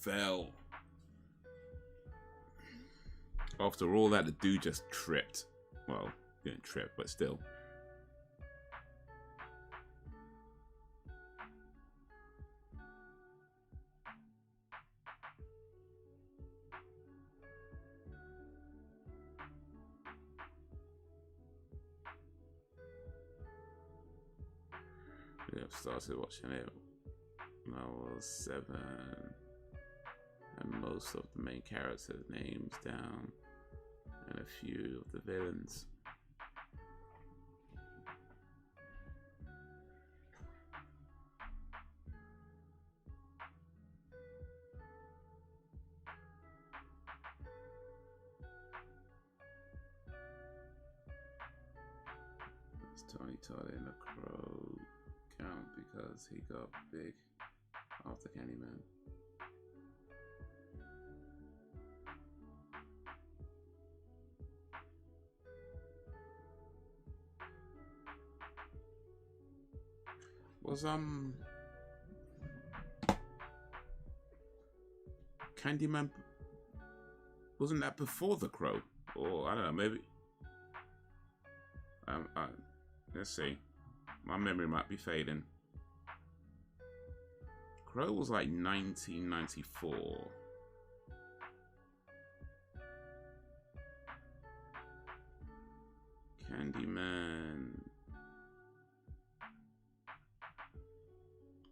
Fell. After all that, the dude just tripped. Well, didn't trip, but still. Yeah, I've started watching it when I was 7. And most of the main characters' names down, and a few of the villains. It's Tony Todd in the Crow count because he got big after Candyman. Was Candyman, wasn't that before The Crow? Or I don't know, maybe. Let's see. My memory might be fading. Crow was like 1994. Candyman.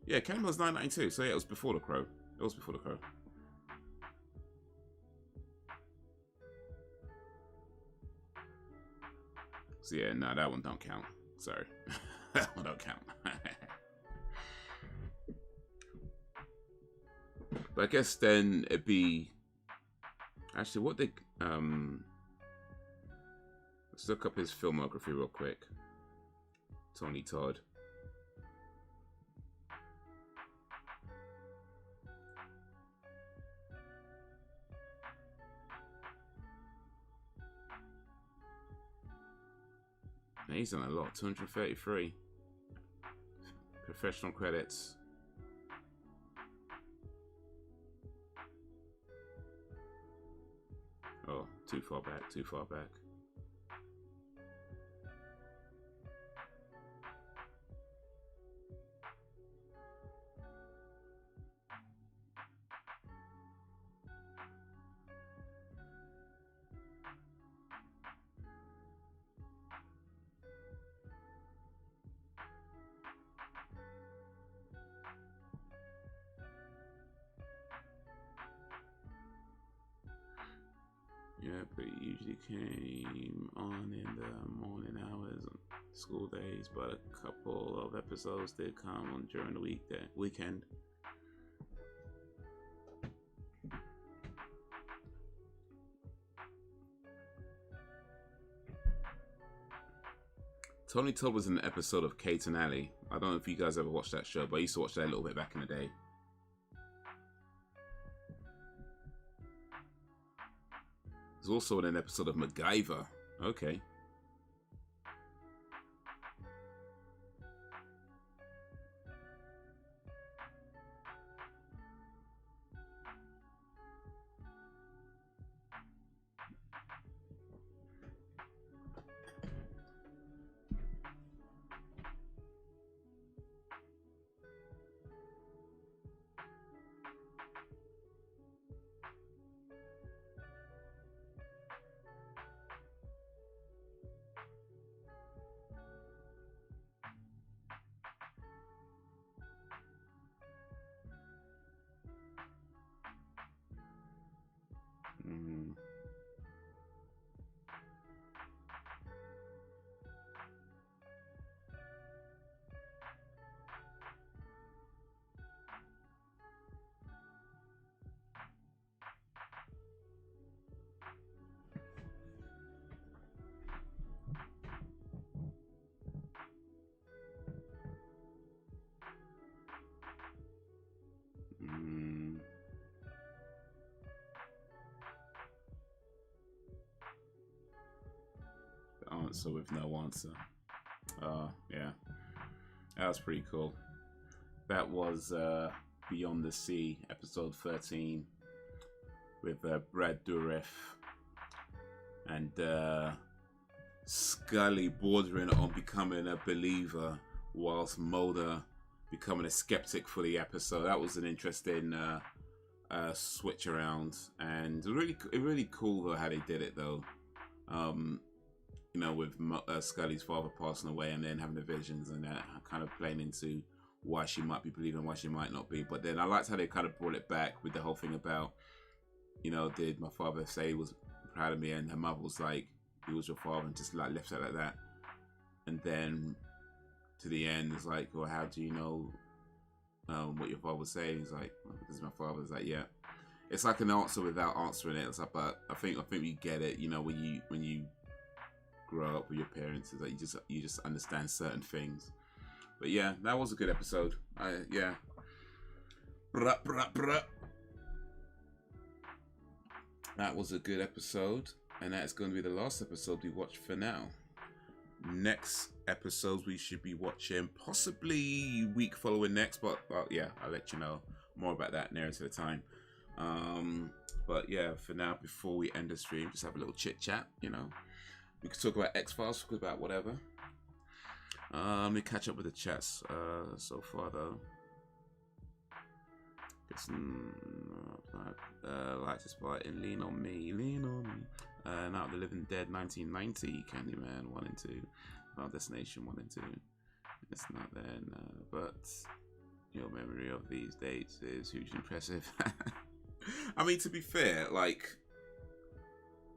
Yeah, Candyman was 1992, so yeah, it was before The Crow. It was before The Crow. So yeah, no, that one don't count. Sorry. That one don't count. But I guess then it'd be... Actually, what they... Let's look up his filmography real quick. Tony Todd. He's done a lot, 233 professional credits. Oh, too far back, too far back. Yeah, but it usually came on in the morning hours, school days, but a couple of episodes did come on during the weekend. Tony Todd was in an episode of Kate and Ali. I don't know if you guys ever watched that show, but I used to watch that a little bit back in the day. He's also in an episode of MacGyver. Okay. The answer with no answer. Yeah. That was pretty cool. That was Beyond the Sea, episode 13, with Brad Dourif and Scully bordering on becoming a believer, whilst Mulder becoming a skeptic for the episode. That was an interesting switch around, and really cool though how they did it though. You know, with Scully's father passing away and then having the visions and that kind of playing into why she might be believing, why she might not be. But then I liked how they kind of brought it back with the whole thing about, you know, did my father say he was proud of me? And her mother was like, he was your father, and just like left it like that. And then to the end, it's like, well, how do you know what your father was saying? He's like, well, this is my father. It's like, yeah. It's like an answer without answering it. It's like, but I think you get it. You know, when you grow up with your parents, is like you just understand certain things. But yeah, that was a good episode. Yeah. That was a good episode, and that's going to be the last episode we watch for now. Next episodes we should be watching possibly week following next, but yeah, I'll let you know more about that nearer to the time. But yeah, for now, before we end the stream, just have a little chit chat, you know. We could talk about X-Files, talk about whatever. Let me catch up with the chats so far though. Get some like to spot in Lean on Me. Now the Living Dead 1990, Candyman 1 and 2, Final Destination 1 and 2. It's not then, but your memory of these dates is hugely impressive. I mean, to be fair, like,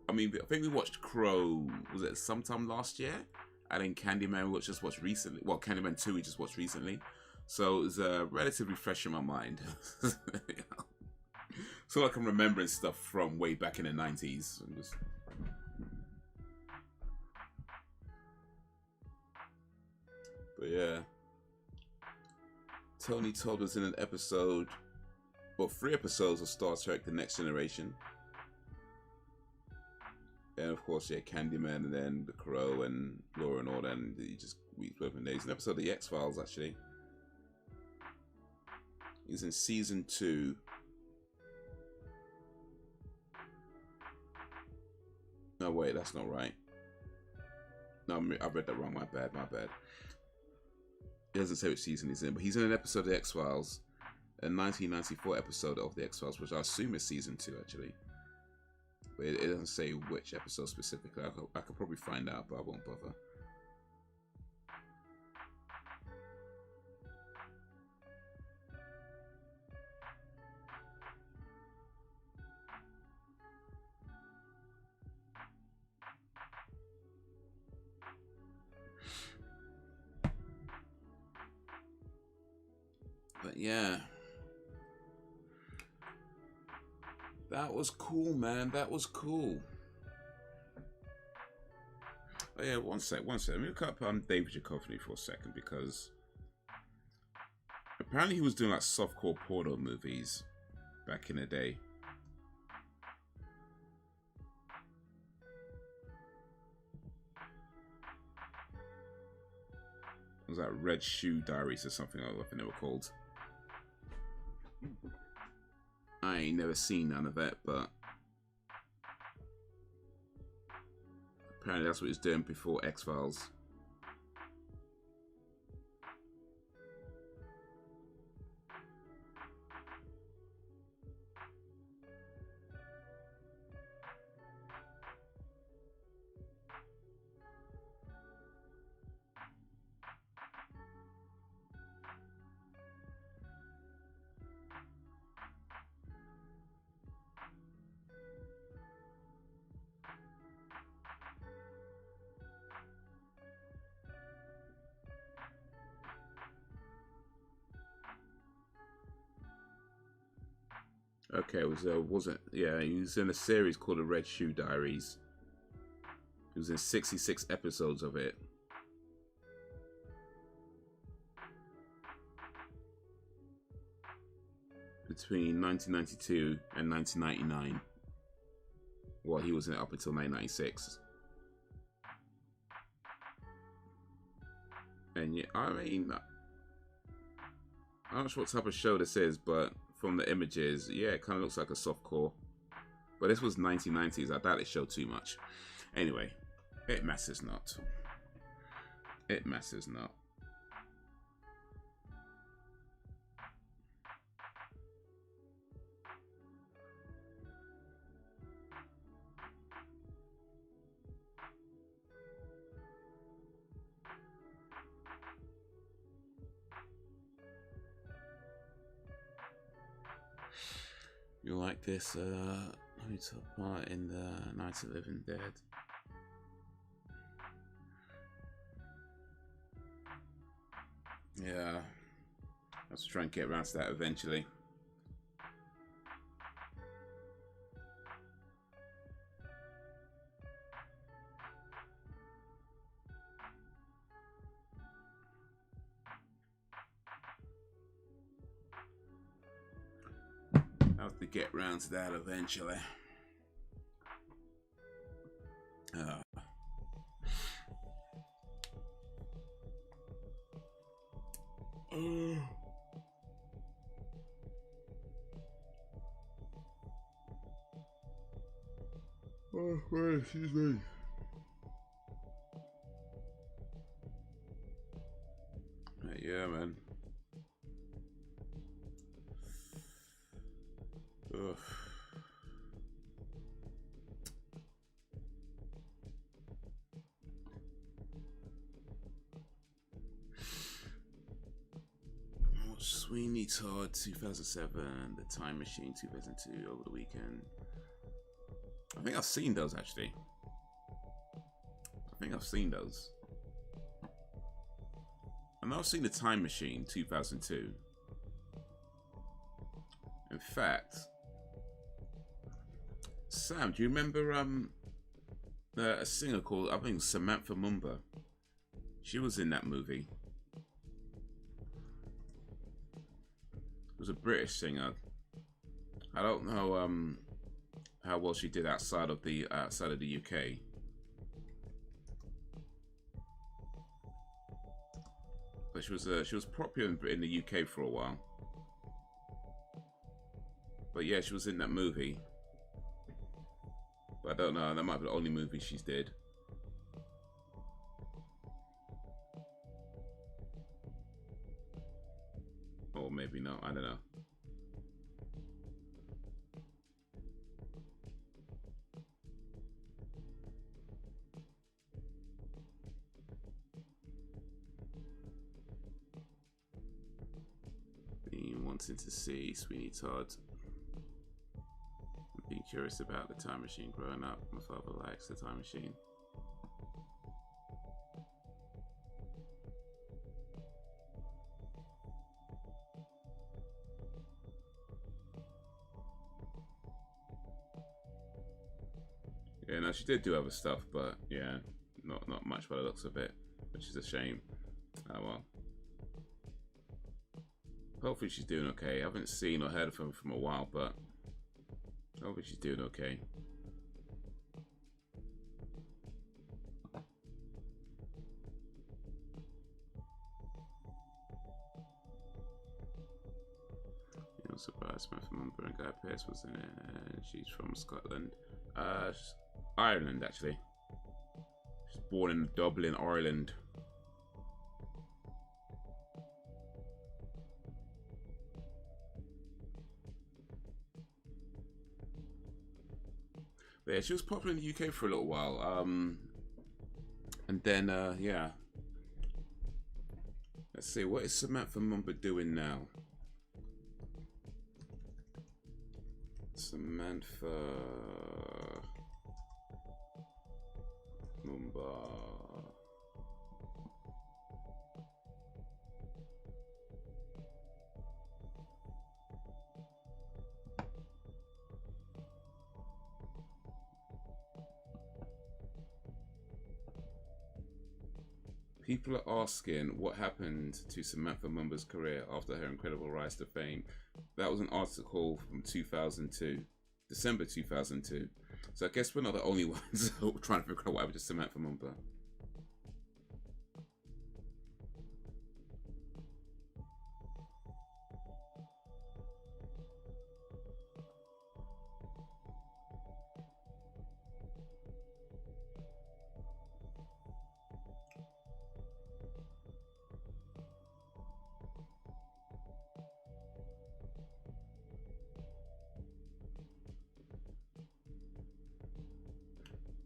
I think we watched Crow, was it sometime last year? And then Candyman, we just watched recently. Well, Candyman 2 we just watched recently. So it was relatively fresh in my mind. So like I'm remembering stuff from way back in the 90s. But yeah. Tony Todd was in an episode, well, 3 episodes of Star Trek The Next Generation. And of course, yeah, Candyman, and then The Crow and Law and Order, and he just weeks worth of days. An episode of The X-Files, actually. He's in season 2. No, wait, that's not right. No, I read that wrong. My bad. It doesn't say which season he's in, but he's in an episode of The X-Files, a 1994 episode of The X-Files, which I assume is season 2, actually. But it doesn't say which episode specifically. I could probably find out, but I won't bother. yeah. That was cool, man. That was cool. Oh yeah, one sec. Let me look up David Duchovny for a second, because apparently he was doing like softcore porno movies back in the day. It was like Red Shoe Diaries or something, I think they were called. I ain't never seen none of that, but apparently that's what he was doing before X-Files. Okay, it wasn't yeah, he was in a series called The Red Shoe Diaries. He was in 66 episodes of it. Between 1992 and 1999. Well, he was in it up until 1996. And yeah, I mean, I'm not sure what type of show this is, but from the images, yeah, it kind of looks like a softcore. But this was 1990s. I doubt it showed too much. Anyway, it matters not. It matters not. You like this? Let me talk part in the Night of the Living Dead. Yeah, let's try and get around to that eventually. I'll have to get round to that eventually. Oh, excuse me. Yeah, man. Ugh. Sweeney Todd 2007, The Time Machine 2002 over the weekend. I think I've seen those actually. I think I've seen those. I know I've seen The Time Machine 2002. In fact, Sam, do you remember a singer called, I think, Samantha Mumba? She was in that movie. It was a British singer. I don't know how well she did outside of the UK. But she was popular in the UK for a while. But yeah, she was in that movie. But I don't know, that might be the only movie she's did. Or maybe not, I don't know. Been wanting to see Sweeney Todd. Being curious about The Time Machine growing up. My father likes The Time Machine. Yeah, no, she did do other stuff, but yeah, not much by the looks of it, which is a shame. Oh well. Hopefully she's doing okay. I haven't seen or heard of her from a while, but hopefully she's doing okay. I'm surprised my member and Guy Pearce was in it. She's from Scotland. Ireland, actually. She's born in Dublin, Ireland. But yeah, she was popular in the UK for a little while. And then, yeah. Let's see, what is Samantha Mumba doing now? Samantha Mumba. People are asking what happened to Samantha Mumba's career after her incredible rise to fame. That was an article from 2002, December 2002. So I guess we're not the only ones trying to figure out what happened to Samantha Mumba.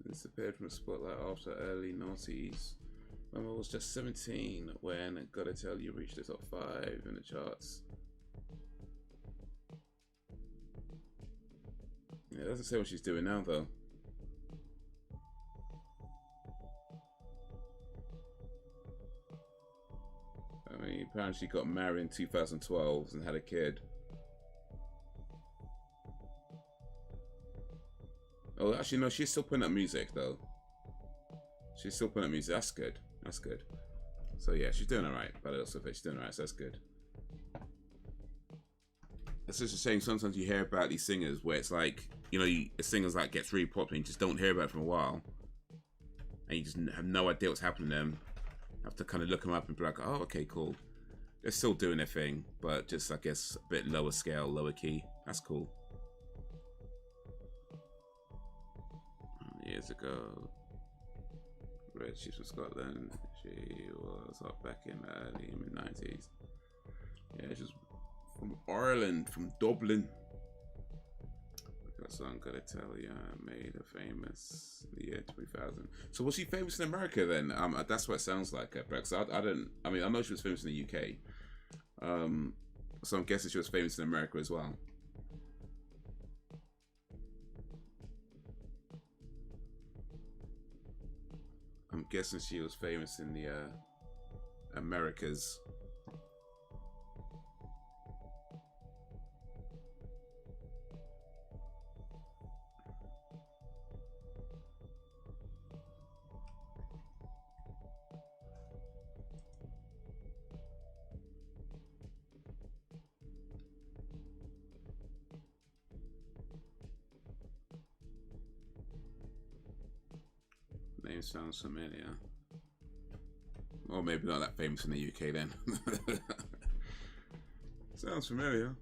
Disappeared from the spotlight after early noughties. Mama was just 17 when Gotta Tell You reached the top 5 in the charts. Yeah, it doesn't say what she's doing now though. I mean, apparently she got married in 2012 and had a kid. Oh, actually, no, she's still putting up music, though. She's still putting up music. That's good. That's good. So, yeah, she's doing all right. By the looks of it, she's doing all right, so that's good. It's just a shame sometimes you hear about these singers where it's like, you know, a singer's like gets really popular and you just don't hear about it for a while. And you just have no idea what's happening to them. You have to kind of look them up and be like, oh, okay, cool. They're still doing their thing, but just, I guess, a bit lower scale, lower key. That's cool. Years ago, she's from Scotland. She was up back in the early mid-90s. Yeah, she's from Ireland, from Dublin. That song, Gotta Tell You, made her famous in the year 2000. So was she famous in America then? That's what it sounds like. Because I mean, I know she was famous in the UK. So I'm guessing she was famous in America as well. I'm guessing she was famous in the Americas. Name sounds familiar. Or maybe not that famous in the UK then. Sounds familiar.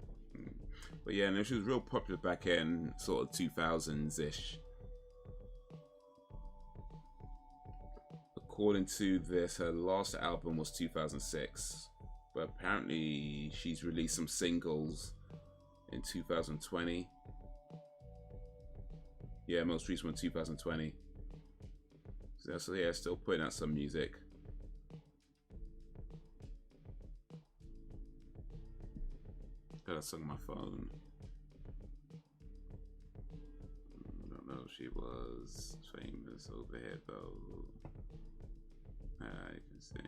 But yeah, no, she was real popular back in sort of 2000s-ish. According to this, her last album was 2006. But apparently she's released some singles in 2020. Yeah, most recent one 2020. So yeah, still putting out some music. Got a song on my phone. I don't know if she was famous over here though. You can see.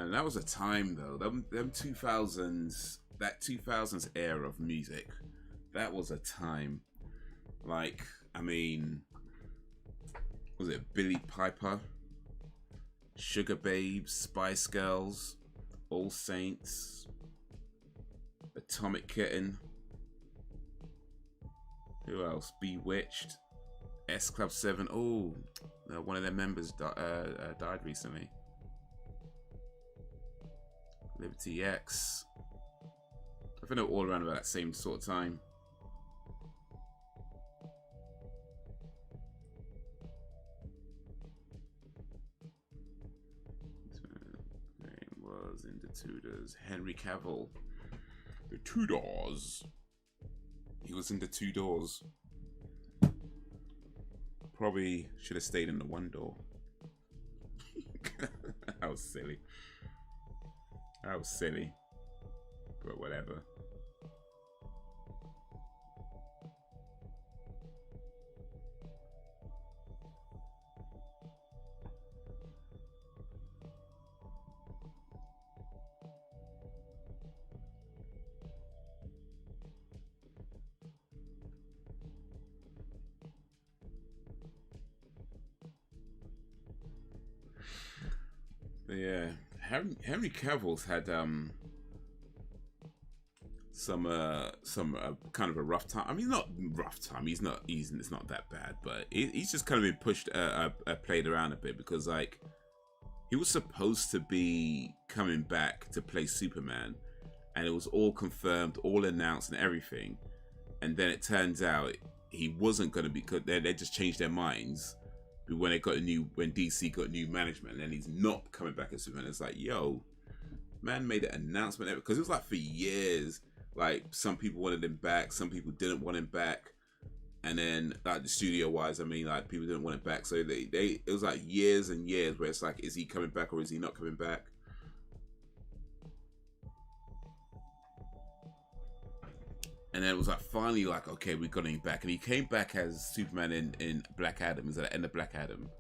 man, that was a time though. Them 2000s, that 2000s era of music, that was a time. Like, I mean, was it Billy Piper, Sugar Babes, Spice Girls, All Saints, Atomic Kitten, who else? Bewitched, S Club 7. Oh, one of their members died recently. Liberty X. I think they're all around about that same sort of time. Name was in the Tudors. Henry Cavill. The Tudors. He was in the two doors. Probably should have stayed in the one door. That was silly. That was silly. But whatever. Yeah, Henry Cavill's had some kind of a rough time. I mean, not rough time. It's not that bad, but he's just kind of been pushed, played around a bit, because like he was supposed to be coming back to play Superman, and it was all confirmed, all announced, and everything. And then it turns out he wasn't going to be. They just changed their minds when DC got new management, and he's not coming back as Superman. It's like, yo, man made an announcement, because it was like for years, like some people wanted him back, some people didn't want him back, and then like the studio wise, I mean, like people didn't want him back, so it was like years and years where it's like, is he coming back or is he not coming back? And then it was like finally like, okay, we got him back. And he came back as Superman in Black Adam. It was at the end of Black Adam.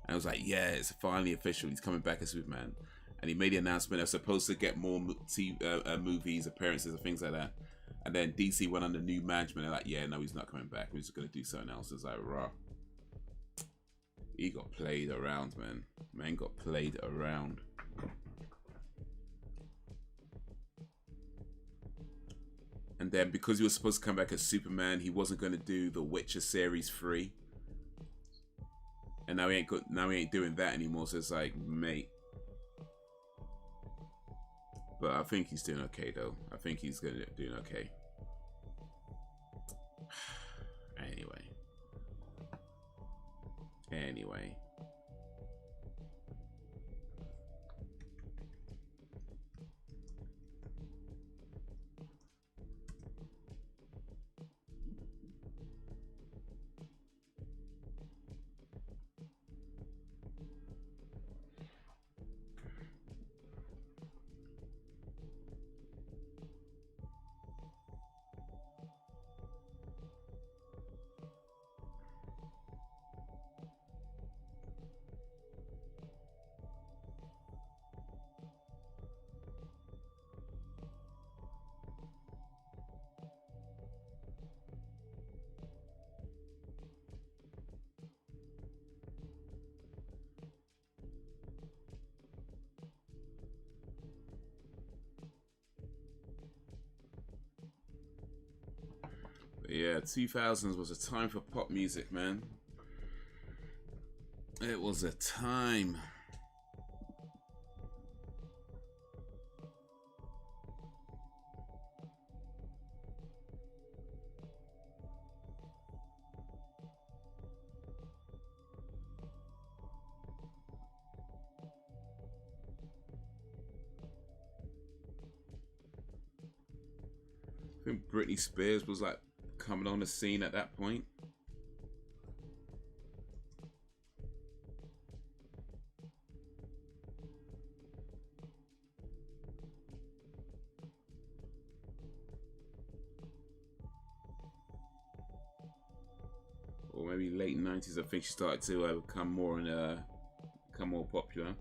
And I was like, yeah, it's finally official. He's coming back as Superman. And he made the announcement they're supposed to get more movies, appearances, and things like that. And then DC went under new management. They're like, yeah, no, he's not coming back. We're just going to do something else. It's like, rah. He got played around, man. Man got played around. And then because he was supposed to come back as Superman, he wasn't going to do the Witcher series 3. And now he ain't doing that anymore. So it's like, mate. But I think he's doing okay though. I think he's doing okay. Anyway. Yeah, 2000s was a time for pop music, man. It was a time. I think Britney Spears was like coming on the scene at that point. Or maybe late 90s, I think she started to become more popular.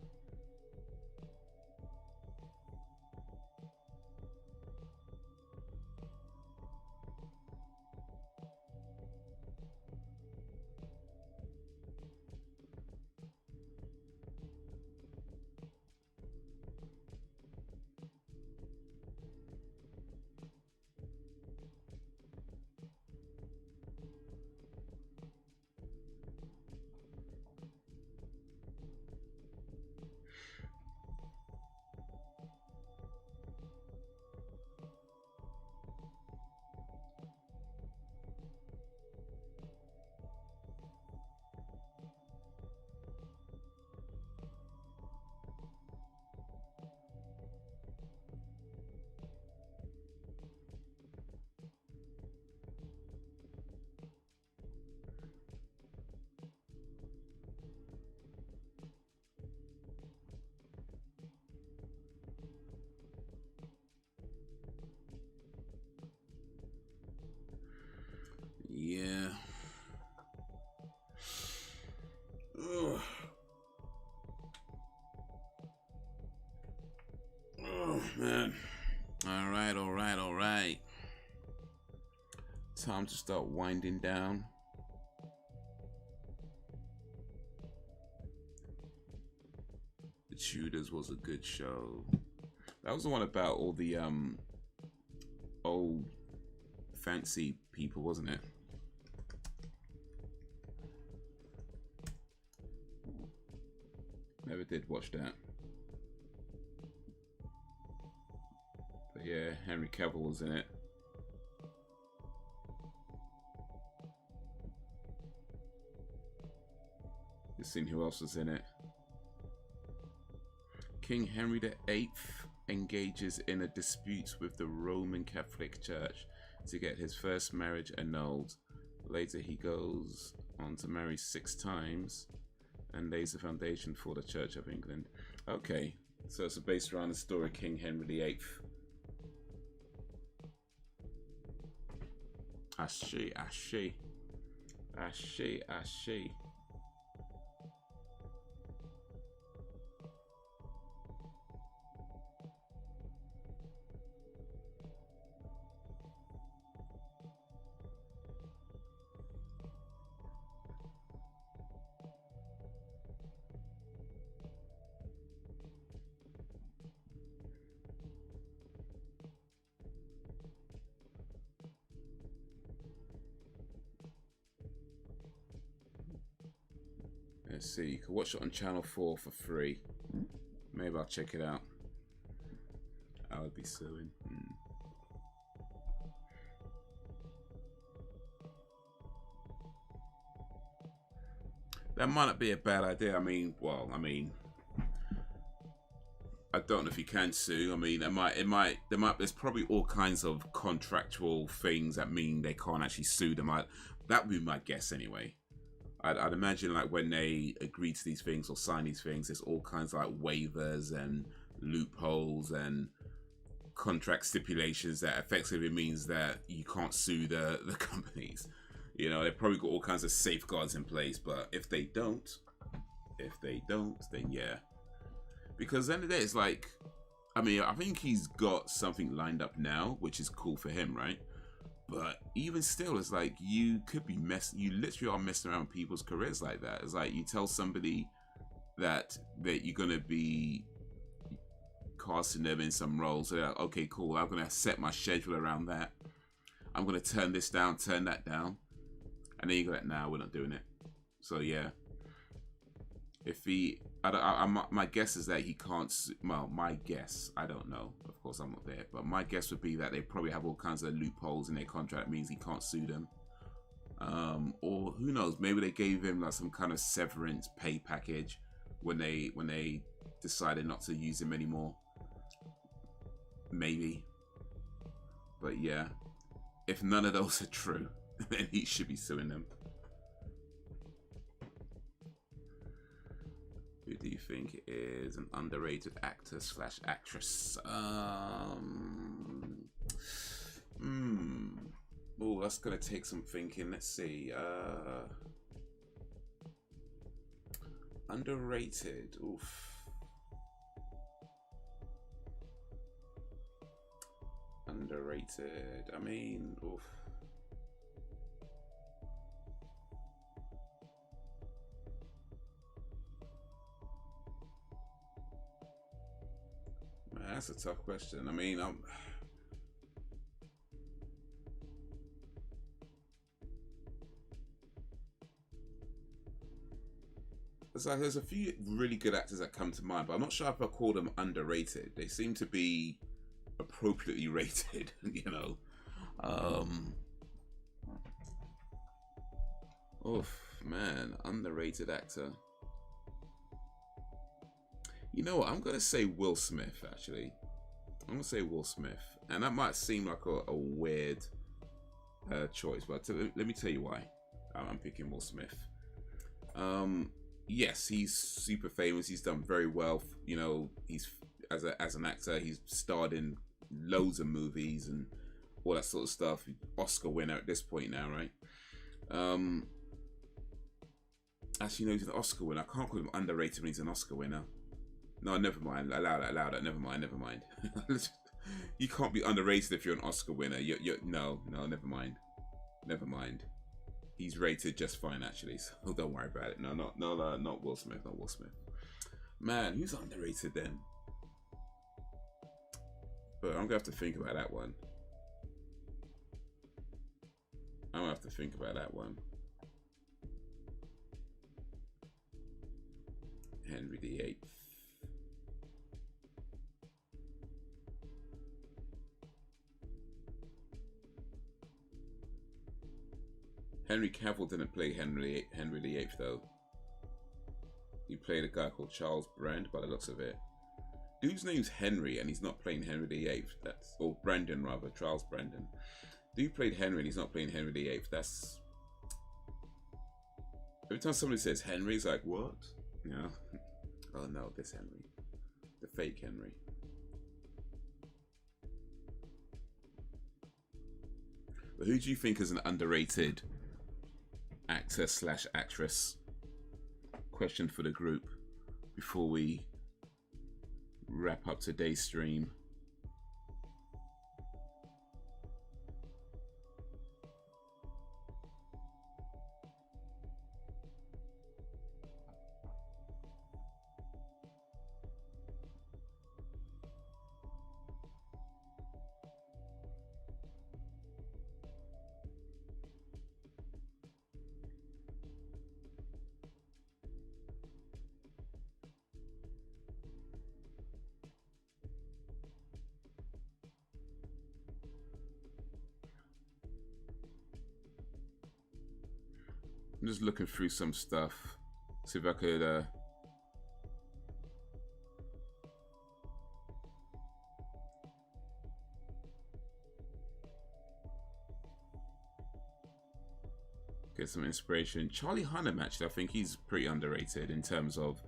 time to start winding down. The Tudors was a good show. That was the one about all the old fancy people, wasn't it? Never did watch that. But yeah, Henry Cavill was in it. Just seen who else was in it. King Henry VIII engages in a dispute with the Roman Catholic Church to get his first marriage annulled. Later he goes on to marry 6 times and lays the foundation for the Church of England. Okay, so it's based around the story of King Henry VIII. Ashi, ashi. Ashi, ashi. Let's see, you can watch it on channel 4 for free. Maybe I'll check it out. I would be suing. That might not be a bad idea. I mean, well, I mean, I don't know if you can sue. I mean, there's probably all kinds of contractual things that mean they can't actually sue them. That would be my guess anyway. I'd imagine like when they agree to these things or sign these things, there's all kinds of like waivers and loopholes and contract stipulations that effectively means that you can't sue the companies. You know, they've probably got all kinds of safeguards in place, but if they don't, then yeah. Because at the end of the day, it's like, I mean, I think he's got something lined up now, which is cool for him, right? But even still, it's like you could be you literally are messing around with people's careers like that. It's like you tell somebody that you're gonna be casting them in some roles. So they're like, okay, cool. I'm gonna set my schedule around that. I'm gonna turn this down, turn that down, and then you go like, nah, we're not doing it. So yeah, if my guess is that he can't. Well, my guess, I don't know. Of course, I'm not there, but my guess would be that they probably have all kinds of loopholes in their contract. That means he can't sue them, or who knows? Maybe they gave him like some kind of severance pay package when they decided not to use him anymore. Maybe, but yeah, if none of those are true, then he should be suing them. Who do you think is an underrated actor / actress? Oh, that's gonna take some thinking. Let's see. Underrated. Oof. Underrated. I mean, oof. That's a tough question. I mean, it's like there's a few really good actors that come to mind, but I'm not sure if I call them underrated. They seem to be appropriately rated, you know. Oof, man, underrated actor. You know what? I'm going to say Will Smith, actually. I'm going to say Will Smith. And that might seem like a weird choice, but let me tell you why I'm picking Will Smith. Yes, he's super famous. He's done very well. You know, he's as an actor, he's starred in loads of movies and all that sort of stuff. Oscar winner at this point now, right? Actually, no, he's an Oscar winner. I can't call him underrated when he's an Oscar winner. No, never mind. Allow that. Never mind. You can't be underrated if you're an Oscar winner. No, never mind. Never mind. He's rated just fine, actually, so don't worry about it. No, not Will Smith, not Will Smith. Man, who's underrated then? But I'm gonna have to think about that one. I'm gonna have to think about that one. Henry VIII. Henry Cavill didn't play Henry VIII though. He played a guy called Charles Brand by the looks of it. Dude's name's Henry and he's not playing Henry VIII. That's, or Brandon rather, Charles Brandon. Dude played Henry and he's not playing Henry VIII. That's, every time somebody says Henry, it's like, what? You know? Oh no, this Henry. The fake Henry. But who do you think is an underrated actor slash actress? Question for the group before we wrap up today's stream. I'm just looking through some stuff. See if I could get some inspiration. Charlie Hunnam, actually, I think he's pretty underrated in terms of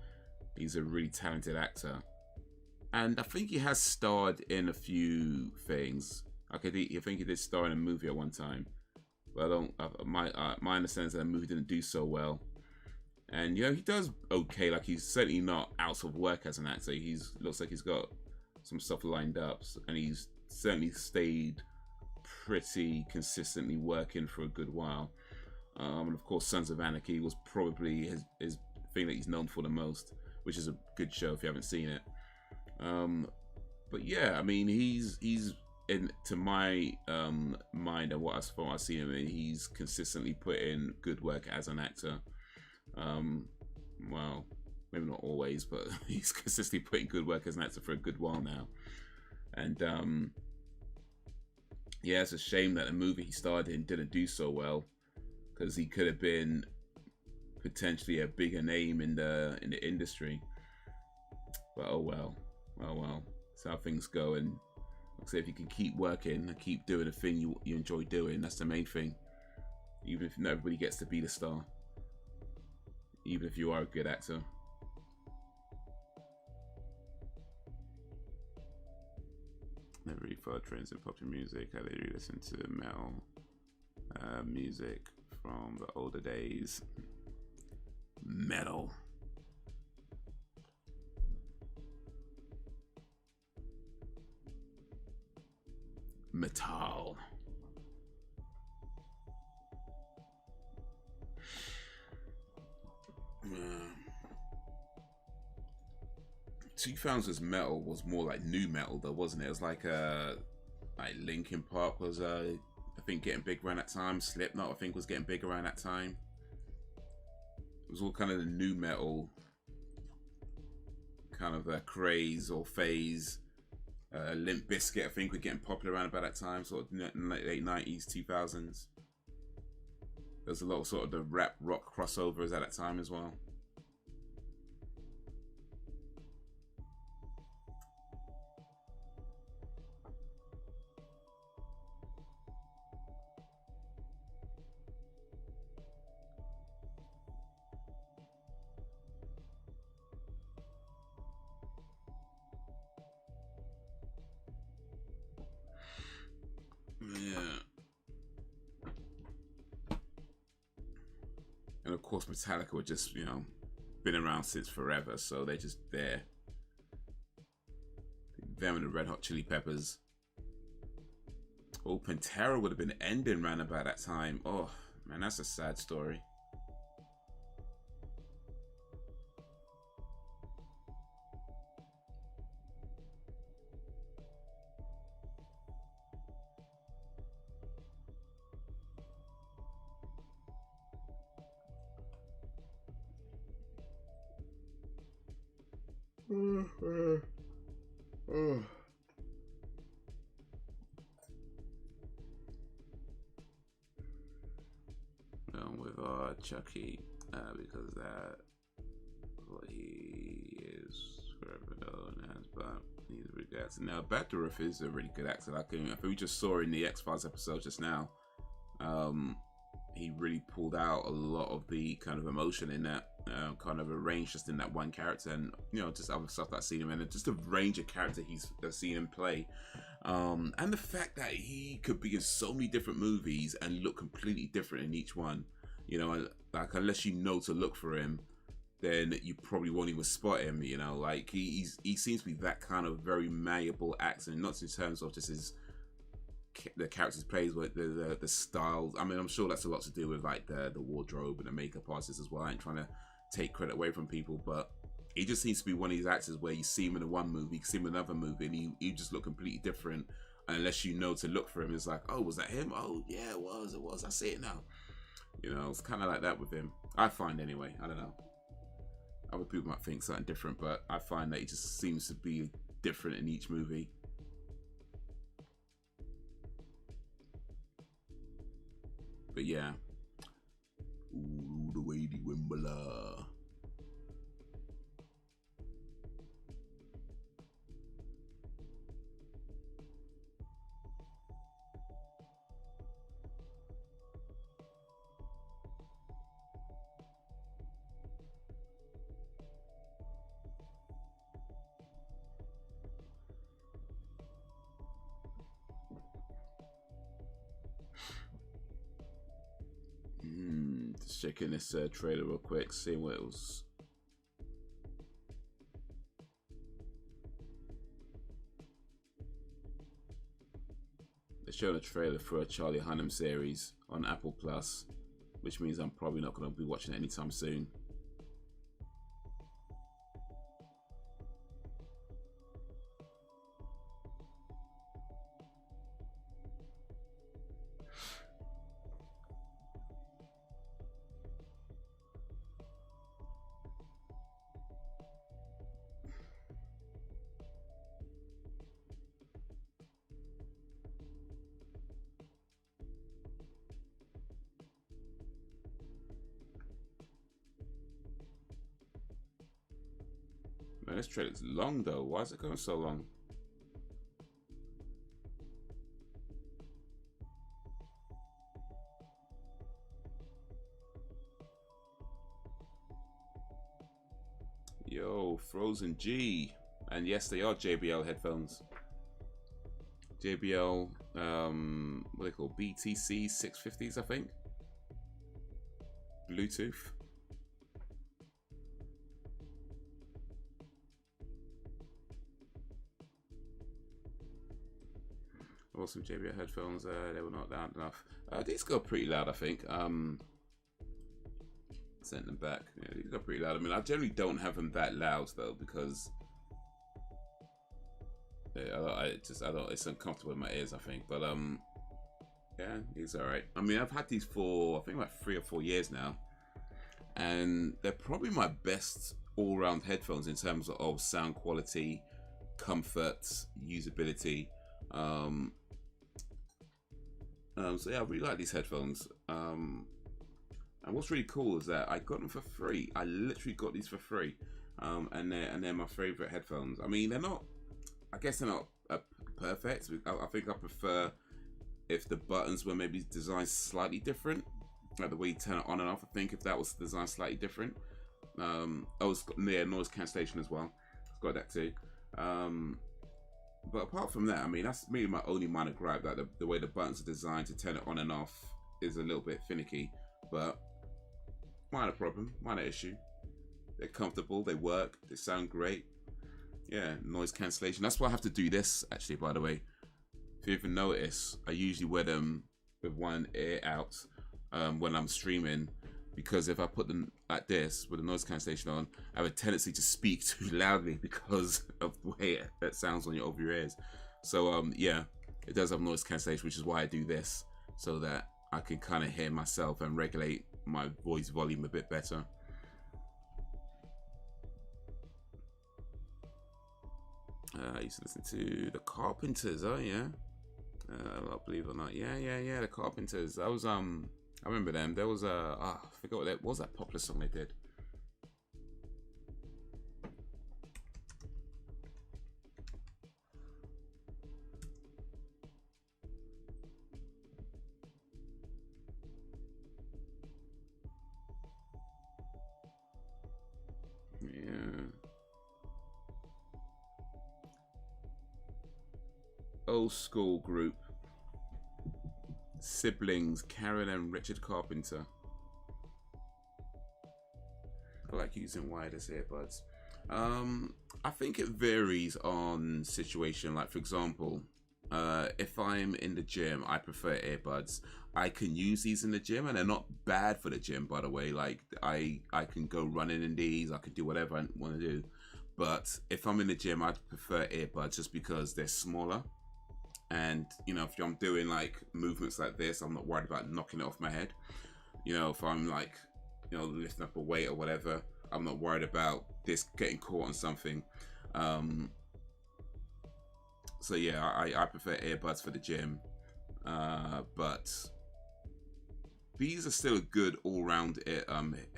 he's a really talented actor. And I think he has starred in a few things. I think he did star in a movie at one time. But I don't. My understanding is that the movie didn't do so well, and you know he does okay. Like he's certainly not out of work as an actor. He's looks like he's got some stuff lined up, and he's certainly stayed pretty consistently working for a good while. And of course, Sons of Anarchy was probably his thing that he's known for the most, which is a good show if you haven't seen it. But yeah, I mean he's. To my mind and what I've seen him in, he's consistently put in good work as an actor. Well, maybe not always, but he's consistently putting good work as an actor for a good while now. And yeah, it's a shame that the movie he starred in didn't do so well, because he could have been potentially a bigger name in the industry. But oh well, that's how things go. And so if you can keep working and keep doing the thing you enjoy doing, that's the main thing. Even if not everybody gets to be the star. Even if you are a good actor. Never really followed trends in popular music. I literally listen to metal music from the older days. Metal. Metal. Yeah. 2000s metal was more like new metal though, wasn't it? It was like Linkin Park was I think getting big around that time. Slipknot I think was getting big around that time. It was all kind of the new metal kind of craze or phase. Limp Bizkit, I think, were getting popular around about that time, sort of in the late 90s, 2000s. There's a lot of sort of the rap rock crossovers at that time as well. And of course Metallica were just, you know, been around since forever, so they're just there. Them and the Red Hot Chili Peppers. Oh, Pantera would have been ending around about that time. Oh, man, that's a sad story. With Chucky, because that what he is forever known as, but he's a really good actor. Now, Batdorf is a really good actor. I think we just saw in the X-Files episode just now. He really pulled out a lot of the kind of emotion in that kind of a range just in that one character, and just other stuff that I've seen him in, and just a range of character I've seen him play, and the fact that he could be in so many different movies and look completely different in each one. Like, unless you know to look for him, then you probably won't even spot him. Like he seems to be that kind of very malleable actor, not in terms of just the characters plays, but the styles. I mean, I'm sure that's a lot to do with like the wardrobe and the makeup artist as well. I ain't trying to take credit away from people, but he just seems to be one of these actors where you see him in one movie, you see him in another movie, and he just look completely different. And unless you know to look for him, it's like, oh, was that him? Oh yeah, it was. I see it now. It's kind of like that with him. I find anyway. I don't know. Other people might think something different, but I find that he just seems to be different in each movie. But yeah. Ooh, the Wadey Wimbler. Just checking this trailer real quick, seeing what it was. They're showing a trailer for a Charlie Hunnam series on Apple Plus, which means I'm probably not going to be watching it anytime soon. Man, this trailer's long though. Why is it going so long? Yo, Frozen G. And yes, they are JBL headphones. JBL, what they call BTC 650s, I think. Bluetooth. Awesome JBL headphones. They were not loud enough. These go pretty loud, I think. Sent them back. Yeah, these go pretty loud. I mean, I generally don't have them that loud though, because I don't. It's uncomfortable in my ears, I think. But yeah, these are alright. I mean, I've had these for I think like 3 or 4 years now, and they're probably my best all-round headphones in terms of sound quality, comfort, usability. So yeah, I really like these headphones. And what's really cool is that I got them for free. I literally got these for free. And they're my favorite headphones. I mean, they're not. I guess they're not perfect. I think I prefer if the buttons were maybe designed slightly different, like the way you turn it on and off. I think if that was designed slightly different. It's got noise cancellation as well. It's got that too. But apart from that, I mean, that's maybe my only minor gripe, that the way the buttons are designed to turn it on and off is a little bit finicky. But minor problem, minor issue. They're comfortable, they work, they sound great. Yeah, noise cancellation. That's why I have to do this, actually, by the way. If you even notice, I usually wear them with one ear out when I'm streaming, because if I put them like this with the noise cancellation on, I have a tendency to speak too loudly because of the way it sounds on over your ears. So yeah, it does have noise cancellation, which is why I do this, so that I can kind of hear myself and regulate my voice volume a bit better. I used to listen to the Carpenters. Oh yeah, believe it or not, yeah, the Carpenters. That was I remember them. There was I forgot what was that popular song they did. Yeah. Old school group. Siblings, Karen and Richard Carpenter. I like using wireless earbuds. I think it varies on situation. Like for example, if I'm in the gym, I prefer earbuds. I can use these in the gym, and they're not bad for the gym, by the way. Like I can go running in these. I can do whatever I want to do. But if I'm in the gym, I prefer earbuds just because they're smaller. And you know, if I'm doing like movements like this, I'm not worried about knocking it off my head. You know, if I'm like, you know, lifting up a weight or whatever, I'm not worried about this getting caught on something. So yeah, I prefer earbuds for the gym, but these are still good all-round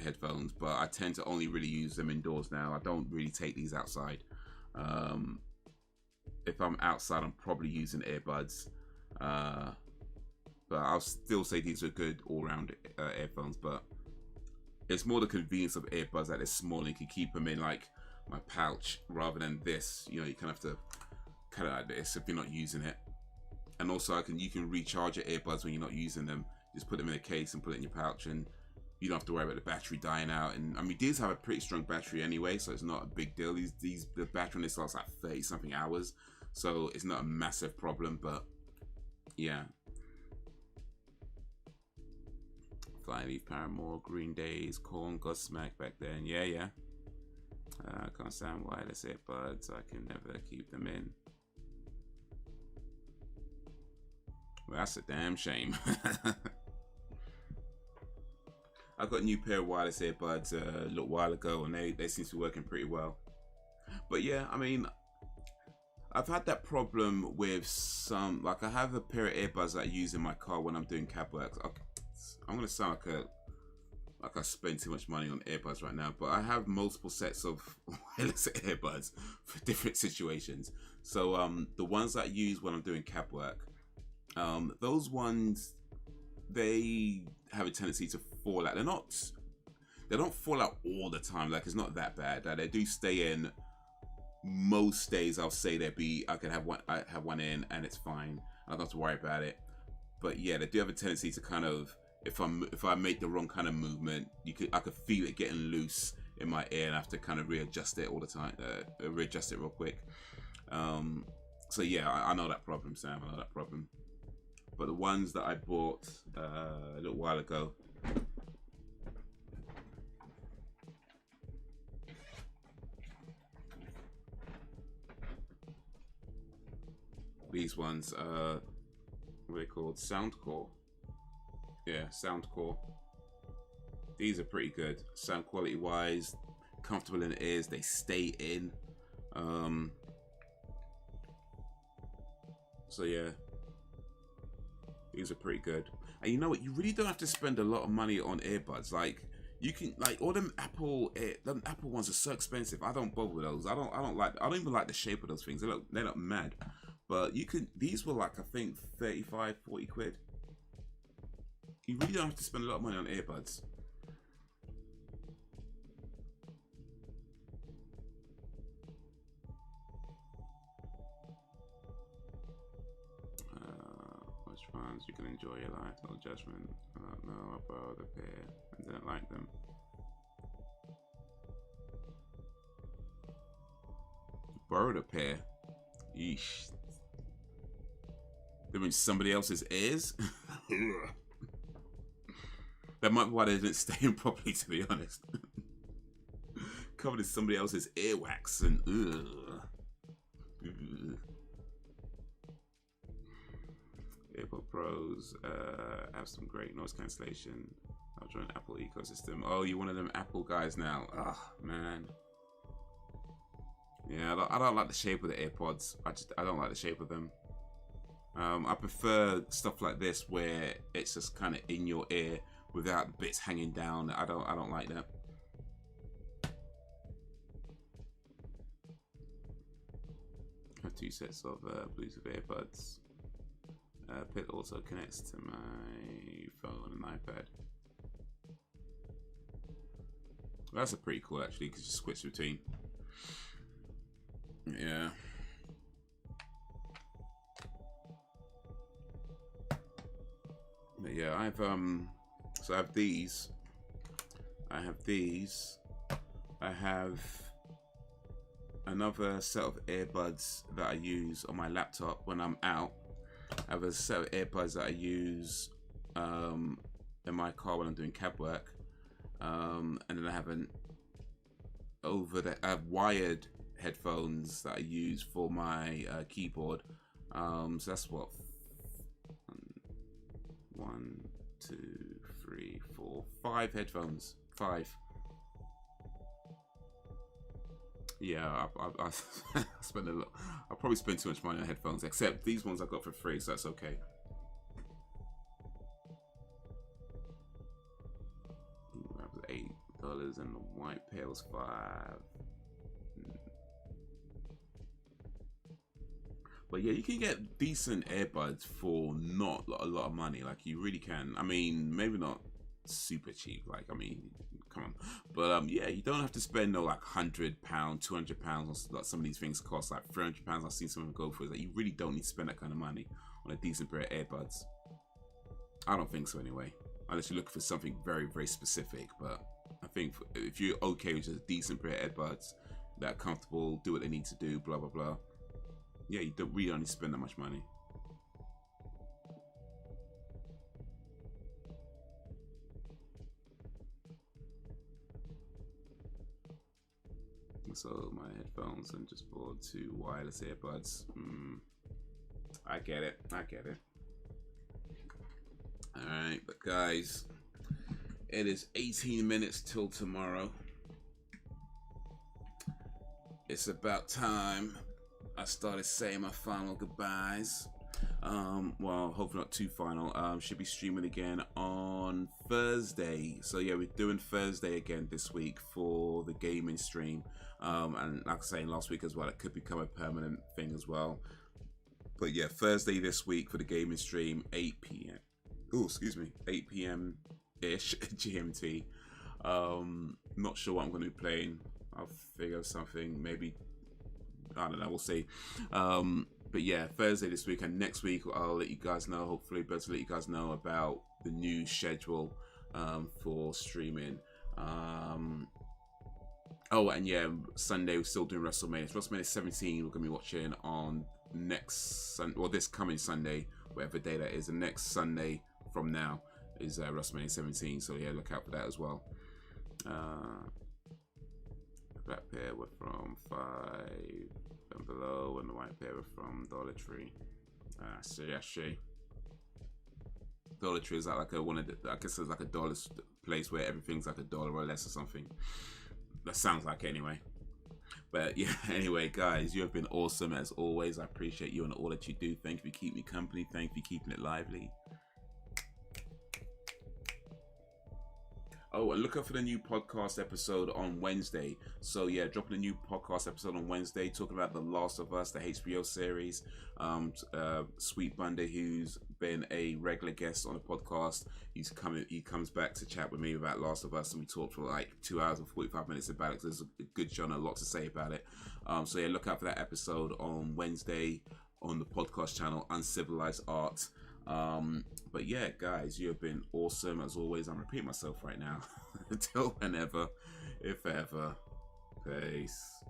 headphones. But I tend to only really use them indoors now. I don't really take these outside. If I'm outside, I'm probably using earbuds, but I'll still say these are good all-round earphones. But it's more the convenience of earbuds that they're small. You can keep them in like my pouch rather than this. You know, you kind of have to cut it like this if you're not using it. And also, you can recharge your earbuds when you're not using them. Just put them in a case and put it in your pouch, and you don't have to worry about the battery dying out. And I mean, these have a pretty strong battery anyway, so it's not a big deal. The battery on this lasts like 30 something hours. So it's not a massive problem, but yeah. Flying Leaf, Paramore, Green Days, Korn, Godsmack back then. Yeah. Can't sound wireless earbuds. I can never keep them in. Well, that's a damn shame. I got a new pair of wireless earbuds a little while ago, and they seem to be working pretty well. But yeah, I mean, I've had that problem with some, like I have a pair of earbuds that I use in my car when I'm doing cab work. I'm gonna sound like I spend too much money on earbuds right now, but I have multiple sets of wireless earbuds for different situations. So the ones that I use when I'm doing cab work, those ones, they have a tendency to fall out. They don't fall out all the time. Like it's not that bad. They do stay in. Most days I'll say I have one in and it's fine. I don't have to worry about it. But yeah, they do have a tendency to kind of, if I make the wrong kind of movement, I could feel it getting loose in my ear, and I have to kind of readjust it all the time. Readjust it real quick. So yeah, I know that problem, Sam. I know that problem. But the ones that I bought a little while ago, these ones, what are they called? Soundcore. Yeah, Soundcore. These are pretty good. Sound quality wise, comfortable in the ears. They stay in. So yeah, these are pretty good. And you know what? You really don't have to spend a lot of money on earbuds. Like you can, like all them Apple ones are so expensive. I don't bother with those. I don't even like the shape of those things. They look mad. But you can, these were like, I think 35, 40 quid. You really don't have to spend a lot of money on earbuds. Which ones you can enjoy your life, no judgment. I don't know about the pair and didn't like them. Borrowed a pair. Yeesh. They're in somebody else's ears. That might be why they didn't stay in properly, to be honest. Covered in somebody else's earwax and AirPod Pros have some great noise cancellation. I'll join Apple ecosystem. Oh, you're one of them Apple guys now. Oh man. Yeah, I don't like the shape of the AirPods. I don't like the shape of them. I prefer stuff like this where it's just kind of in your ear without the bits hanging down. I don't like that. I have 2 sets of Bluetooth AirPods. Pit also connects to my phone and iPad. Well, that's a pretty cool actually, because you switch between. Yeah. But yeah, I've so I have these. I have these. I have another set of earbuds that I use on my laptop when I'm out. I have a set of earbuds that I use in my car when I'm doing cab work. And then I have I have wired headphones that I use for my keyboard. So that's what 1, 2, 3, 4, 5 headphones. 5. Yeah, I spend a lot. I probably spend too much money on headphones. Except these ones I got for free, so that's okay. That was $8, and the white pair was $5. But yeah, you can get decent earbuds for not a lot of money. Like, you really can. I mean, maybe not super cheap. Like, I mean, come on. But yeah, you don't have to spend no like £100, £200 on like some of these things cost like £300. I've seen some of them go for it. Like, you really don't need to spend that kind of money on a decent pair of earbuds. I don't think so anyway. Unless you're looking for something very, very specific. But I think if you're okay with just a decent pair of earbuds that are comfortable, do what they need to do, blah blah blah. Yeah, you don't really only spend that much money. So my headphones and just bought 2 wireless earbuds. I get it. I get it. Alright, but guys, it is 18 minutes till tomorrow. It's about time I started saying my final goodbyes. Well, hopefully not too final. Should be streaming again on Thursday. So yeah, we're doing Thursday again this week for the gaming stream. And like I was saying last week as well, it could become a permanent thing as well. But yeah, Thursday this week for the gaming stream, 8 p.m. Oh, excuse me, 8 p.m.-ish GMT. Not sure what I'm going to be playing. I'll figure out something, maybe, I don't know, we'll see. But yeah, Thursday this week, and next week I'll let you guys know, hopefully better let you guys know about the new schedule for streaming. Oh, and yeah, Sunday we're still doing WrestleMania. It's WrestleMania 17 we're going to be watching on this coming Sunday, whatever day that is. The next Sunday from now is WrestleMania 17, so yeah, look out for that as well. Black pair were from 5 and below, and the white pair were from Dollar Tree. So yeah, Dollar Tree is like one of the, I guess it's like a dollar place where everything's like $1 or less or something. That sounds like it anyway. But yeah, anyway, guys, you have been awesome as always. I appreciate you and all that you do. Thank you for keeping me company. Thank you for keeping it lively. Oh, and look out for the new podcast episode on Wednesday. So yeah, dropping a new podcast episode on Wednesday, talking about The Last of Us, the HBO series. Sweet Bundy, who's been a regular guest on the podcast, he comes back to chat with me about Last of Us, and we talked for like 2 hours and 45 minutes about it. So there's a good show and a lot to say about it. So yeah, look out for that episode on Wednesday on the podcast channel Uncivilized Art. But yeah, guys, you have been awesome as always. I'm repeating myself right now. Until whenever, if ever. Peace.